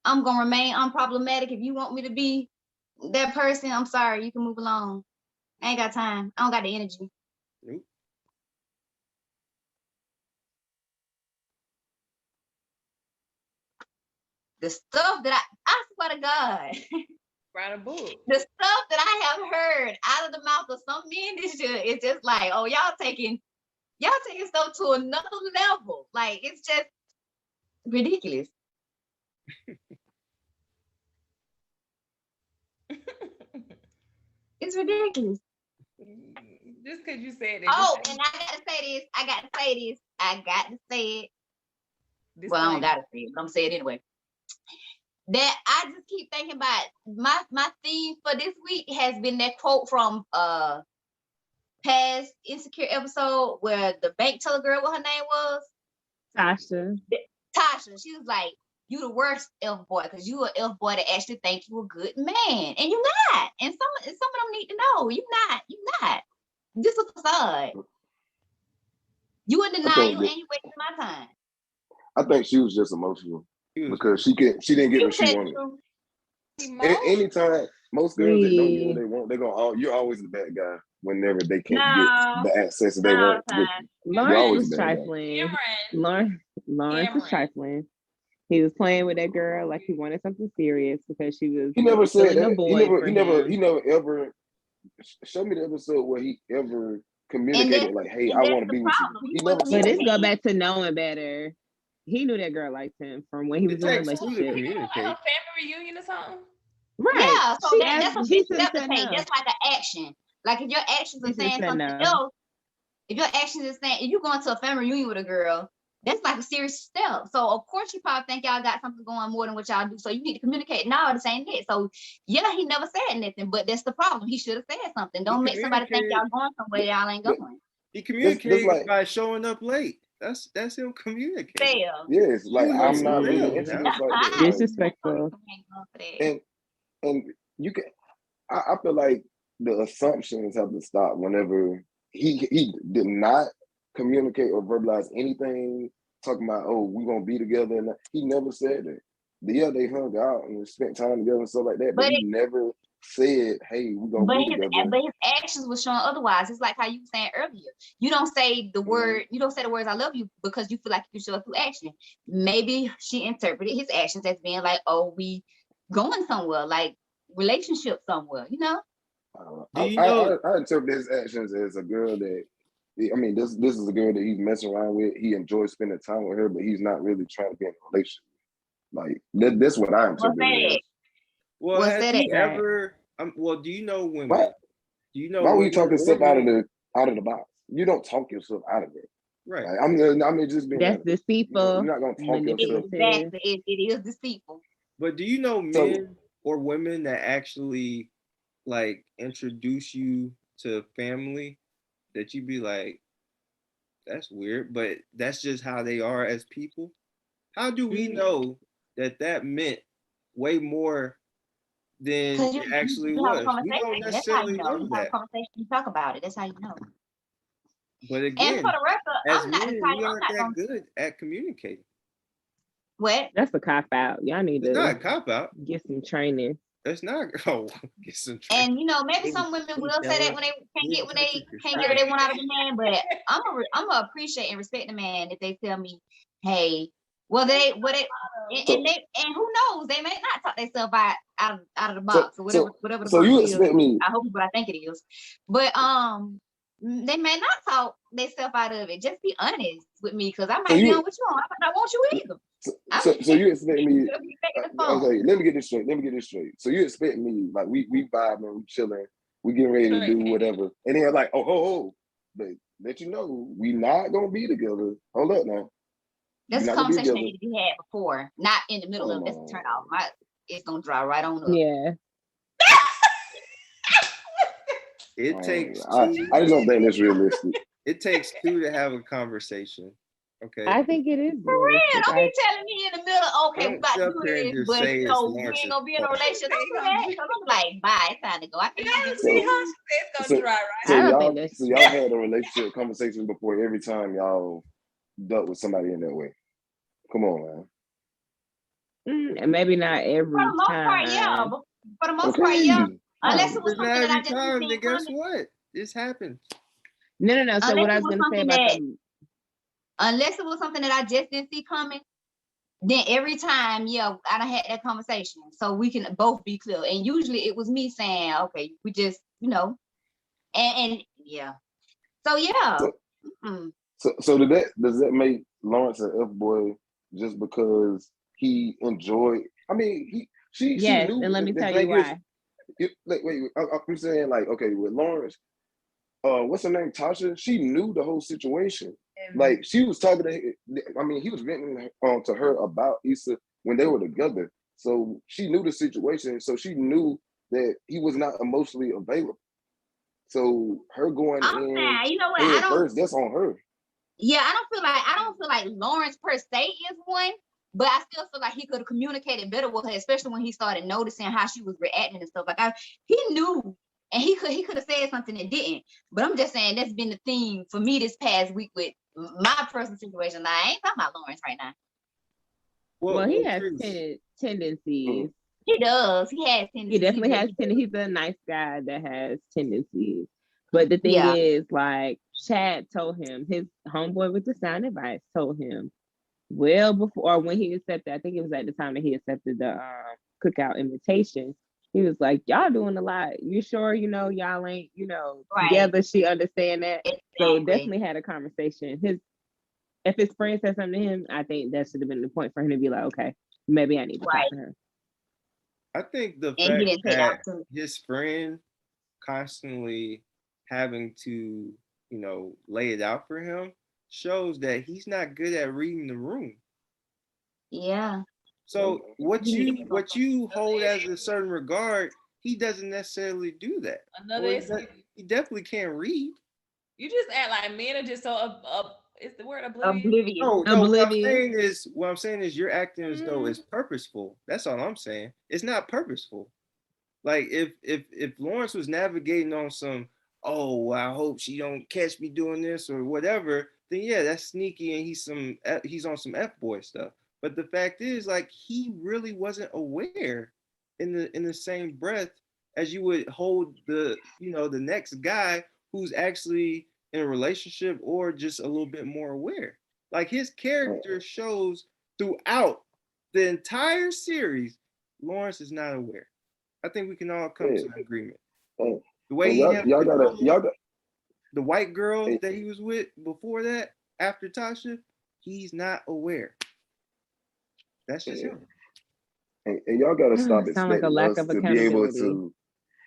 A: I'm gonna remain unproblematic. If you want me to be that person, I'm sorry, you can move along. I ain't got time. I don't got the energy.
E: Nope.
A: The stuff that I swear to God,
D: Write a book.
A: the stuff that I have heard out of the mouth of some men this year, it's just like, oh, y'all taking stuff to another level. Like, it's just ridiculous. It's ridiculous.
D: Just because you said that.
A: Oh, and I got to say it. Well, I don't got to say it, but I'm going to say it anyway. That I just keep thinking about my theme for this week has been that quote from past Insecure episode where the bank teller girl, what her name was? Tasha. She was like, you the worst elf boy because you an elf boy that actually think you a good man. And you not. And some of them need to know. You not. This is a facade. You in denial and you wasting my time.
C: I think she was just emotional
E: He was
C: because she didn't get
A: You
C: what she
A: said
C: wanted.
A: true.
C: Anytime most girls that don't get what they want, they're gonna you're always the bad guy whenever they can't get
A: No,
C: the access that they
A: not all
C: want
A: the
C: with
A: time.
C: you. You're
B: Lawrence
C: always
B: was
C: the bad guy.
B: trifling.
D: Cameron.
B: Lawrence was
D: Cameron.
B: trifling. He was playing with that girl like he wanted something serious because she was
C: He never said
B: feeling a
C: that.
B: boy for him.
C: He never ever show me the episode where he ever communicated like, "Hey, I
A: that's
C: want to
A: the
C: be with you."
A: problem.
C: He
A: He
C: never
A: wasn't
C: said
B: But this
C: that.
B: go back to knowing better. He knew that girl liked him from when he was
E: It
B: in a
E: takes two to
B: relationship.
D: Like a
E: communicate.
D: family reunion or something.
B: Right.
A: Yeah, so
B: She
A: that's
B: asked,
A: what
B: she
A: you
B: should have
A: have to
B: said
A: take.
B: no.
A: That's like an action. Like if your actions
B: She
A: are
B: should have
A: saying
B: said
A: something
B: no.
A: else, if your actions is saying if you going to a family reunion with a girl, that's like a serious step. So of course you probably think y'all got something going more than what y'all do. So you need to communicate. No, this ain't it. So yeah, he never said nothing, but that's the problem. He should have said something. Don't make somebody think y'all going somewhere y'all ain't going.
E: He
C: That's
E: communicated
C: like
E: by showing up late. That's him communicating.
A: Fail.
C: yes, like
E: You
C: I'm not really
E: fail
C: into
E: now.
C: this like that. Like,
B: Disrespectful.
C: and you can I feel like the assumptions have to stop whenever he did not communicate or verbalize anything talking about, oh, we're gonna be together, and he never said that. Yeah, they hung out and spent time together and stuff like that, but he never said, hey, we're gonna be together.
A: But his actions were showing otherwise. It's like how you were saying earlier. You don't say the word, you don't say the words I love you because you feel like you show it through action. Maybe she interpreted his actions as being like, oh, we going somewhere, like relationship somewhere, you know?
E: Do you know?
C: I interpret his actions as a girl that, I mean, this is a girl that he's messing around with. He enjoys spending time with her, but he's not really trying to be in a relationship. Like that's what I interpret it as.
E: Well,
A: What's
E: has
A: that
E: he
A: at?
E: ever? Well, do you know women?
C: Why?
E: Do you know
C: Why are we
E: women
C: talking
E: or
C: stuff out of
E: men?
C: the box? You don't talk yourself out of it.
E: Right.
C: Like, I mean, just being
B: That's
C: honest.
B: deceitful.
C: You're not gonna talk yourself.
A: Exactly. It is deceitful.
E: But do you know
C: So-
E: men or women that actually like introduce you to family that you be like, that's weird, but that's just how they are as people? How do we know that meant way more than
A: Because
E: it actually
A: you have a
E: was? We
A: conversation.
E: don't
A: That's how you
E: necessarily
A: know.
E: know
A: You have a
E: that.
A: conversation, you talk about it. That's how you know.
E: But
A: And
E: again,
A: for the record,
E: as
A: I'm not the
E: men,
A: type.
E: we
A: I'm
E: aren't
A: not
E: that
A: gonna
E: good at communicating.
A: what.
B: That's a cop out. Y'all need
E: It's not a
B: to
E: cop out.
B: get some training.
E: It's not. Oh, get some training.
A: And you know, maybe some women will say that when they can't get what they want out of a man. But I'm gonna appreciate and respect the man if they tell me, hey, and who knows, they may not talk themselves out of the box or whatever the
C: So
A: word
C: you
A: is.
C: expect me?
A: I hope it's what I think it is. But they may not talk themselves out of it. Just be honest with me, because I might be on what you want. I might not want you either.
C: So you expect me?
A: Okay,
C: Okay, let me get this straight. So you expect me, like we vibing, we chilling, we getting ready to do whatever, and then like, oh, but let you know we not gonna be together. Hold up now.
A: That's a conversation that needed to be had before, not in the middle of this turn off. It's gonna dry right on up.
B: Yeah.
E: It takes
C: I
E: two.
C: just don't think that's realistic.
E: It takes two to have a conversation. Okay.
B: I think it is.
A: For real, don't be telling me in the middle, okay, we
E: Don't
A: about to
E: sit up
A: do
E: here and
A: this,
E: just
A: but
E: say
A: you
E: it's
A: know, we
E: Lawrence's
A: ain't gonna be in a
E: fault.
A: relationship. Don't do that. So I'm like, bye, it's time to go. I
D: You
A: can't
D: don't
A: do
D: see
A: this.
D: how it's gonna dry right.
C: So
B: I don't think
C: y'all had a relationship conversation before every time y'all dealt with somebody in that way. Come on, man.
B: And maybe not every
A: For the most
B: time.
A: part, yeah. But for the most part, yeah. Unless it was
E: It's not
A: something that I
E: every
A: just
E: time,
A: didn't
E: then
A: see
E: guess
A: coming.
E: what? This happens.
B: No. So what I was gonna say about
A: Unless it was something that I just didn't see coming, then every time, yeah, I done had that conversation. So we can both be clear. And usually it was me saying, okay, we just, you know, and yeah. So yeah.
C: So does that make Lawrence an F-boy just because he enjoyed? I mean, she knew.
B: And let me tell you why.
C: Wait, I'm saying, like, okay, with Lawrence, what's her name, Tasha? She knew the whole situation. Like, she was talking to, I mean, he was venting to her about Issa when they were together. So she knew the situation. So she knew that he was not emotionally available. So her going in,
A: you know what?
C: first, that's on her.
A: Yeah, I don't feel like Lawrence per se is one, but I still feel like he could have communicated better with her, especially when he started noticing how she was reacting and stuff. Like he knew, and he could have said something that didn't. But I'm just saying that's been the theme for me this past week with my personal situation. Now, I ain't talking about Lawrence right now.
B: Well, he
E: Well,
B: has
E: Chris,
B: tendencies.
A: He does. He has
B: He
A: tendencies.
B: definitely has
A: Really
B: tendencies. He's a nice guy that has tendencies. But the thing
A: Yeah.
B: is, like, Chad told him, his homeboy with the sound advice told him well before, or when he accepted, I think it was at the time that he accepted the cookout invitation. He was like, y'all doing a lot. You sure, y'all ain't,
A: Right.
B: together. She understand that. So
A: Exactly.
B: definitely had a conversation. If his friend said something to him, I think that should have been the point for him to be like, okay, maybe I need to talk
A: Right.
B: to her.
E: I think the
A: And he
E: fact
A: didn't take the
E: that
A: opportunity.
E: his friend constantly having to, lay it out for him shows that he's not good at reading the room.
A: Yeah.
E: So what
A: He needed
E: you
A: people.
E: what you hold as a certain regard, he doesn't necessarily do that.
D: Another
E: Or
D: excuse.
E: he definitely can't read.
D: You just act like men are just so is the word oblivious?
A: Oblivious.
E: No,
B: Oblivious.
E: what I'm saying is you're acting as though
D: Mhm.
E: it's purposeful. That's all I'm saying. It's not purposeful. Like if Lawrence was navigating on some, oh, well, I hope she don't catch me doing this or whatever, then yeah, that's sneaky and he's on some F boy stuff. But the fact is, like, he really wasn't aware in the same breath as you would hold the next guy who's actually in a relationship or just a little bit more aware. Like his character shows throughout the entire series, Lawrence is not aware. I think we can all come
C: Yeah.
E: to an agreement.
C: And,
E: The way
C: and
E: he
C: y'all,
E: had
C: y'all gotta, y'all got,
E: the white girl
C: and,
E: that he was with before that, after Tasha, he's not aware. That's just him.
C: and y'all gotta stop
B: Sound like a
C: expecting
B: lack
C: us
B: of
C: to be able
B: accountability.
C: to.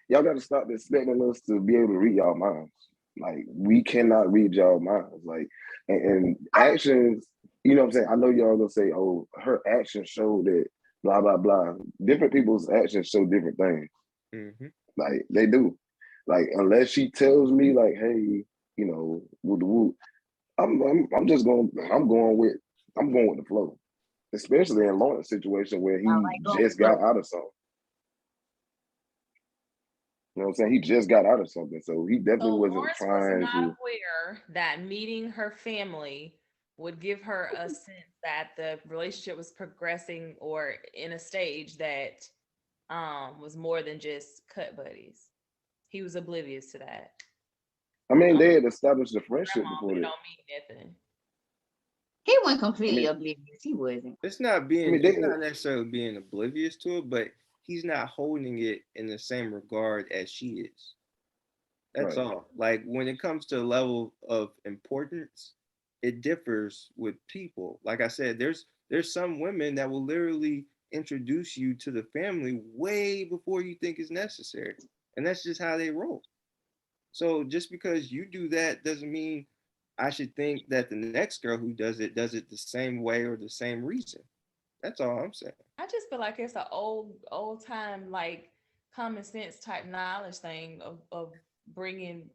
C: Y'all gotta stop expecting us to be able to read y'all minds. Like we cannot read y'all minds. Like and actions. You know what I'm saying? I know y'all gonna say, "Oh, her actions show that." Blah blah blah. Different people's actions show different things.
E: Mm-hmm.
C: Like they do. Like unless she tells me, like, "Hey, woo woo," I'm just going. I'm going with the flow. Especially in Lawrence's situation where
A: I
C: he
A: like going
C: just got out of something. You know what I'm saying? He just got out of something. So he definitely
D: So
C: wasn't
D: Lawrence was
C: trying
D: not
C: to.
D: aware that meeting her family would give her a sense that the relationship was progressing or in a stage that was more than just cut buddies. He was oblivious to that.
C: I mean, they had established a friendship
D: Grandma, but
C: before
D: it
C: that.
D: don't mean nothing.
A: He wasn't
C: I
A: completely
C: mean,
A: oblivious. He wasn't.
E: It's not
C: they.
E: necessarily being oblivious to it, but he's not holding it in the same regard as she is. That's
C: Right.
E: all. Like when it comes to a level of importance, it differs with people. Like I said, there's some women that will literally introduce you to the family way before you think it's necessary. And that's just how they roll. So just because you do that doesn't mean I should think that the next girl who does it the same way or the same reason. That's all I'm saying.
D: I just feel like it's an old time like common sense type knowledge thing of bringing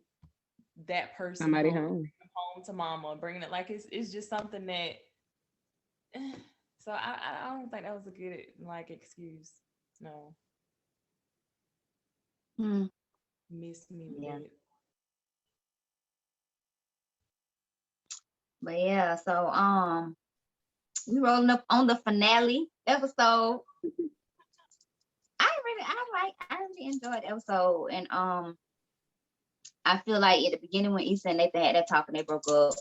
D: that person
B: Somebody
D: home,
B: home.
D: home to mama, bringing it like it's just something that. So I don't think that was a good like excuse. No,
A: Hmm.
D: miss me with
A: Yeah.
D: it.
A: But yeah, so we rolling up on the finale episode. I really enjoyed the episode. And I feel like at the beginning when Issa and Nathan had that talk and they broke up,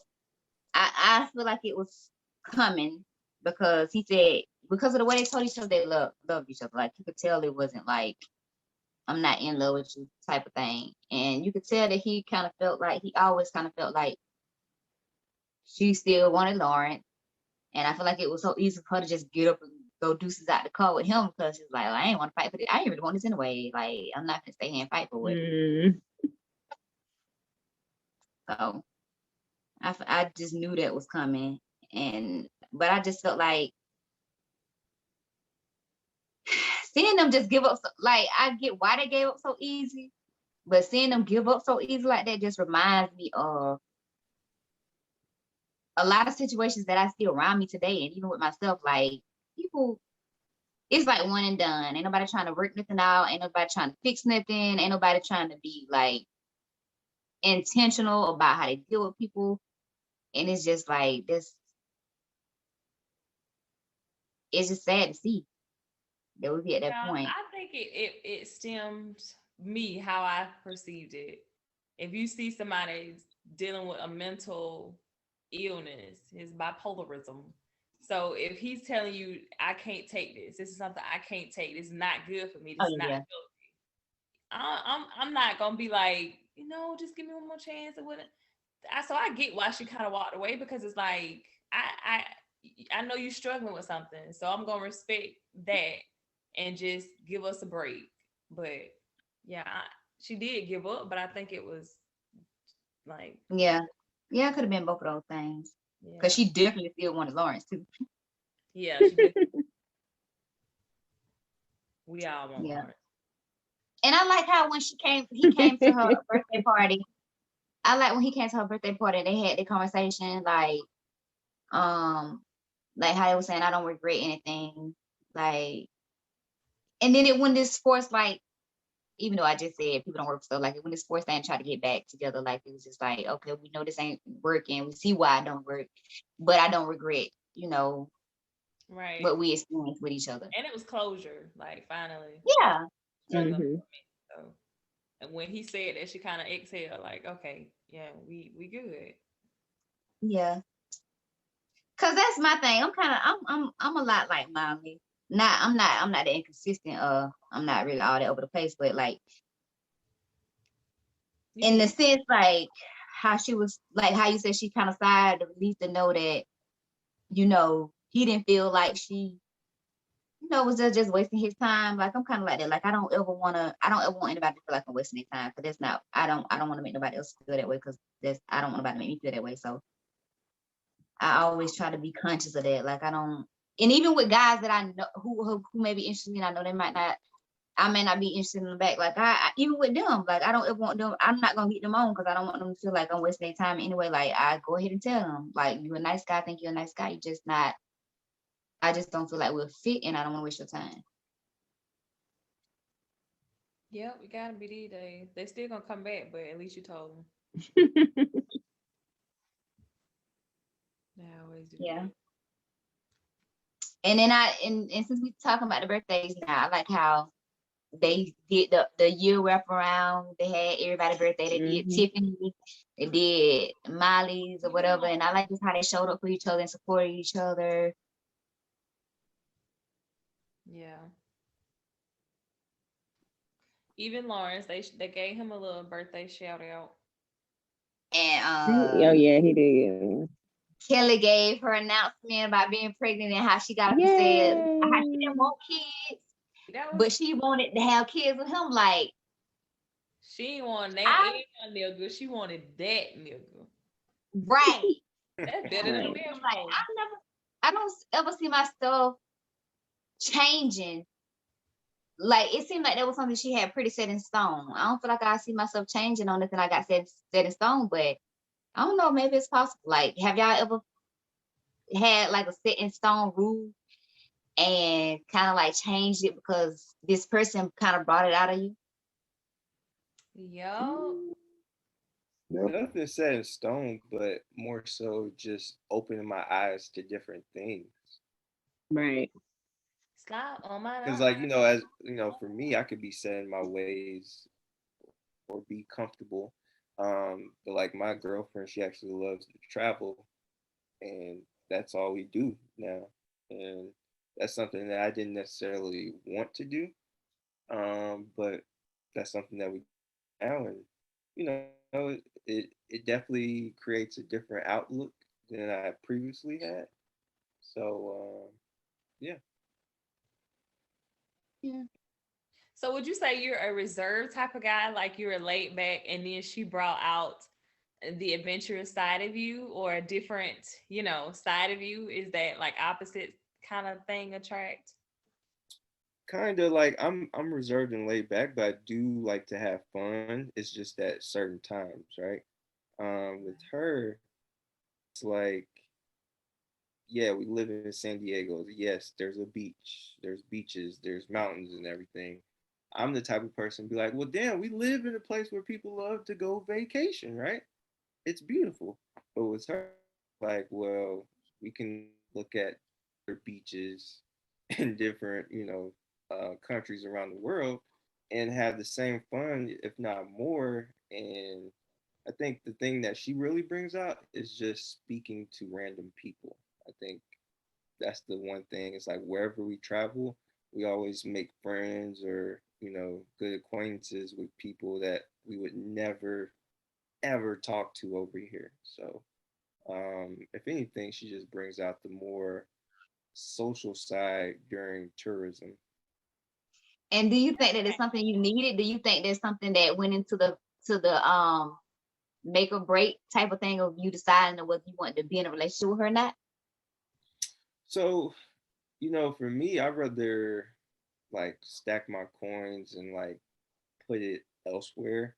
A: I feel like it was coming because he said because of the way they told each other they loved each other. Like you could tell it wasn't like I'm not in love with you type of thing. And you could tell that he always kind of felt like she still wanted Lawrence. And I feel like it was so easy for her to just get up and go deuces out the car with him because she's like, well, I ain't want to fight for this. I ain't really want this anyway. Like, I'm not gonna stay here and fight for it. So I just knew that was coming. But I just felt like seeing them just give up. Like, I get why they gave up so easy, but seeing them give up so easy like that just reminds me of a lot of situations that I see around me today. And even with myself, like people, it's like one and done. Ain't nobody trying to work nothing out. Ain't nobody trying to fix nothing. Ain't nobody trying to be like intentional about how they deal with people. And it's just like this. it's just sad to see that we be at that
D: Yeah,
A: point.
D: I think it stems me how I perceived it. If you see somebody dealing with a mental illness, his bipolarism. So if he's telling you, I can't take this, this is something I can't take, this is not good for me, this is
A: Oh
D: not
A: yeah,
D: healthy. I'm not gonna be like, just give me one more chance or whatever. So I get why she kind of walked away, because it's like I know you're struggling with something, so I'm gonna respect that and just give us a break. But yeah, she did give up, but I think it was like,
A: yeah, yeah. It could have been both of those things because
D: yeah,
A: she definitely still wanted Lawrence too.
D: yeah, she did. We all want
A: Yeah,
D: Lawrence.
A: and I like how when he came to her birthday party. I like when he came to her birthday party. They had the conversation um, like how they was saying, I don't regret anything, like, and then it when this forced like. Even though I just said people don't work so like when this forced thing try to get back together, like it was just like, okay, we know this ain't working. We see why I don't work, but I don't regret,
D: Right.
A: what we experienced with each other.
D: And it was closure, like finally.
A: Yeah.
D: For them.
B: Mhm.
D: So, and when he said that, she kind of exhaled, like, okay, yeah, we good.
A: Yeah. Cause that's my thing. I'm a lot like mommy. I'm not that inconsistent. I'm not really all that over the place, but like
D: You
A: in the
D: get
A: sense like how she was like how you said she kind of sighed the relief to know that, he didn't feel like she was just wasting his time. Like I'm kind of like that. Like I don't ever want anybody to feel like I'm wasting their time. Cause that's not, I don't want to make nobody else feel that way. Cause I don't want nobody to make me feel that way. So I always try to be conscious of that. Like I don't, and even with guys that I know who may be interested in, I know they might not, I may not be interested in the back. Like even with them, like I don't ever want them, I'm not going to get them on because I don't want them to feel like I'm wasting their time anyway. Like I go ahead and tell them, like, you're a nice guy. I think you're a nice guy. You just not, I just don't feel like we'll fit and I don't want to waste your time.
D: Yeah, we gotta be these days. They still gonna come back, but at least you told them. They always do
A: Yeah.
D: that.
A: And then and since we talking about the birthdays now, I like how they did the year wrap around. They had everybody's birthday. They did
B: Mhm.
A: Tiffany, they did Molly's or whatever. And I like just how they showed up for each other and supported each other.
D: Yeah. Even Lawrence, they gave him a little birthday shout out.
A: And
B: Oh yeah, he did.
A: Kelly gave her announcement about being pregnant and how she got up and said how she didn't
B: Yay!
A: want kids,
D: That was
A: but she wanted to have kids with him. Like
D: she ain't want that
A: I
D: and nigga. She wanted that nigga.
A: right.
D: That's better than a
B: Right.
D: marriage
A: Like
D: proposal.
A: I don't ever see myself changing. Like it seemed like that was something she had pretty set in stone. I don't feel like I see myself changing on nothing I got set in stone, but I don't know, maybe it's possible. Like, have y'all ever had like a set in stone rule and kind of like changed it because this person kind of brought it out of you?
D: Yo,
C: Yep.
E: Nothing set in stone, but more so just opening my eyes to different things.
B: Right.
D: slide on my
E: Because,
D: line.
E: like, as for me, I could be set in my ways or be comfortable. But like my girlfriend, she actually loves to travel, and that's all we do now. And that's something that I didn't necessarily want to do, but that's something that we do now, and it definitely creates a different outlook than I previously had. So yeah.
A: Yeah.
D: So would you say you're a reserved type of guy, like you're a laid back, and then she brought out the adventurous side of you, or a different, side of you? Is that like opposite kind of thing attract?
E: Kind of like I'm reserved and laid back, but I do like to have fun. It's just at certain times, right? With her, it's like, yeah, we live in San Diego. Yes, there's a beach, there's beaches, there's mountains and everything. I'm the type of person to be like, well, damn, we live in a place where people love to go vacation, right? It's beautiful. But with her, like, well, we can look at their beaches in different, countries around the world and have the same fun, if not more. And I think the thing that she really brings out is just speaking to random people. I think that's the one thing. It's like wherever we travel, we always make friends or, good acquaintances with people that we would never ever talk to over here. So, if anything, she just brings out the more social side during tourism.
A: And do you think that it's something you needed? Do you think there's something that went into the make or break type of thing of you deciding whether you want to be in a relationship with her or not?
E: So, for me, I'd rather like stack my coins and like put it elsewhere.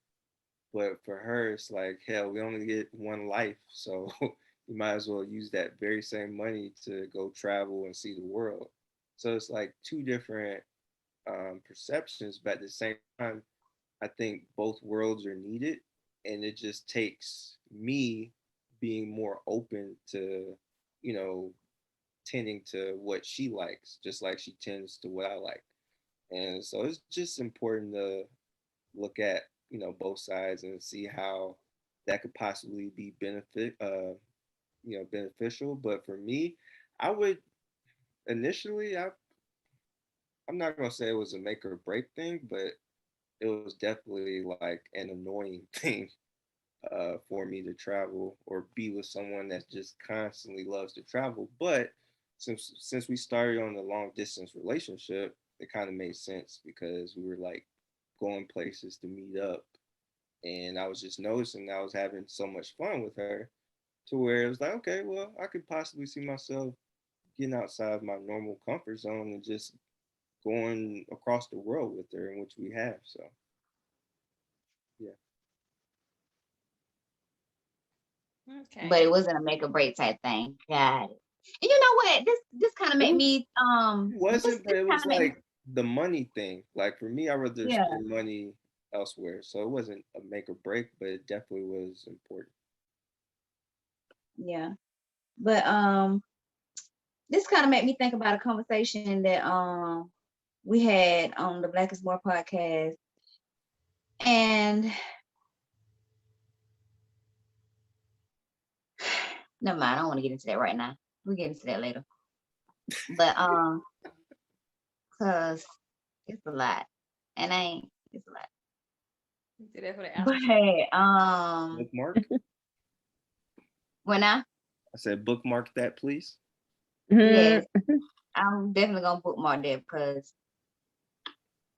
E: But for her, it's like, hell, we only get one life. So you might as well use that very same money to go travel and see the world. So it's like two different perceptions, but at the same time, I think both worlds are needed. And it just takes me being more open to, you know, tending to what she likes, just like she tends to what I like. And so it's just important to look at, both sides and see how that could possibly be beneficial. But for me, I would initially, I'm not gonna say it was a make or break thing, but it was definitely like an annoying thing for me to travel or be with someone that just constantly loves to travel. But since we started on a long distance relationship, it kind of made sense because we were like going places to meet up, and I was just noticing I was having so much fun with her to where it was like, okay, well, I could possibly see myself getting outside my normal comfort zone and just going across the world with her, in which we have. So yeah.
D: Okay.
A: But it wasn't a make or break type thing. Got it. And you know what? This kind of
E: It
A: made
E: was
A: me
E: it
A: this
E: wasn't, but it
A: kind
E: was
A: of made me,
E: like the money thing. Like for me, I rather
A: yeah,
E: spend money elsewhere. So it wasn't a make or break, but it definitely was important.
A: yeah. But this kind of made me think about a conversation that we had on the Black is More podcast. And never mind, I don't want to get into that right now. We'll get into that later. But cause it's a lot. And I ain't it's a lot.
D: You did that for the
A: But
D: after.
E: Bookmark.
A: when I
E: I said bookmark that, please.
B: Mhm.
A: yes, I'm definitely gonna bookmark that because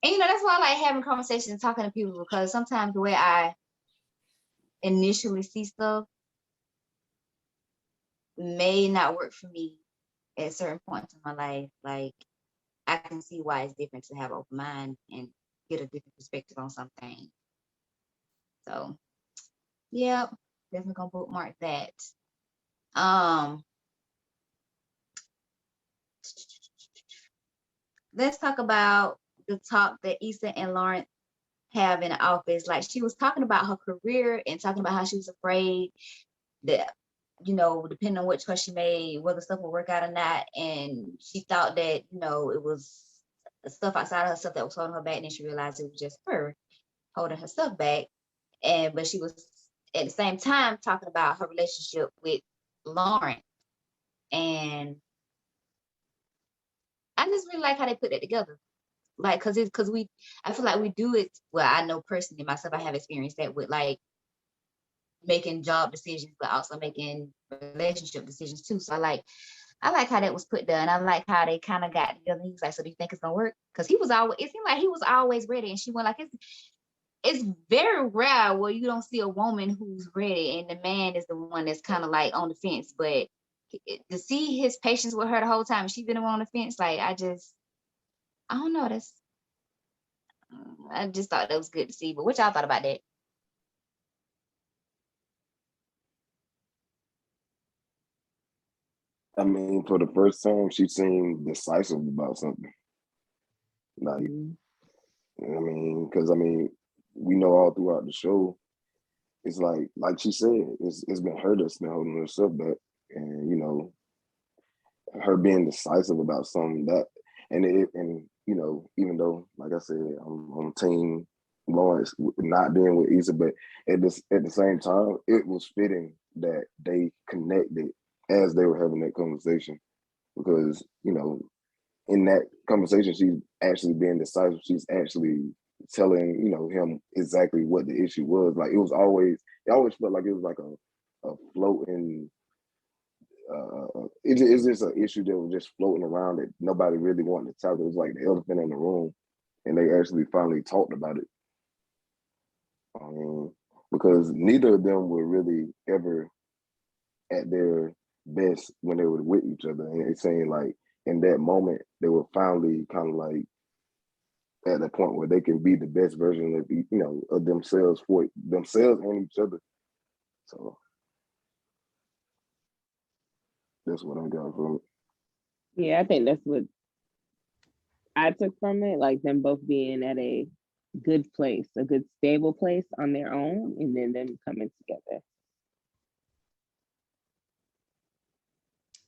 A: and that's why I like having conversations and talking to people because sometimes the way I initially see stuff may not work for me at certain points in my life. Like I can see why it's different to have open mind and get a different perspective on something. So yeah, definitely gonna bookmark that. Um, let's talk about the talk that Issa and Lawrence have in the office. Like she was talking about her career and talking about how she was afraid that, depending on which choice she made, whether stuff would work out or not. And she thought that, it was stuff outside of herself that was holding her back. And then she realized it was just her holding her stuff back. But she was at the same time talking about her relationship with Lauren. And I just really like how they put that together. Like, I feel like we do it. Well, I know personally myself, I have experienced that with like making job decisions, but also making relationship decisions too. So I like how that was put there, and I like how they kind of got together. He was like, "So do you think it's gonna work?" Because he was always, it seemed like he was always ready, and she went like, "It's very rare where you don't see a woman who's ready, and the man is the one that's kind of like on the fence." But to see his patience with her the whole time, she been on the fence. Like I don't know. I just thought that was good to see. But what y'all thought about that?
C: I mean, for the first time, she seemed decisive about something. Like,
B: Mhm.
C: because we know all throughout the show, it's like she said, it's been her that's been holding herself back, and her being decisive about something And even though, like I said, I'm on team Lawrence not being with Issa, but at the same time, it was fitting that they connected as they were having that conversation, because in that conversation, she's actually being decisive. She's actually telling him exactly what the issue was. Like it always felt like it was like a floating. It's just an issue that was just floating around that nobody really wanted to talk. It was like the elephant in the room, and they actually finally talked about it. Because neither of them were really ever at their best when they were with each other. And it's saying like in that moment, they were finally kind of like at the point where they can be the best version of of themselves for themselves and each other. So that's what I got from it.
B: Yeah, I think that's what I took from it, like them both being at a good place, a good stable place on their own, and then them coming together.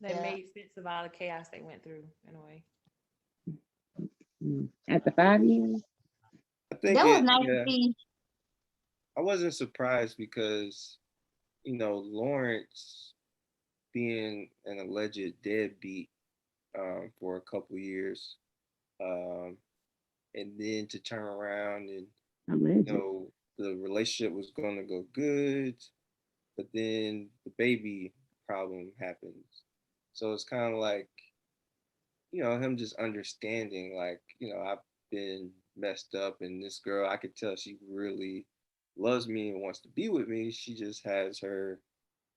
D: That
A: Yeah.
D: made sense of all the chaos they went through in a way.
B: After 5 years.
E: I think
A: That was nice to see.
E: I wasn't surprised because, Lawrence being an alleged deadbeat for a couple years, and then to turn around and the relationship was going to go good, but then the baby problem happens. So it's kind of like, him just understanding, like, I've been messed up, and this girl, I could tell she really loves me and wants to be with me. She just has her,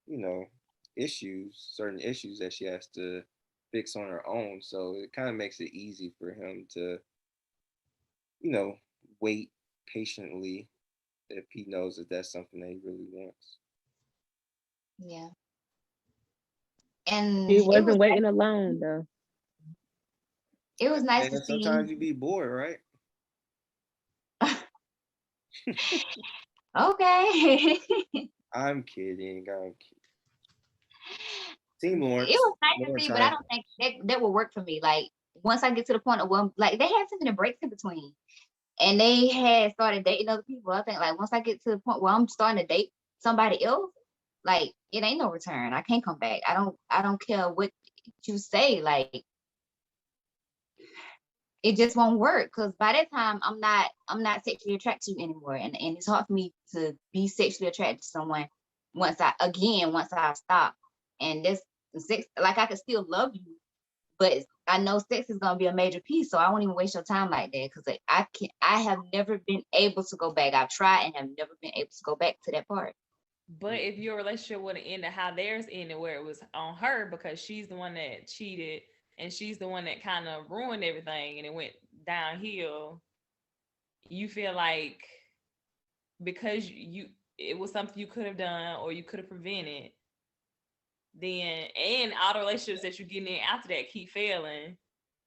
E: you know, certain issues that she has to fix on her own. So it kind of makes it easy for him to, you know, wait patiently if he knows that that's something that he really wants.
A: Yeah. And
B: He wasn't waiting alone though.
A: It was nice to
E: And
A: see.
E: sometimes you be bored, right?
A: Okay.
E: I'm kidding. Team
A: It
E: Lawrence.
A: was nice to
E: More
A: see, but I
E: time.
A: don't think that will work for me. Like once I get to the point of like they had taken a breaks in between, and they had started dating other people. I think like once I get to the point where I'm starting to date somebody else, like it ain't no return. I can't come back. I don't care what you say. Like it just won't work because by that time I'm not sexually attracted to you anymore, and it's hard for me to be sexually attracted to someone once I stop. And this sex, like I could still love you, but I know sex is gonna be a major piece, so I won't even waste your time like that because like, I have never been able to go back. I've tried and have never been able to go back to that part.
D: But if your relationship would have ended how theirs ended, where it was on her because she's the one that cheated and she's the one that kind of ruined everything and it went downhill, you feel like because it was something you could have done or you could have prevented, then and all the relationships that you're getting in after that keep failing.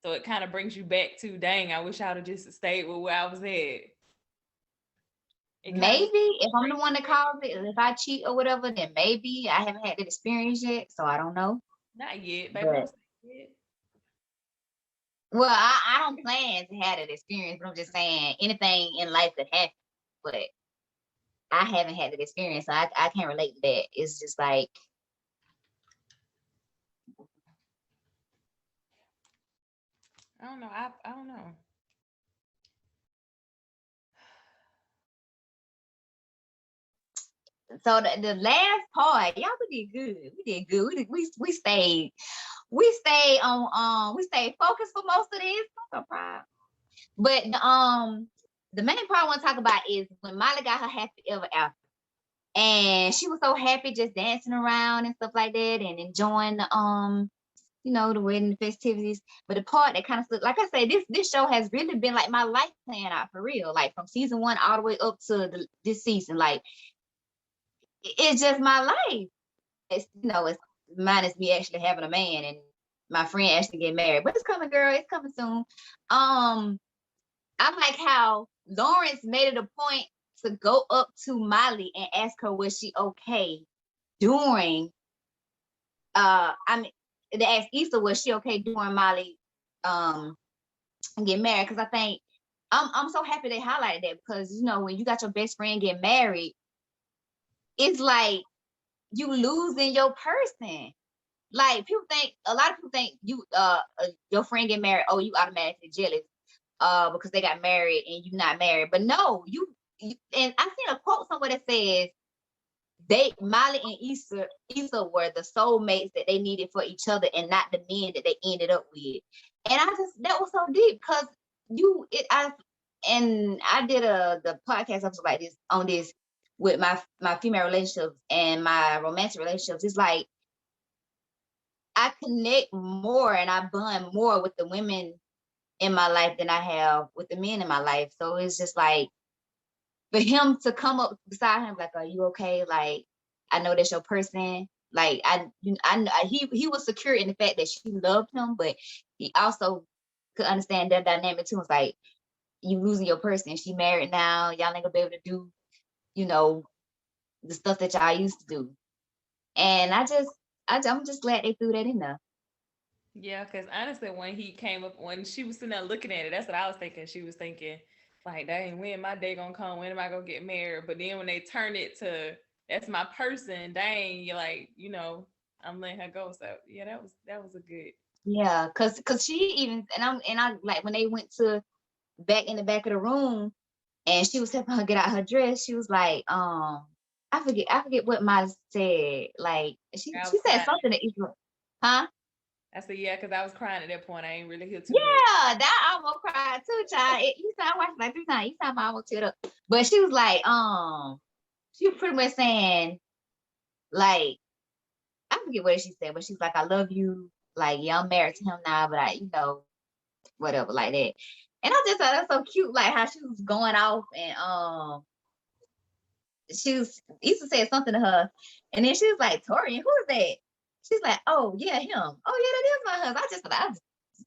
D: So it kind of brings you back to, dang, I wish I would have just stayed with where I was at.
A: Maybe if I'm the one that caused it, if I cheat or whatever, then maybe I haven't had that experience yet, so I don't know.
D: Not yet, baby.
A: But, well, I don't plan to have that experience, but I'm just saying anything in life could happen. But I haven't had that experience, so I can't relate to that. It's just like
D: I don't know. I don't know.
A: so the last part, y'all we did good. We did good. We stayed on we stayed focused for most of this. I'm so proud. But the main part I want to talk about is when Molly got her happy ever after. And she was so happy just dancing around and stuff like that and enjoying the the wedding festivities. But the part that kind of stood, like I said, this show has really been like my life playing out for real, like from season 1 all the way up to this season. Like it's just my life. It's it's minus me actually having a man and my friend actually getting married. But it's coming, girl. It's coming soon. I like how Lawrence made it a point to go up to Molly and ask her was she okay during I mean they asked Issa was she okay during Molly get married, because I think I'm so happy they highlighted that, because when you got your best friend get married, it's like you losing your person. Like a lot of people think your friend get married, oh, you automatically jealous because they got married and you not married. But no, you and I seen a quote somewhere that says Molly and Issa were the soulmates that they needed for each other, and not the men that they ended up with. And that was so deep, because I did the podcast episode like this on this with my female relationships and my romantic relationships. It's like I connect more and I bond more with the women in my life than I have with the men in my life. So it's just like, for him to come up beside him, like, are you okay? Like, I know that's your person. Like, he was secure in the fact that she loved him, but he also could understand that dynamic too. It's like, you losing your person. She married now. Y'all ain't gonna be able to do, the stuff that y'all used to do. And I'm just glad they threw that in there.
D: Yeah, because honestly, when she was sitting there looking at it, that's what I was thinking. She was thinking, like, dang, when my day gonna come? When am I gonna get married? But then when they turn it to, that's my person, dang, you're like, I'm letting her go. So yeah, that was a good.
A: Yeah, cause she even I like when they went to back in the back of the room, and she was helping her get out her dress. She was like, I forget what Miles said. Like she said something to Issa, huh?
D: I said, yeah, because I was crying at that point. I ain't really here too much.
A: Yeah, that I almost cried too, child. I watched it like 3 times. Each time I almost teared up. But she was like, she was pretty much saying, like, I forget what she said, but she's like, I love you. Like, yeah, I'm married to him now, but whatever, like that. And I just thought that's so cute, like how she was going off, and Issa said something to her, and then she was like, Taurean, who is that? She's like, oh yeah, him. Oh yeah, that is my husband. I just thought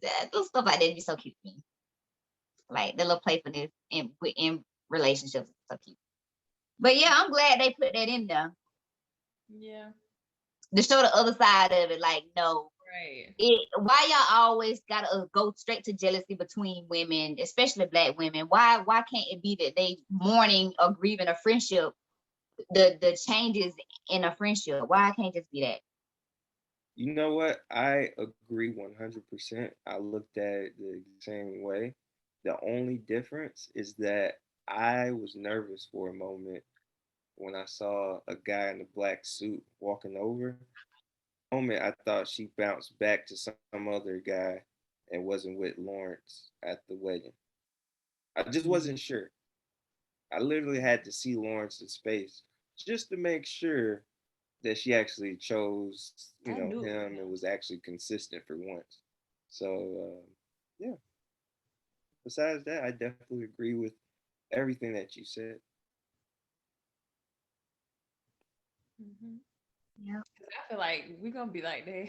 A: that little stuff like that be so cute to me. Like the little playfulness in relationships is so cute. But yeah, I'm glad they put that in there.
D: Yeah.
A: To show the other side of it, like, no.
D: Right.
A: Why y'all always gotta go straight to jealousy between women, especially Black women? Why can't it be that they mourning or grieving a friendship, the changes in a friendship? Why can't it just be that?
E: You know what? I agree 100%. I looked at it the same way. The only difference is that I was nervous for a moment when I saw a guy in a black suit walking over. Moment I thought she bounced back to some other guy and wasn't with Lawrence at the wedding. I just wasn't sure. I literally had to see Lawrence's face just to make sure that she actually chose, him and was actually consistent for once. So, yeah. Besides that, I definitely agree with everything that you said.
D: Mm-hmm.
A: Yeah.
D: I feel like we're gonna be like that.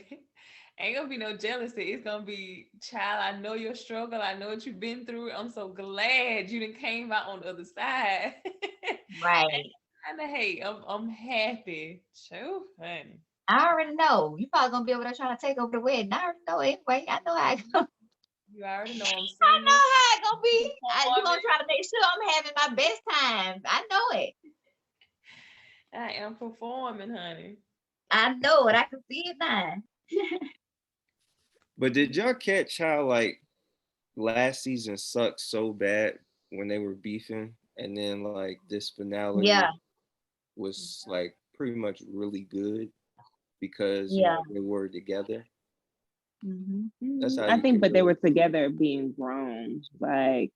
D: Ain't gonna be no jealousy. It's gonna be, child, I know your struggle. I know what you've been through. I'm so glad you didn't came out on the other side.
A: Right.
D: And hey, I'm happy. So funny.
A: I already know. You probably gonna be over there trying to take over the wedding. I already know anyway. I know how it go.
D: You already know I'm
A: I
D: singing.
A: know how it gonna be. You gonna try to make sure I'm having my best time. I know it.
D: I am performing, honey.
A: I know it. I can see it now.
E: But did y'all catch how like last season sucked so bad when they were beefing, and then like this finale
A: Yeah.
E: was like pretty much really good because
A: Yeah.
E: they were together. That's how
B: I
E: you
B: think,
E: can
B: but they
E: really.
B: were together being grown. Like,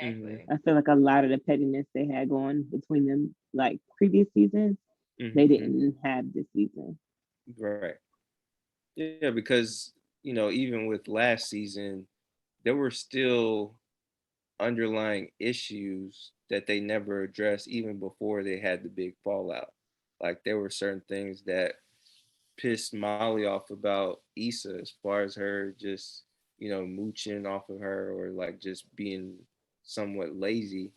D: Exactly.
B: I feel like a lot of the pettiness they had going between them, like previous seasons, they didn't have this season.
E: Right. Yeah, because even with last season, there were still underlying issues that they never addressed even before they had the big fallout. Like there were certain things that pissed Molly off about Issa as far as her just, mooching off of her or like just being somewhat lazy.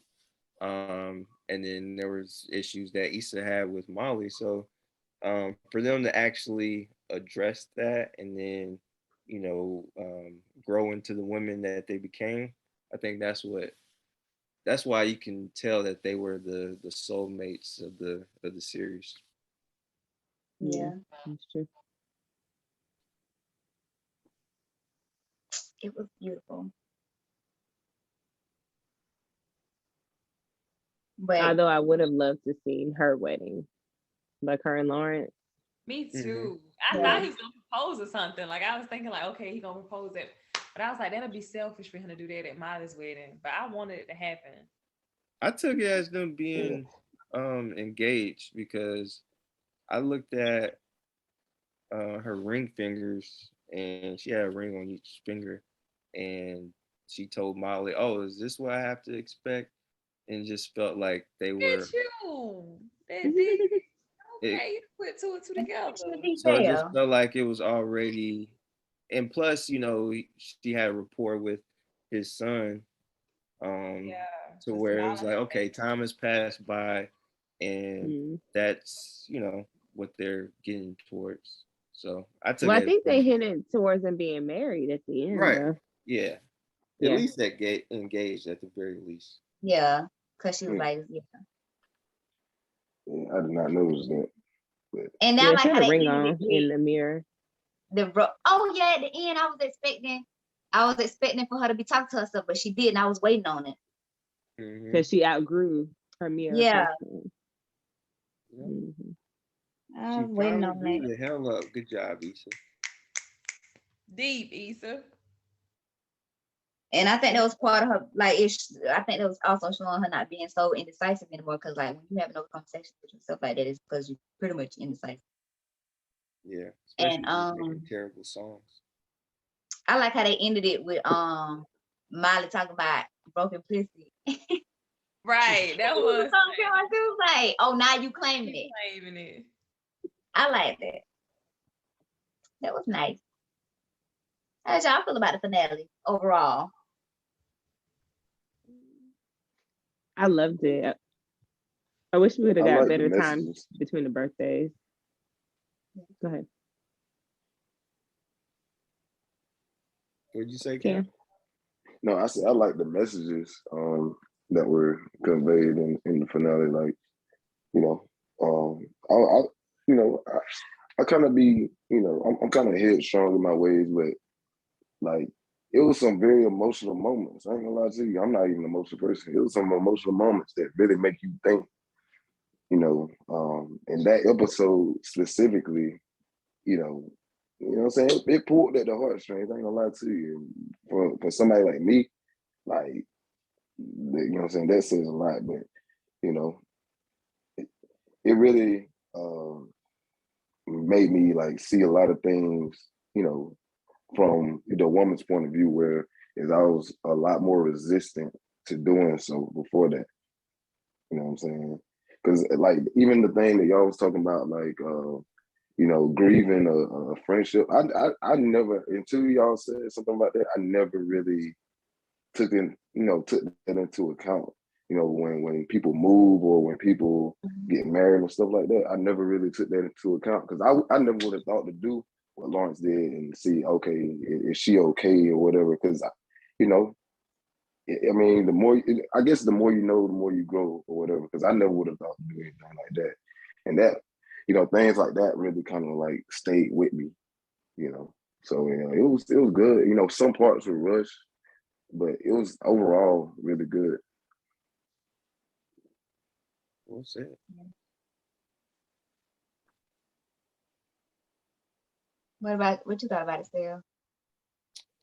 E: And then there was issues that Issa had with Molly. So for them to actually address that and then, grow into the women that they became. I think that's why you can tell that they were the soulmates of the series.
A: Yeah,
B: That's true.
A: it was beautiful. But
B: Although I would have loved to see her wedding, like her and Lawrence.
D: Me
E: Mm-hmm.
D: too. I
A: Yeah.
D: thought he was gonna propose or something. Like I was thinking, like, okay, he gonna propose it. But I was like, that'd be selfish for him to do that at Miley's wedding. But I wanted it to happen.
E: I took it as them being engaged because I looked at her ring fingers and she had a ring on each finger, and she told Molly, "Oh, is this what I have to expect?" And just felt like they
D: Look
E: were
D: at you. That
B: Mhm.
D: did.
E: it.
D: Okay, you put two and two together.
E: So it just
A: detail.
E: felt like it was already, and plus, she had a rapport with his son, um,
D: Yeah.
E: to
D: To
E: where it
D: smile
E: was
D: on
E: like,
D: her
E: okay,
D: face.
E: time has passed by, and
B: Mm.
E: that's what they're getting towards. So I took
B: Well, I
E: it
B: think
E: as
B: they hinted towards them being married at the end,
E: right.
B: though.
E: Yeah, at
B: Yeah.
E: least that get engaged at the very least.
A: Yeah, because she was
C: Yeah.
A: like, yeah.
C: Yeah, I did not notice that. But
A: And now
B: Yeah,
A: like
B: she had
A: how
B: a
A: they
B: ring
A: ended
B: on
A: it
B: in
A: with
B: the mirror
A: oh yeah, at the end I was expecting for her to be talking to herself, but she didn't. I was waiting on it.
E: Mm-hmm.
B: because she outgrew her mirror
A: Yeah,
B: person.
E: Yeah.
B: Mhm.
A: I
E: She
A: was waiting
E: finally
A: on
E: grew
A: that.
E: the hell up. Good job, Issa.
D: Deep, Issa.
A: And I think that was part of her, like, I think that was also showing her not being so indecisive anymore. Because, like, when you have no conversations with yourself like that, it's because you're pretty much indecisive.
E: Yeah,
A: And
E: especially if you're making terrible songs.
A: I like how they ended it with Miley talking about broken pussy.
D: Right. That
A: She was
D: was
A: so pure. She was like, "Oh, now you claiming it."
D: claiming it.
A: I like that. That was nice. How did y'all feel about the finale overall?
B: I loved it. I wish we would have
C: I
B: got
C: like the
B: better time
C: messages.
B: between the birthdays. Go ahead.
E: What'd you say,
B: Cam?
E: Cam?
C: No, I said I like the messages that were conveyed in the finale. Like, you know, I I kind of be, I'm kind of headstrong in my ways, but like it was some very emotional moments. I ain't gonna lie to you, I'm not even an emotional person. It was some emotional moments that really make you think, and that episode specifically, what I'm saying? It pulled at the heartstrings. I ain't gonna lie to you. For somebody like me, like, what I'm saying, that says a lot. But you know, it really made me like see a lot of things, from the woman's point of view, where is I was a lot more resistant to doing so before that. You know what I'm saying? Because like even the thing that y'all was talking about, like grieving a friendship. I never, until y'all said something about that, I never really took that into account. When people move or when people get married and stuff like that, I never really took that into account because I never would have thought to do what Lawrence did and see, okay, is she okay or whatever? Because you know, I mean, I guess the more you know, the more you grow or whatever. Because I never would have thought to do anything like that, and that, things like that really kind of like stayed with me, you know. So it was good. Some parts were rushed, but it was overall really good.
E: What's it?
A: What you thought about it, Sarah?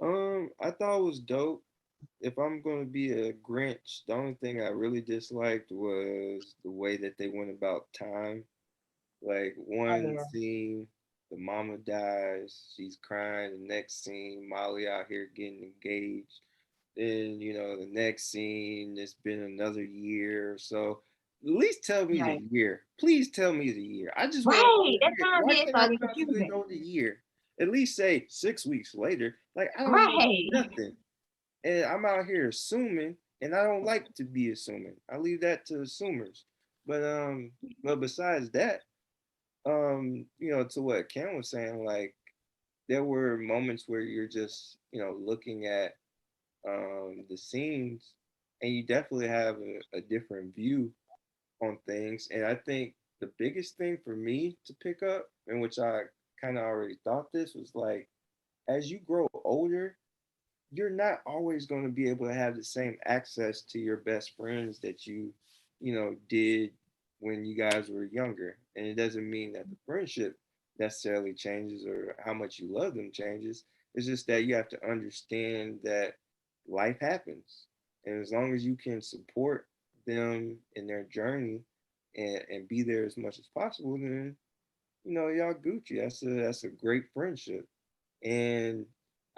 E: I thought it was dope. If I'm gonna be a Grinch, the only thing I really disliked was the way that they went about time. Like
A: Oh
E: one
A: yeah.
E: scene, the mama dies, she's crying. The next scene, Molly out here getting engaged. Then the next scene, it's been another year or so. At least tell me the
A: Right.
E: year. Please tell me the year. I just want to know
A: Right.
E: the
A: That
E: year.
A: time
E: Why
A: did
E: can't I
A: start to
E: possibly
A: confuse me.
E: know the year? At least say 6 weeks later. Like I don't know
A: Right.
E: nothing, and I'm out here assuming, and I don't like to be assuming. I leave that to assumers. But besides that, to what Ken was saying, like there were moments where you're just, looking at the scenes, and you definitely have a different view on things. And I think the biggest thing for me to pick up, and which I kind of already thought this, was like, as you grow older, you're not always going to be able to have the same access to your best friends that you did when you guys were younger. And it doesn't mean that the friendship necessarily changes or how much you love them changes. It's just that you have to understand that life happens. And as long as you can support them in their journey and be there as much as possible, then y'all Gucci. That's a great friendship. And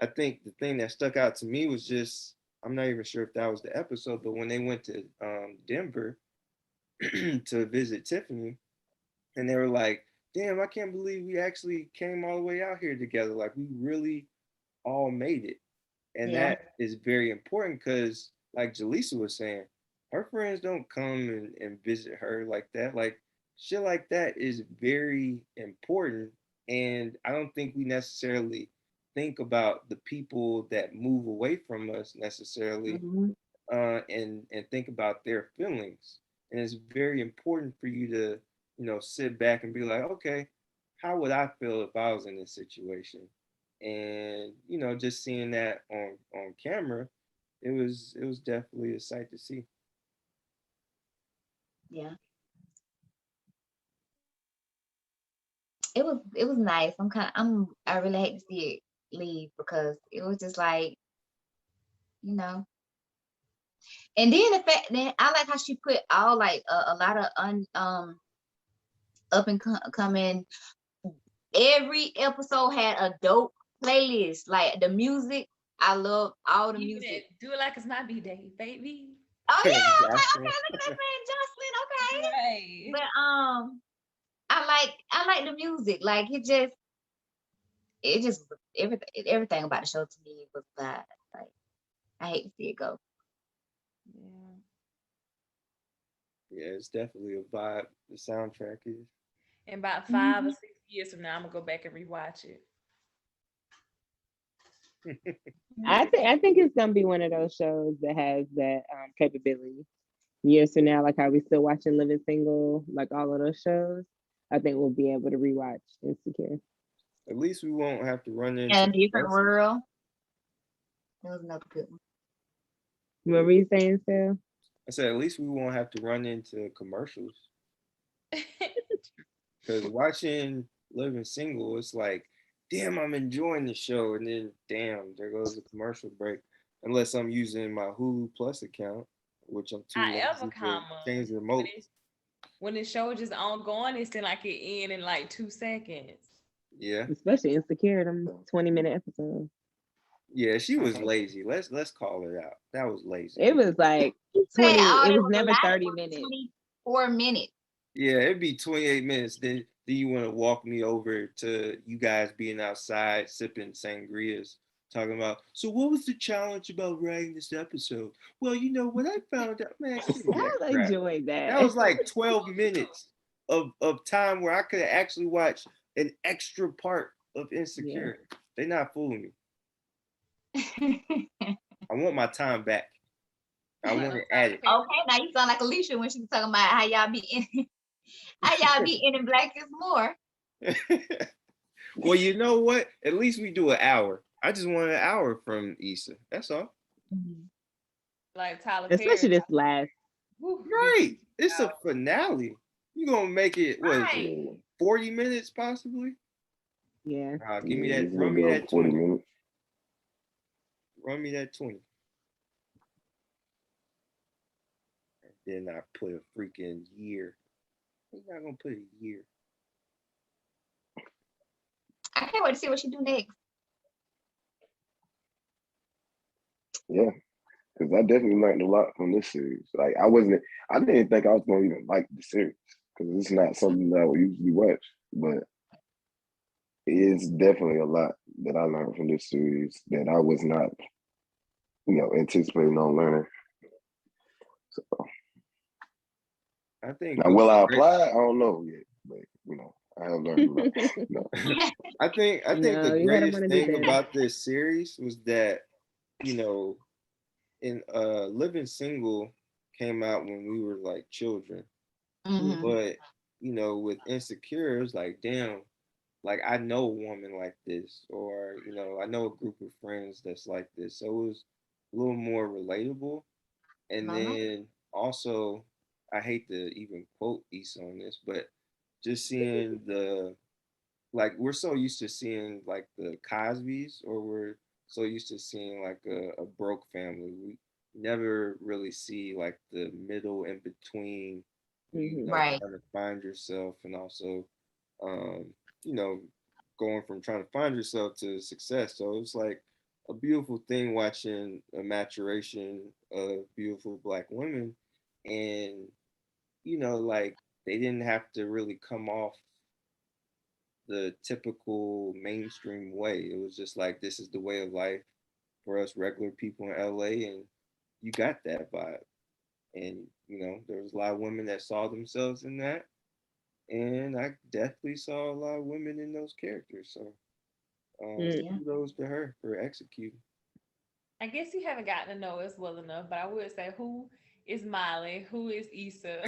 E: I think the thing that stuck out to me was just, I'm not even sure if that was the episode, but when they went to Denver to visit Tiffany, and they were like, damn, I can't believe we actually came all the way out here together. Like, we really all made it. And
A: Yeah.
E: that is very important because, like Jaleesa was saying, her friends don't come and visit her like that. Like, shit like that is very important. And I don't think we necessarily think about the people that move away from us necessarily,
A: Mhm.
E: and think about their feelings. And it's very important for you to, sit back and be like, okay, how would I feel if I was in this situation? And just seeing that on camera, it was definitely a sight to see.
A: Yeah. It was nice. I really hate to see it leave because it was just like, you know. And then the fact that I like how she put all like a lot of up and coming. Every episode had a dope playlist. Like the music, I love all the
D: Even
A: music.
D: it, do it like it's my B-day, baby.
A: Oh yeah, I was like,
E: Jocelyn.
A: okay, look at that man, Jocelyn. Okay,
D: Right.
A: but I like the music. Like it just everything about the show to me was bad. Like I hate to see it go.
D: Yeah.
E: Yeah, it's definitely a vibe. The soundtrack is.
D: In about 5 or 6 years from now, I'm gonna go back and rewatch it.
B: I think it's gonna be one of those shows that has that capability. Years from now, like how we still watching Living Single, like all of those shows, I think we'll be able to rewatch Insecure.
E: At least we won't have to run into
A: And a different
E: commercials.
A: world. That was another good one.
B: What were you saying, Phil?
E: I said, at least we won't have to run into commercials. Because watching Living Single, it's like, damn, I'm enjoying the show. And then, damn, there goes the commercial break. Unless I'm using my Hulu Plus account, which I'm too
D: However,
E: lazy to change the remote.
D: when the show is just ongoing, it seems like it end in like 2 seconds.
E: Yeah.
B: Especially Insecure, them 20-minute episodes.
E: Yeah, she was lazy. Let's call her out. That was lazy.
B: It was like
A: Say
B: 20,
A: all
B: it
A: that
B: was
A: was
B: never
A: allowed
B: 30
A: was
B: minutes.
A: 24 minutes.
E: Yeah, it'd be 28 minutes. Then you want to walk me over to you guys being outside sipping sangrias, talking about, so what was the challenge about writing this episode? Well, what I found out, man, give me that
B: I
E: crap.
B: enjoyed
E: That
B: that.
E: was like 12 minutes of time where I could have actually watched an extra part of Insecure. They're not fooling me. I want my time back. I want it added.
A: Okay, now you sound like Alicia when she was talking about how y'all be in Black is More.
E: Well, you know what? At least we do an hour. I just want an hour from Issa. That's all.
D: Like Tyler
B: Especially
D: Perry.
B: this last.
E: Right. It's a finale. You gonna make it, what is it, 40 minutes possibly?
B: Yeah.
E: Give me that.
C: It's
E: Run
C: gonna
E: me
C: go
E: that
C: 40
E: 20.
C: minutes.
E: Run me that 20. And then I put a freaking year. You're not gonna put a year.
A: I can't wait to see what she do next.
C: Yeah, because I definitely learned a lot from this series. Like I didn't think I was gonna even like the series because it's not something that I would usually watch. But it is definitely a lot that I learned from this series that I was not, anticipating on learning. So
E: I think
C: now, will I apply? I don't know yet, but I have learned a lot. No.
E: I think
B: No,
E: the
B: you gotta
E: greatest
B: want to do
E: thing
B: better.
E: about this series was that, you know, in Living Single came out when we were like children.
A: Mhm.
E: But, you know, with Insecure, it's like, damn, like I know a woman like this, or, you know, I know a group of friends that's like this. So it was a little more relatable. And
A: Uh-huh.
E: then also, I hate to even quote Issa on this, but just seeing the, like, we're so used to seeing like the Cosbys, or we're so used to seeing like a broke family. We never really see like the middle in between, you
B: Mhm.
E: know,
A: Right.
E: trying to find yourself, and also, um, you know, going from trying to find yourself to success. So it's like a beautiful thing watching a maturation of beautiful black women, and, you know, like they didn't have to really come off the typical mainstream way. It was just like, this is the way of life for us regular people in LA, and you got that vibe. And, you know, there was a lot of women that saw themselves in that, and I definitely saw a lot of women in those characters. So
B: Mm.
A: Yeah.
E: kudos to her for executing.
D: I guess you haven't gotten to know us well enough, but I would say, who is Miley? Who is Issa?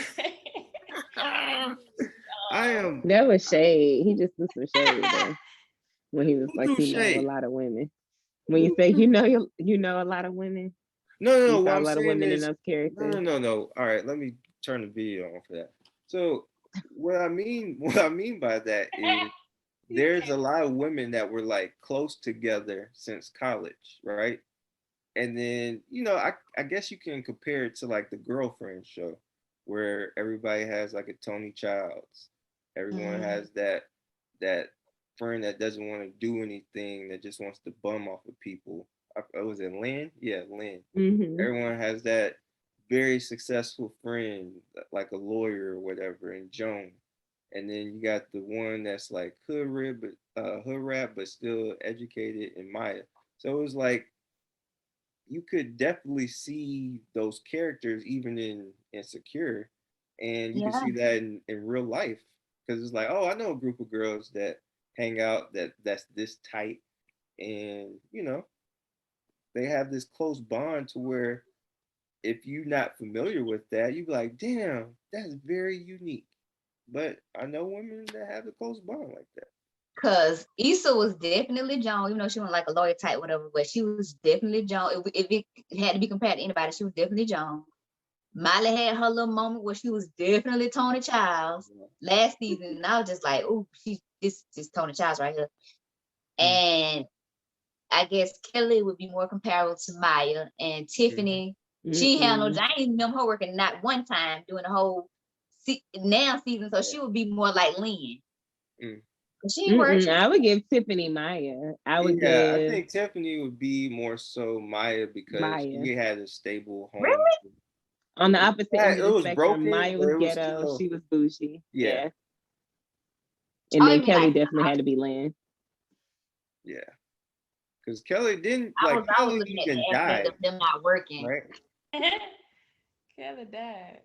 E: I am.
B: That was shade. He just threw some shade there when he was
E: Who
B: like,
E: threw
B: he know a
E: shade?
B: lot of women. When you say you know a lot of women,
E: No, no,
B: you
E: no. What
B: saw a
E: I'm
B: lot of
E: saying
B: women in
E: is,
B: those
E: no, no,
B: characters.
E: no, no. All right, let me turn the video on for that. So, what I mean by that is,
D: You
E: there's
D: can't.
E: a lot of women that were like close together since college, right? And then, you know, I guess you can compare it to like the Girlfriend show, where everybody has like a Tony Childs. Everyone
A: Mhm.
E: has that friend that doesn't want to do anything, that just wants to bum off of people. Was it Lynn? Yeah, Lynn.
B: Hmm.
E: Everyone has that very successful friend, like a lawyer or whatever, and Joan. And then you got the one that's like hood rat, but still educated, in Maya. So it was like, you could definitely see those characters even in Insecure, and you can
A: Yeah.
E: see that in real life, because it's like, oh, I know a group of girls that hang out that's this tight, and, you know, they have this close bond to where, if you're not familiar with that, you be like, damn, that's very unique. But I know women that have a close bond like that.
A: Cause Issa was definitely Joan, even though she wasn't like a lawyer type, whatever, but she was definitely Joan. If it had to be compared to anybody, she was definitely Joan. Miley had her little moment where she was definitely Tony Childs last season. And I was just like, oh, this Tony Childs right here.
E: Mm-hmm.
A: And I guess Kelly would be more comparable to Maya, and Tiffany. She handled. I didn't remember her working not one time doing the whole now season, so she would be more like Lynn.
E: Mm.
A: She ain't worked.
B: I would give Tiffany Maya. I would
E: Yeah, I
B: give
E: think Tiffany would be more so Maya, because
B: Maya.
E: she had a stable home.
A: Really?
B: On the opposite
E: Yeah,
B: end of
E: it
B: the
E: was
B: spectrum,
E: broken,
B: Maya
E: but
B: was
E: it was
B: ghetto.
E: still,
B: She was bougie.
E: yeah,
B: Yeah. And
A: Oh,
B: then
A: you mean
B: Kelly
A: like
B: definitely had to be Lynn.
E: yeah. Because Kelly didn't,
A: I
E: like,
A: was I was
E: Kelly
A: looking at
E: even
A: the aspect
E: died,
A: of them not working.
E: right?
D: Kelly died.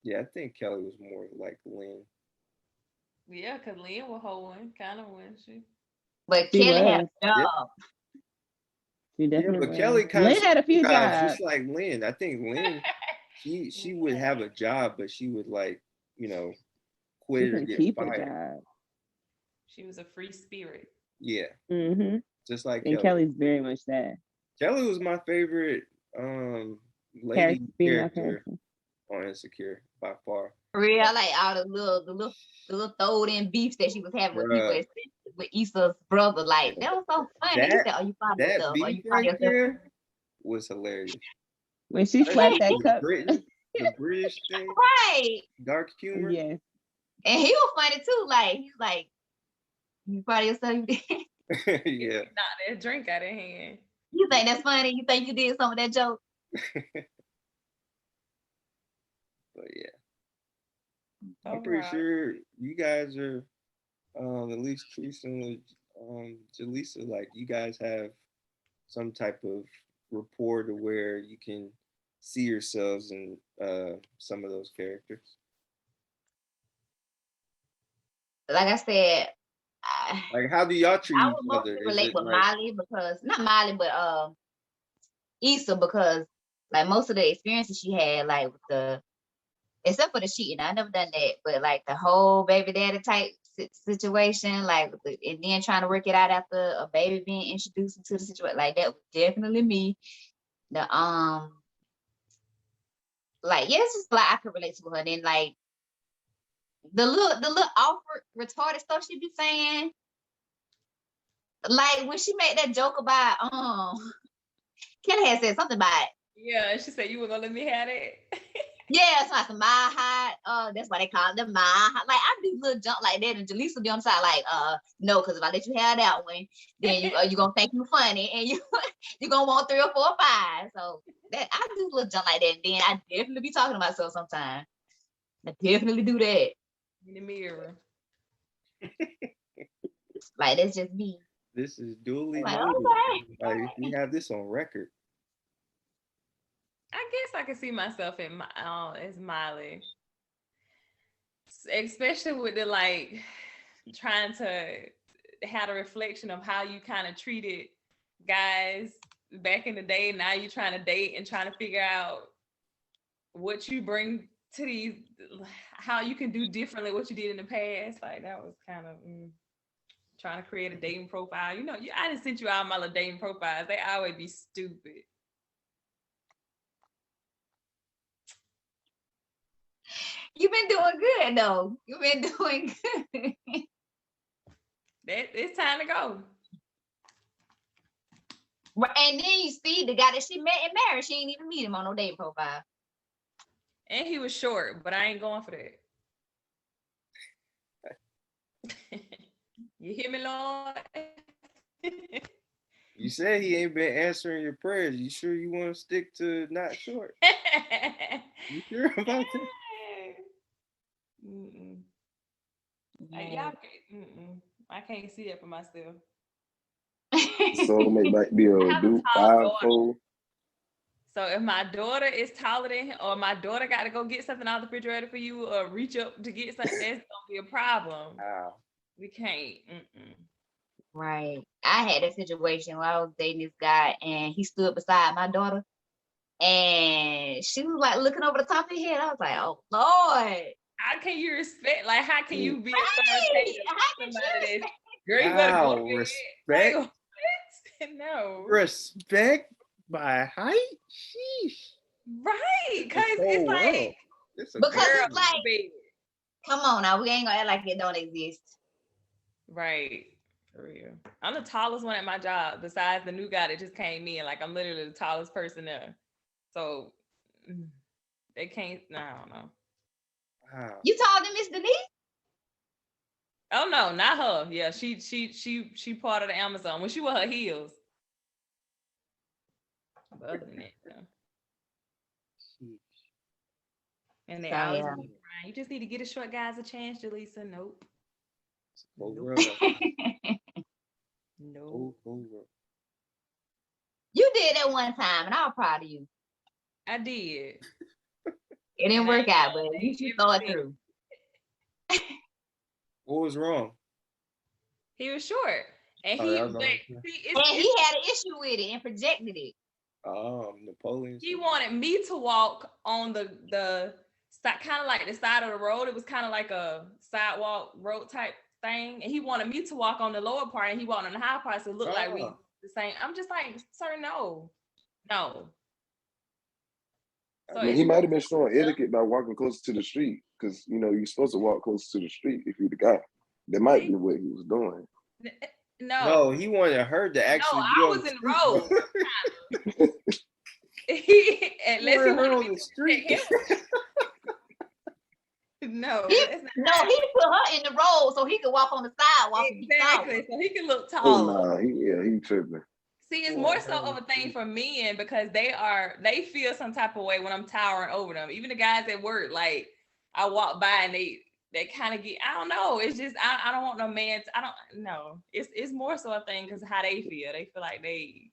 E: Yeah, I think Kelly was more like Lynn.
D: Yeah, because Lynn was hoeing, kind of, when she.
A: But
B: She
A: Kelly had
B: was.
A: a
E: Yeah,
A: job.
B: She
E: yeah,
B: definitely
E: but
B: was.
E: Kelly kind of
B: Lynn had a few
E: jobs
B: jobs.
E: just like Lynn. I think Lynn, she would have a job, but she would, like, you know,
B: She
E: quit or
B: couldn't
E: get
B: keep a
E: fired.
B: job.
D: She was a free spirit.
E: Yeah,
B: Hmm.
E: just like
B: And
E: Kelly.
B: Kelly's very much that.
E: Kelly was my favorite lady
B: Female
E: character
B: character.
E: on Insecure by far.
A: For real, I like all the little throwed in beefs that she was having with people,
E: Bruh,
A: especially with Issa's brother. Like that was so funny. He
E: that
A: said, "Oh, you proud of
E: that
A: yourself? Are
E: beef
A: you proud of
E: right
A: yourself?"
E: there was hilarious.
B: When she slapped
E: Especially
B: that
E: the
B: cup.
E: Britain, the British thing,
A: Right.
E: dark humor.
B: Yes.
A: And he was funny too. Like he's like, "You proud of yourself?"
D: If
E: Yeah,
D: you knock that drink out of hand.
A: You think that's funny? You think you did some of that joke?
E: but yeah, I'm
D: All
E: pretty
D: right.
E: sure you guys are, at least Teresa and Jaleesa, like, you guys have some type of rapport to where you can see yourselves in some of those characters.
A: like I said,
E: Like, how do y'all treat
A: I
E: each
A: would mostly
E: other? Is
A: relate
E: it
A: with
E: like,
A: Miley because not Miley, but Issa, because like most of the experiences she had, like with the except for the cheating, I never done that, but like the whole baby daddy type situation, like and then trying to work it out after a baby being introduced into the situation, like that was definitely me. The like it's just like I could relate to her. And then like the little awkward retarded stuff she be saying, like when she made that joke about Kelly had said something about
D: Yeah, she said you were gonna let me have it.
A: yeah, it's like some mile high. That's why they call them mile high. Like I do little jump like that, and Jaleesa be on the side like, no, because if I let you have that one, then you gonna think you funny, and you gonna want 3 or 4 or 5. So that I do little jump like that, and then I definitely be talking to myself sometimes. I definitely do that.
D: In the mirror.
A: Like that's just me.
E: this is duly
A: Like,
E: noted?
A: okay.
E: Like, we have this on record.
D: I guess I can see myself in as Miley, especially with the like trying to have a reflection of how you kind of treated guys back in the day. Now you're trying to date and trying to figure out what you bring to these, how you can do differently what you did in the past. Like that was kind of trying to create a dating profile. You know, I didn't send you all my little dating profiles. They always be stupid.
A: You've been doing good though. You've been doing good.
D: It's time to go.
A: And then you see the guy that she met and married, she ain't even meet him on no dating profile.
D: And he was short, but I ain't going for that. You hear me, Lord?
E: You said he ain't been answering your prayers. You sure you want to stick to not short? You sure about that?
D: Y'all, I can't see that for myself.
C: Soulmate might be a dude 5'4".
D: So if my daughter is taller than him, or my daughter got to go get something out of the refrigerator for you, or reach up to get something, that's gonna be a problem.
E: Wow.
D: We can't.
A: Right. I had a situation where I was dating this guy and he stood beside my daughter and she was like looking over the top of his head. I was like, oh Lord.
D: How can you respect? Like, how can you be
A: Right.
D: authoritative? Girl, you better go
E: respect.
D: Like, no.
E: Respect by height? Sheesh.
D: Right. Because it's like,
A: because
D: girl,
A: it's like, come on now, we ain't gonna act like it don't exist.
D: Right. For real. I'm the tallest one at my job, besides the new guy that just came in. Like, I'm literally the tallest person there. So they can't, I don't know.
E: Wow.
A: You taller than Miss Denise?
D: Oh no, not her. Yeah, she part of the Amazon when she wore her heels. But other than that, though. And they always be crying. You just need to get a short guys a chance, Jaleesa. Nope.
E: Nope.
D: No.
A: You did that one time, and I was proud of you.
D: I did.
A: It didn't work out, but you should throw it through.
E: What was wrong?
D: He was short, and he had an
A: issue with it and projected it.
E: Napoleon.
D: He wanted me to walk on the kind of like the side of the road. It was kind of like a sidewalk road type thing, and he wanted me to walk on the lower part, and he walked on the high part, so it looked like we the same. I'm just like, sir, no. So
C: I mean, he might have been showing etiquette by walking closer to the street, because you're supposed to walk closer to the street if you're the guy. That might be what he was doing.
D: No,
E: he wanted her to actually.
D: No, I was in the road. Unless he wanted me to street. No,
A: he put her in the road so he could walk on the sidewalk.
D: Exactly, so he could look taller.
C: Oh, he tripping.
D: See, it's more so of a thing for men because they feel some type of way when I'm towering over them. Even the guys at work, like I walk by and they kind of get, I don't know. It's just I don't want no man. I don't know. It's more so a thing because how they feel. They feel like they.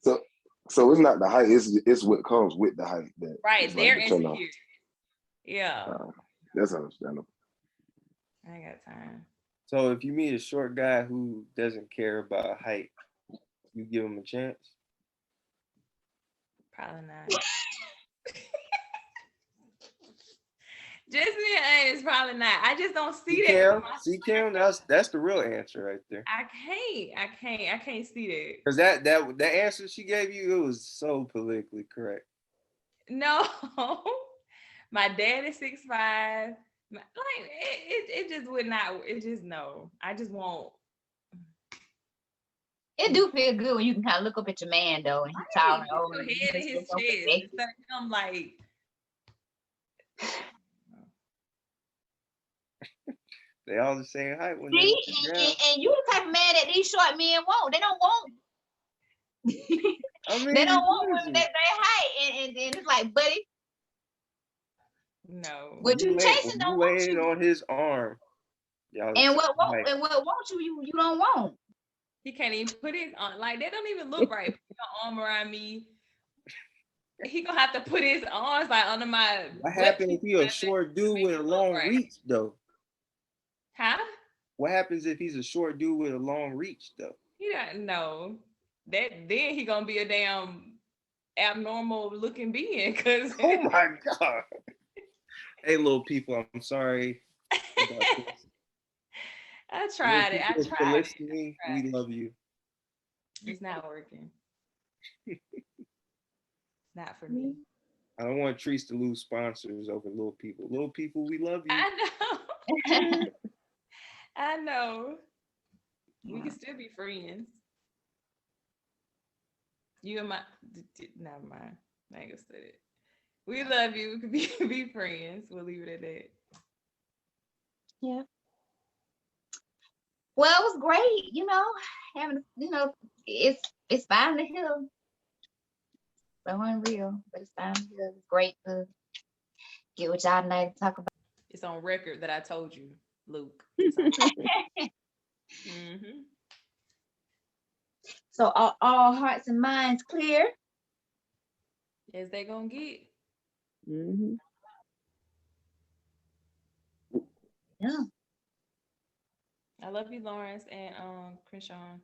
C: So it's not the height. It's what comes with the height.
D: Right, they're insecure. Yeah.
C: That's understandable.
D: I ain't got time.
E: So if you meet a short guy who doesn't care about height, you give him a chance?
D: Probably not. Just being honest, probably not. I just don't see that. With my
E: See Kim, that's the real answer right there.
D: I can't see that.
E: Because that answer she gave you, it was so politically correct.
D: No, my dad is 6'5". Like it just would not. It just no. I just won't.
A: It do feel good when you can kind of look up at your man though, and he's tall and old.
D: Your
A: And
D: head in his chest. Instead of him like.
E: They all the same height when
A: See,
E: they
A: and you the type of man that these short men want. They don't want.
E: I mean,
A: They don't want women that height, and it's like, buddy,
D: no.
A: what you chasing don't want
E: you. On his arm.
A: And what want you don't want.
D: He can't even put his arm, like that don't even look right. Put your arm around me. He gonna have to put his arms like under my.
E: What happens if he's a short dude with a long reach though?
D: Huh?
E: What happens if he's a short dude with a long reach though?
D: He don't know. That then he gonna be a damn abnormal looking being. Cause
E: oh my god. Hey little people, I'm sorry.
D: I tried it. I tried
E: it. We love you.
D: It's not working. Not for me.
E: I don't want Trees to lose sponsors over little people. Little people, we love you.
D: I know. I know. We can still be friends. You and my never mind. I ain't gonna say it. We love you. We could be friends. We'll leave it at that.
A: Yeah. Well, it was great, having, it's fine to hear. So unreal, but it's fine to hear. It's great to get with y'all tonight to talk about.
D: It's on record that I told you, Luke. Mm-hmm.
A: So all hearts and minds clear?
D: As they gonna get.
B: Mm-hmm.
A: Yeah.
D: I love you, Lawrence and Crenshawn.